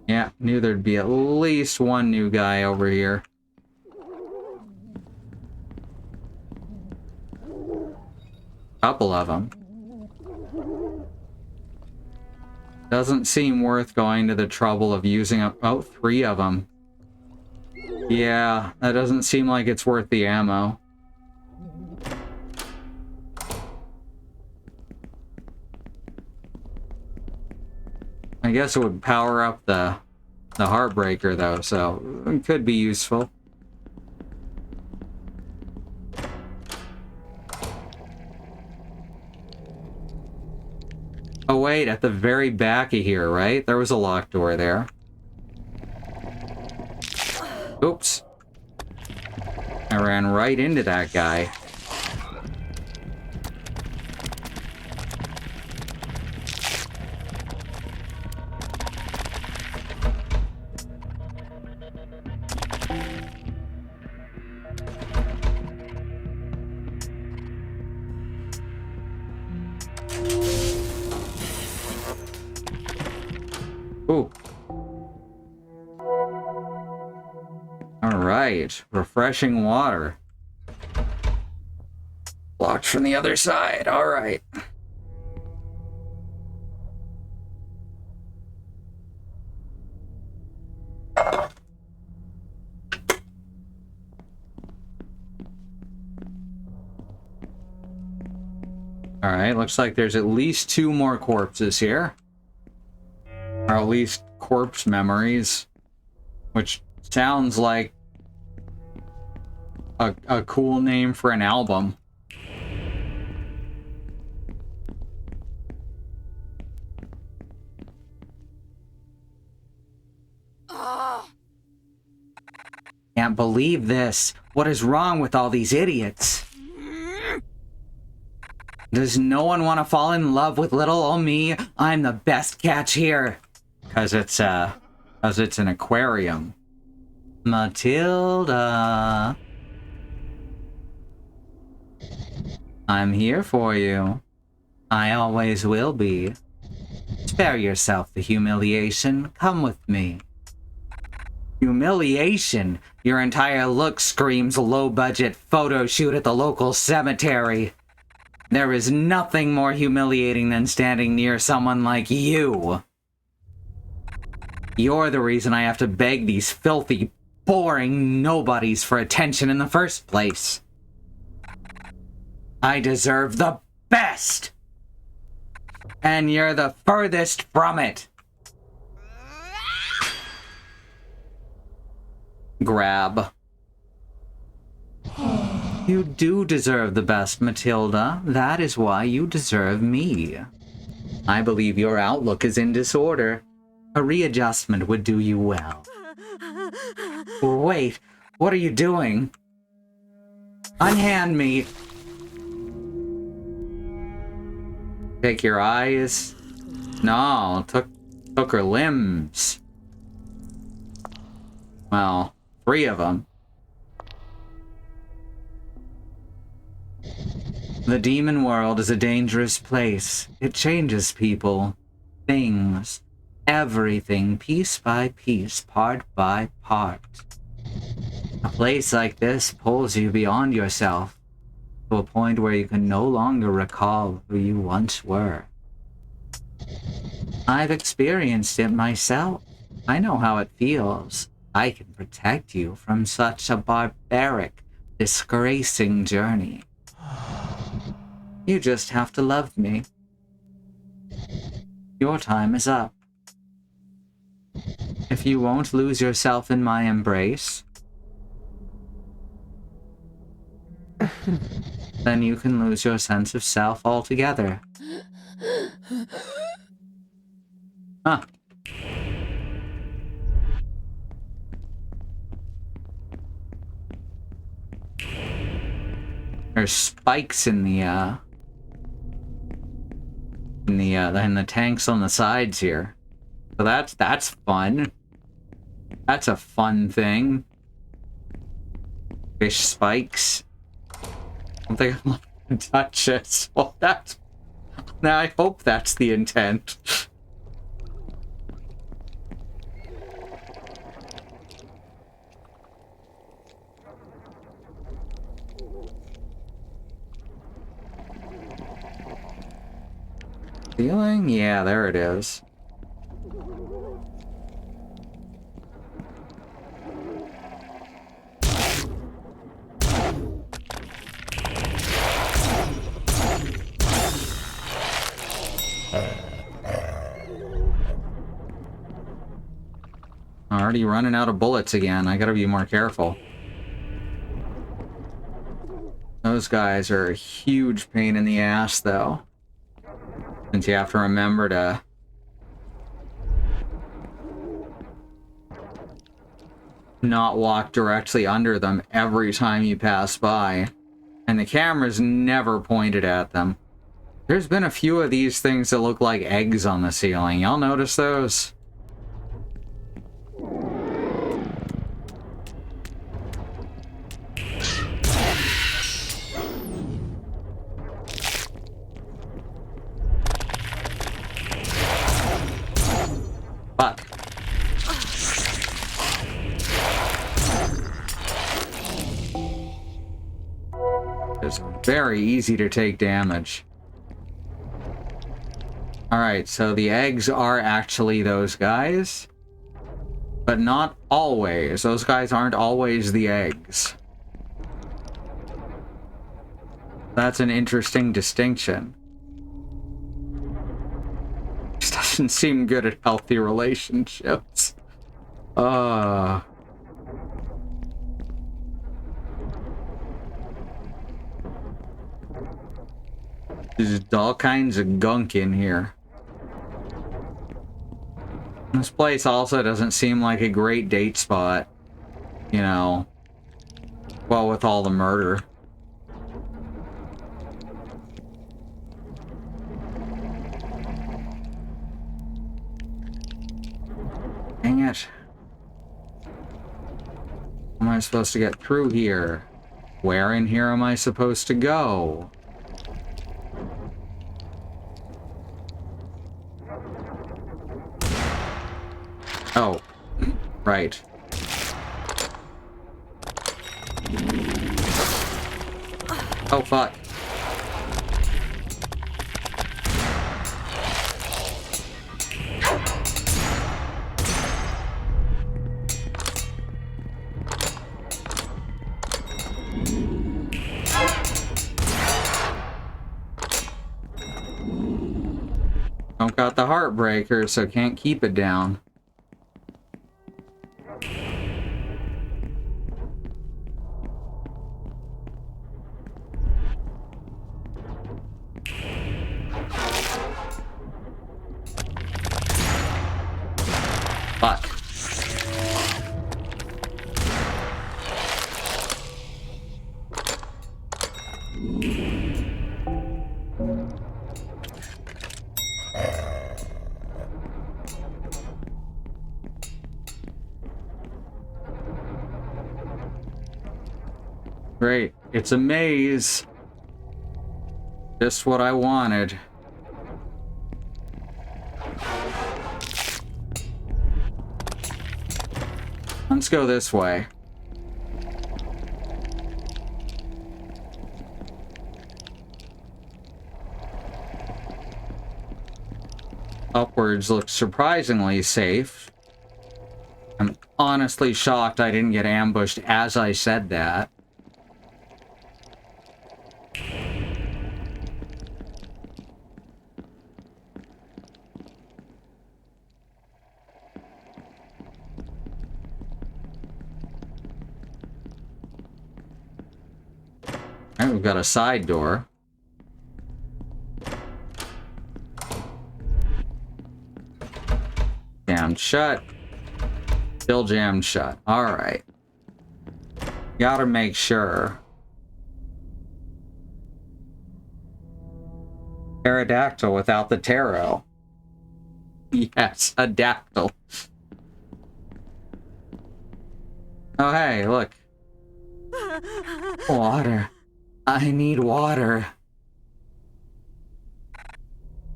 Yeah, knew there'd be at least one new guy over here. Couple of them. Doesn't seem worth going to the trouble of using up... Oh, 3 of them. Yeah, that doesn't seem like it's worth the ammo. I guess it would power up the Heartbreaker, though, so it could be useful. Oh wait, at the very back of here, right? There was a locked door there. Oops. I ran right into that guy. Ooh. Alright, refreshing water. Blocked from the other side, alright. Alright, looks like there's at least 2 more corpses here. Or at least corpse memories. Which sounds like a cool name for an album. Can't believe this. What is wrong with all these idiots? Does no one want to fall in love with little old me? I'm the best catch here. Cause it's an aquarium. Matilda. I'm here for you. I always will be. Spare yourself the humiliation. Come with me. Humiliation? Your entire look screams low-budget photo shoot at the local cemetery. There is nothing more humiliating than standing near someone like you. You're the reason I have to beg these filthy, boring nobodies for attention in the first place. I deserve the best! And you're the furthest from it. grab. You do deserve the best, Matilda. That is why you deserve me. I believe your outlook is in disorder. A readjustment would do you well. Wait, what are you doing? Unhand me. Take your eyes. No, took her limbs. Well, 3 of them. The demon world is a dangerous place. It changes people, things, everything, piece by piece, part by part. A place like this pulls you beyond yourself, to a point where you can no longer recall who you once were. I've experienced it myself. I know how it feels. I can protect you from such a barbaric, disgracing journey. You just have to love me. Your time is up. If you won't lose yourself in my embrace, then you can lose your sense of self altogether. Huh. There's spikes in the tanks on the sides here. So that's fun. That's a fun thing. Fish spikes. I don't think I'm gonna touch it. Well, that's... Now I hope that's the intent. Feeling? Yeah, there it is. Already running out of bullets again. I gotta be more careful. Those guys are a huge pain in the ass, though. Since you have to remember to... not walk directly under them every time you pass by. And the camera's never pointed at them. There's been a few of these things that look like eggs on the ceiling. Y'all notice those? Fuck. It's very easy to take damage. Alright, so the eggs are actually those guys. But not always. Those guys aren't always the eggs. That's an interesting distinction. This doesn't seem good at healthy relationships. There's all kinds of gunk in here. This place also doesn't seem like a great date spot. You know, well, with all the murder. Dang it. How am I supposed to get through here? Where in here am I supposed to go? Oh, right. Oh, fuck. Don't got the heartbreaker, so can't keep it down. Great. It's a maze. Just what I wanted. Let's go this way. Upwards looks surprisingly safe. I'm honestly shocked I didn't get ambushed as I said that. Alright, we've got a side door. Jammed shut. Still jammed shut. Alright. Gotta make sure. Pterodactyl without the tarot. Yes, a dactyl. Oh, hey, look. Water. I need water.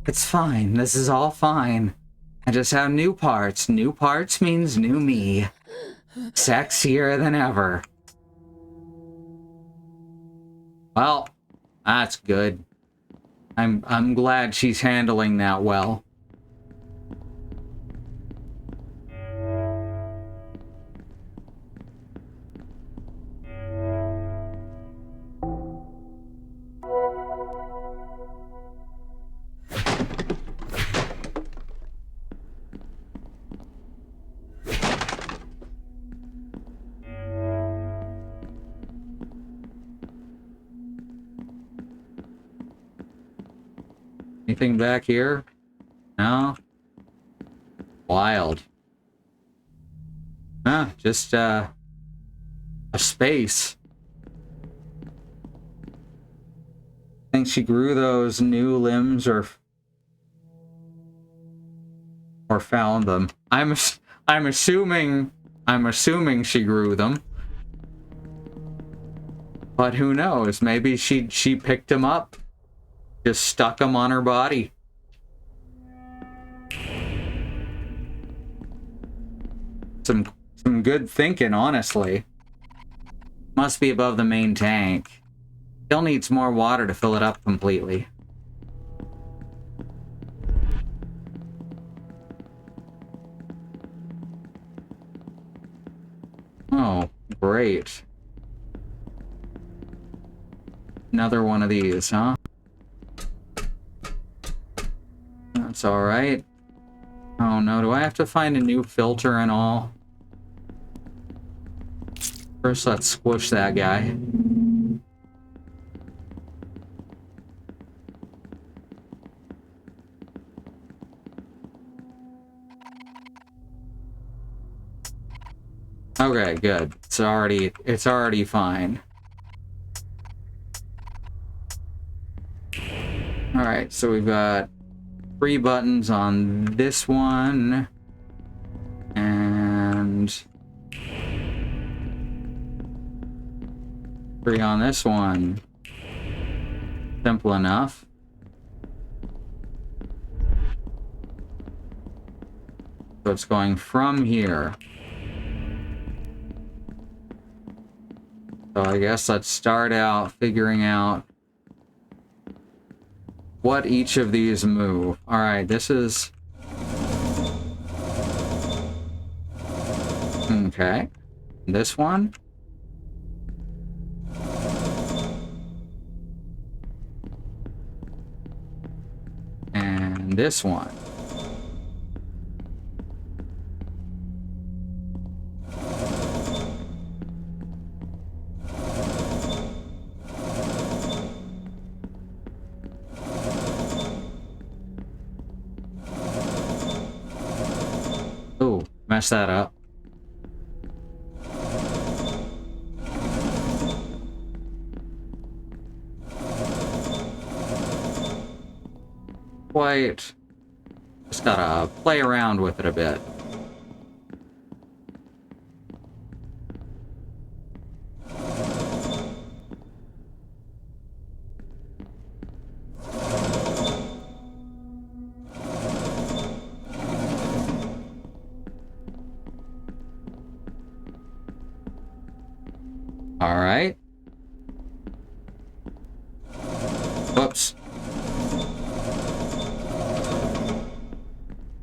It's fine. This is all fine. I just have new parts. New parts means new me. Sexier than ever. Well, that's good. I'm glad she's handling that well. Anything back here? No? Wild. Huh, just, a space. I think she grew those new limbs or found them. I'm assuming she grew them. But who knows? Maybe she picked them up. Just stuck them on her body. Some good thinking, honestly. Must be above the main tank. Still needs more water to fill it up completely. Oh, great. Another one of these, huh? That's alright. Oh no, do I have to find a new filter and all? First, let's squish that guy. Okay, good. It's already fine. Alright, so we've got 3 buttons on this one, and 3 on this one. Simple enough. So it's going from here. So I guess let's start out figuring out what each of these move. Alright, this is... Okay. This one? And this one. Mess that up. Quite. Just gotta play around with it a bit. All right. Whoops.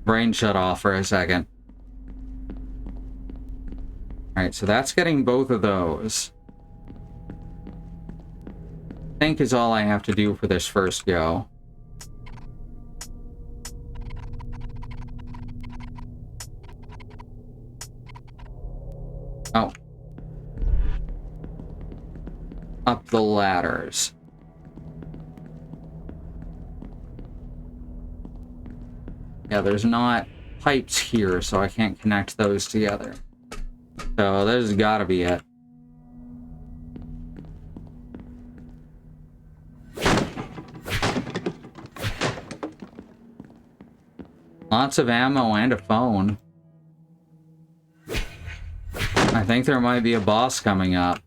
Brain shut off for a second. All right, so that's getting both of those. I think is all I have to do for this first go. Oh. Up the ladders. Yeah, there's not pipes here, so I can't connect those together. So this has got to be it. Lots of ammo and a phone. I think there might be a boss coming up.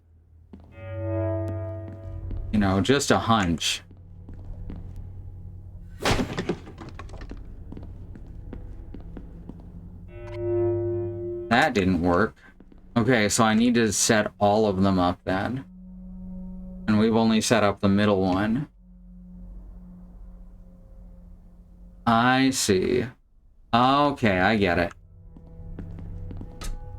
You know, just a hunch. That didn't work. Okay, so I need to set all of them up then. And we've only set up the middle one. I see. Okay, I get it.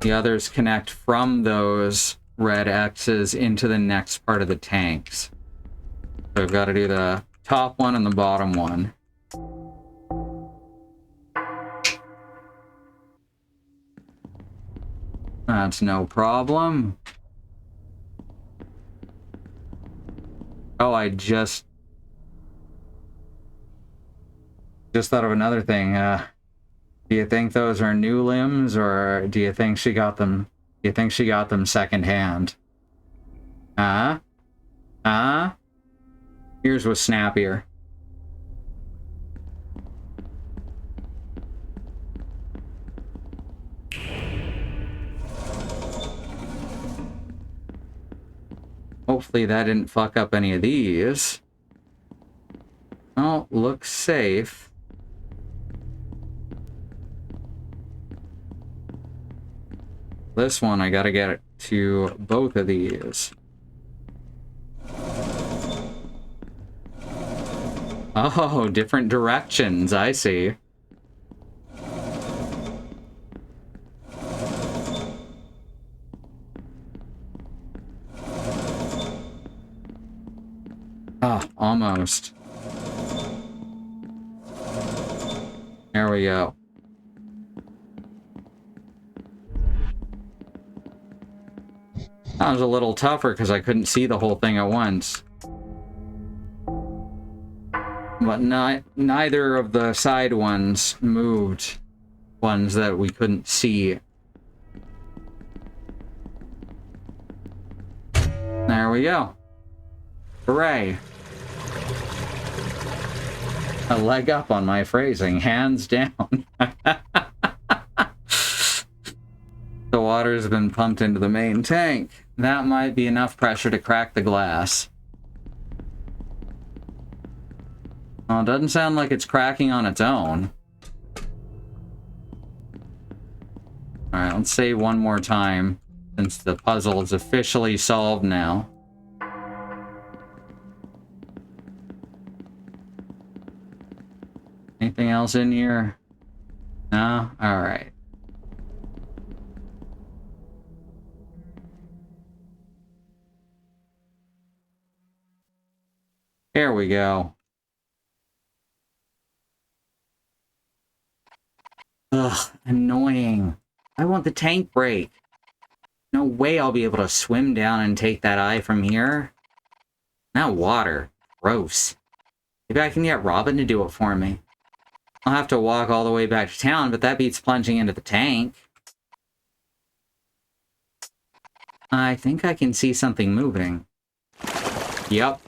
The others connect from those red X's into the next part of the tanks. So I've got to do the top one and the bottom one. That's no problem. Oh, I just thought of another thing. Do you think those are new limbs, or do you think she got them? Do you think she got them secondhand? Huh? Huh? Yours was snappier. Hopefully that didn't fuck up any of these. Oh, looks safe. This one, I gotta get it to both of these. Oh, different directions, I see. Ah, almost. There we go. That was a little tougher because I couldn't see the whole thing at once. But neither of the side ones moved. Ones that we couldn't see. There we go. Hooray. A leg up on my phrasing, hands down. The water's been pumped into the main tank. That might be enough pressure to crack the glass. Well, it doesn't sound like it's cracking on its own. Alright, let's say one more time, since the puzzle is officially solved now. Anything else in here? No? Alright. Here we go. Ugh, annoying. I want the tank brake. No way I'll be able to swim down and take that eye from here. Now water. Gross. Maybe I can get Robin to do it for me. I'll have to walk all the way back to town, but that beats plunging into the tank. I think I can see something moving. Yep.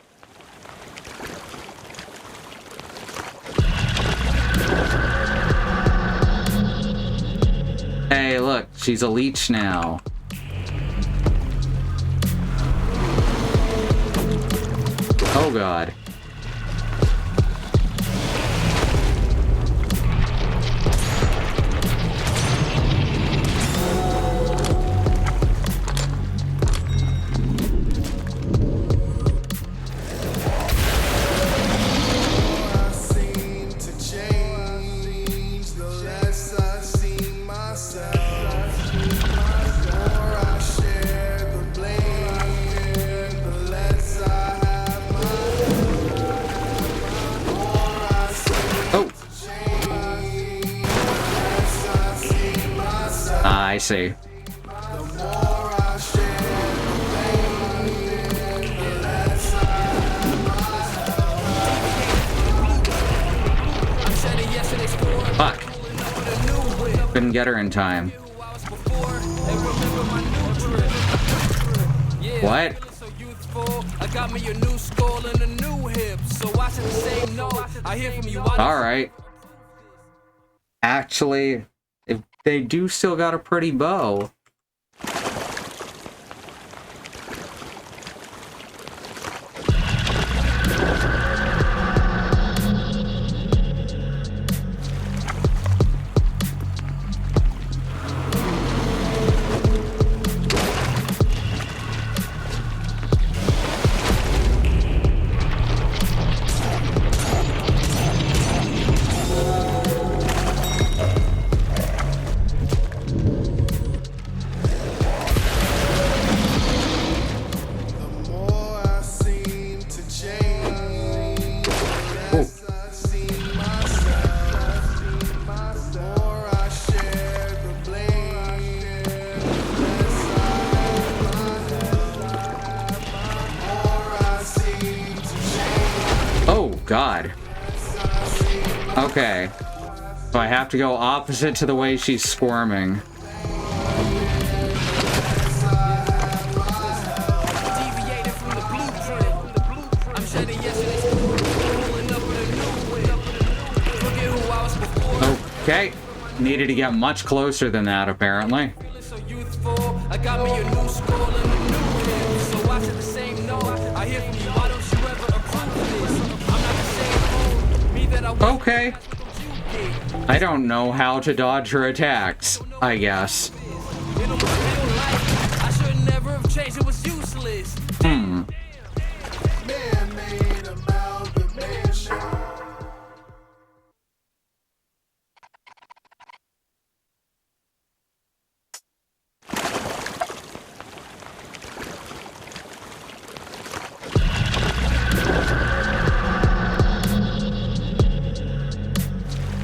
Hey, look, she's a leech now. Oh god. see. Fuck. Couldn't get her in time. What? Alright. Actually, if they do still got a pretty bow. God. Okay. So I have to go opposite to the way she's squirming. Okay. Needed to get much closer than that, apparently. Okay. I don't know how to dodge her attacks, I guess.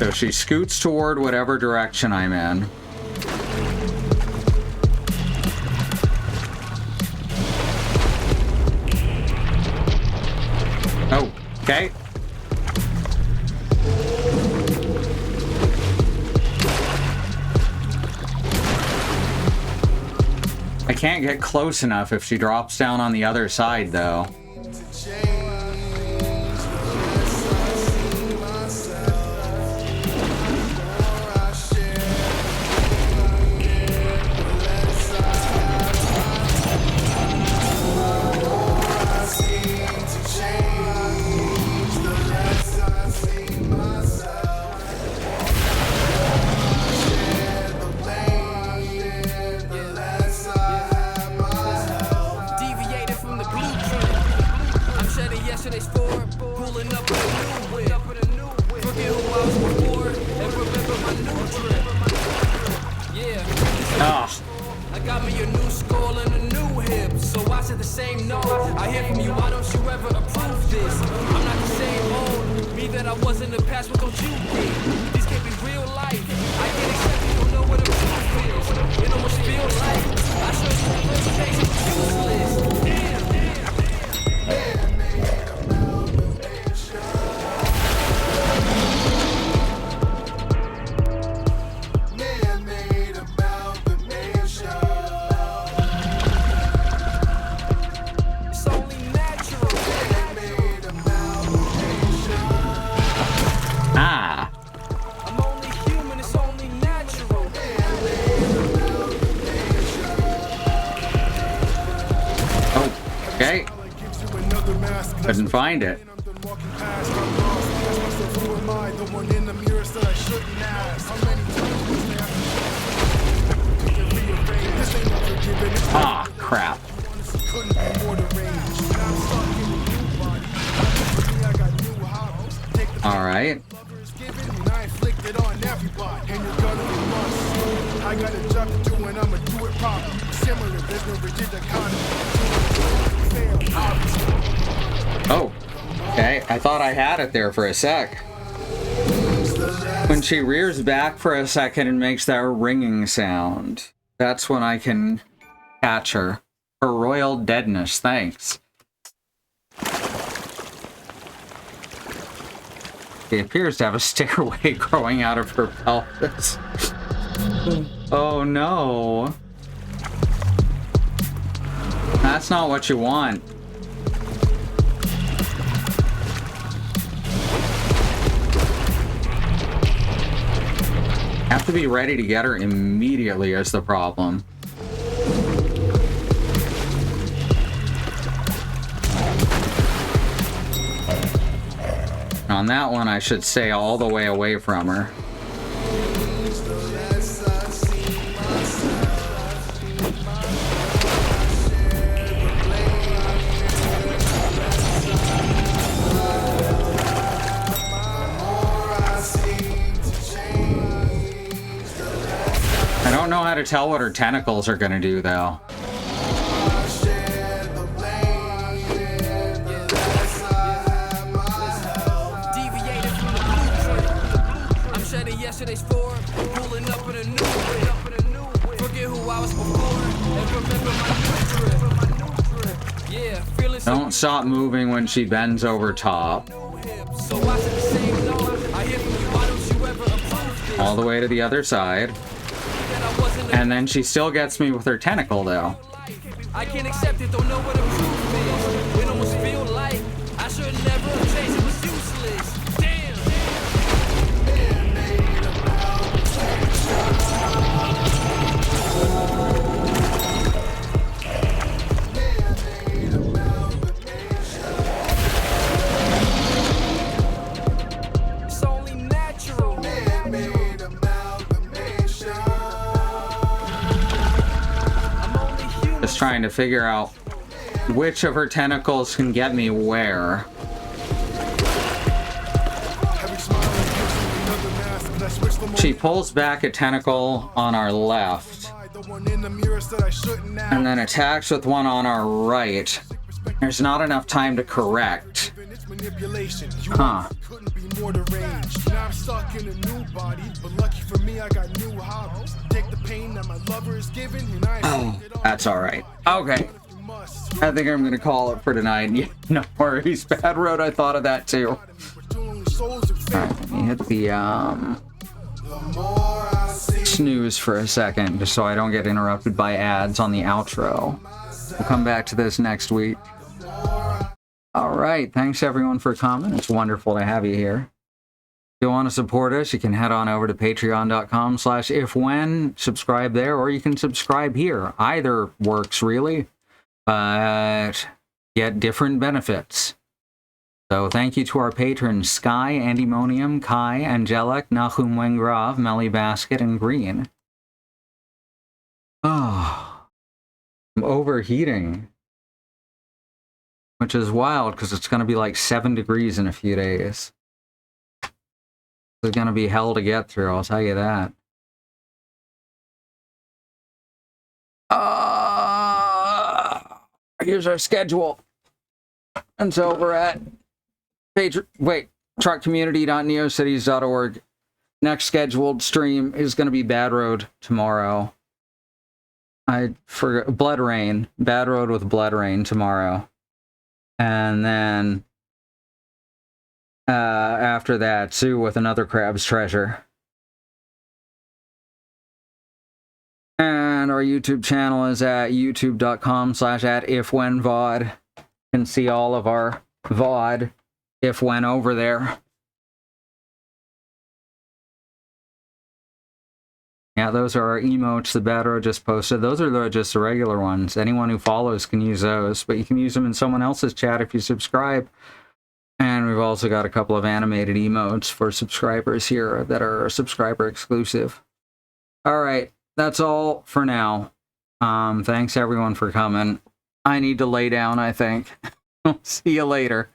So she scoots toward whatever direction I'm in. Oh, okay. I can't get close enough if she drops down on the other side, though. Couldn't find it. Ah, crap. All right. Oh, okay. I thought I had it there for a sec. When she rears back for a second and makes that ringing sound. That's when I can catch her. Her royal deadness, thanks. She appears to have a stairway growing out of her pelvis. Oh no. That's not what you want. Have to be ready to get her immediately is the problem. On that one, I should stay all the way away from her. I don't know how to tell what her tentacles are gonna do, though. Yesterday's form, pulling up in a new way. Forget who I was before, and remember my new drip. Yeah, feeling so. Don't stop moving when she bends over top. So I said the same note. I hear from you, why don't you ever approve this? All the way to the other side. And then she still gets me with her tentacle, though. I can't accept it, don't know what the truth is. It almost feel like I should never have changed, it was useless. Damn. It's only natural. I'm only human. Just trying to figure out which of her tentacles can get me where. She pulls back a tentacle on our left and then attacks with one on our right. There's not enough time to correct. Huh. Oh, that's alright. Okay. I think I'm gonna call it for tonight. Yeah, no worries. Bad Road, I thought of that too. Alright, let me hit the snooze for a second, just so I don't get interrupted by ads on the outro. We'll come back to this next week. Alright, thanks everyone for coming. It's wonderful to have you here. If you want to support us, you can head on over to patreon.com/ifwhen, subscribe there, or you can subscribe here. Either works, really, but get different benefits. So thank you to our patrons Sky, Andymonium, Kai, Angelic, Nahum Wengrav, Melly Basket, and Green. Oh, I'm overheating. Which is wild because it's going to be like 7 degrees in a few days. It's going to be hell to get through, I'll tell you that. Here's our schedule. It's over at truckcommunity.neocities.org. Next scheduled stream is going to be Bad Road tomorrow. I forgot Blood Rain. Bad Road with Blood Rain tomorrow. And then after that, Sue with another Crab's Treasure. And our YouTube channel is at youtube.com/ifwhenvod. You can see all of our VOD if when over there. Yeah, those are our emotes the Bad Road just posted. Those are just the regular ones. Anyone who follows can use those, but you can use them in someone else's chat if you subscribe. And we've also got a couple of animated emotes for subscribers here that are subscriber exclusive. All right, that's all for now. Thanks everyone for coming. I need to lay down, I think. See you later.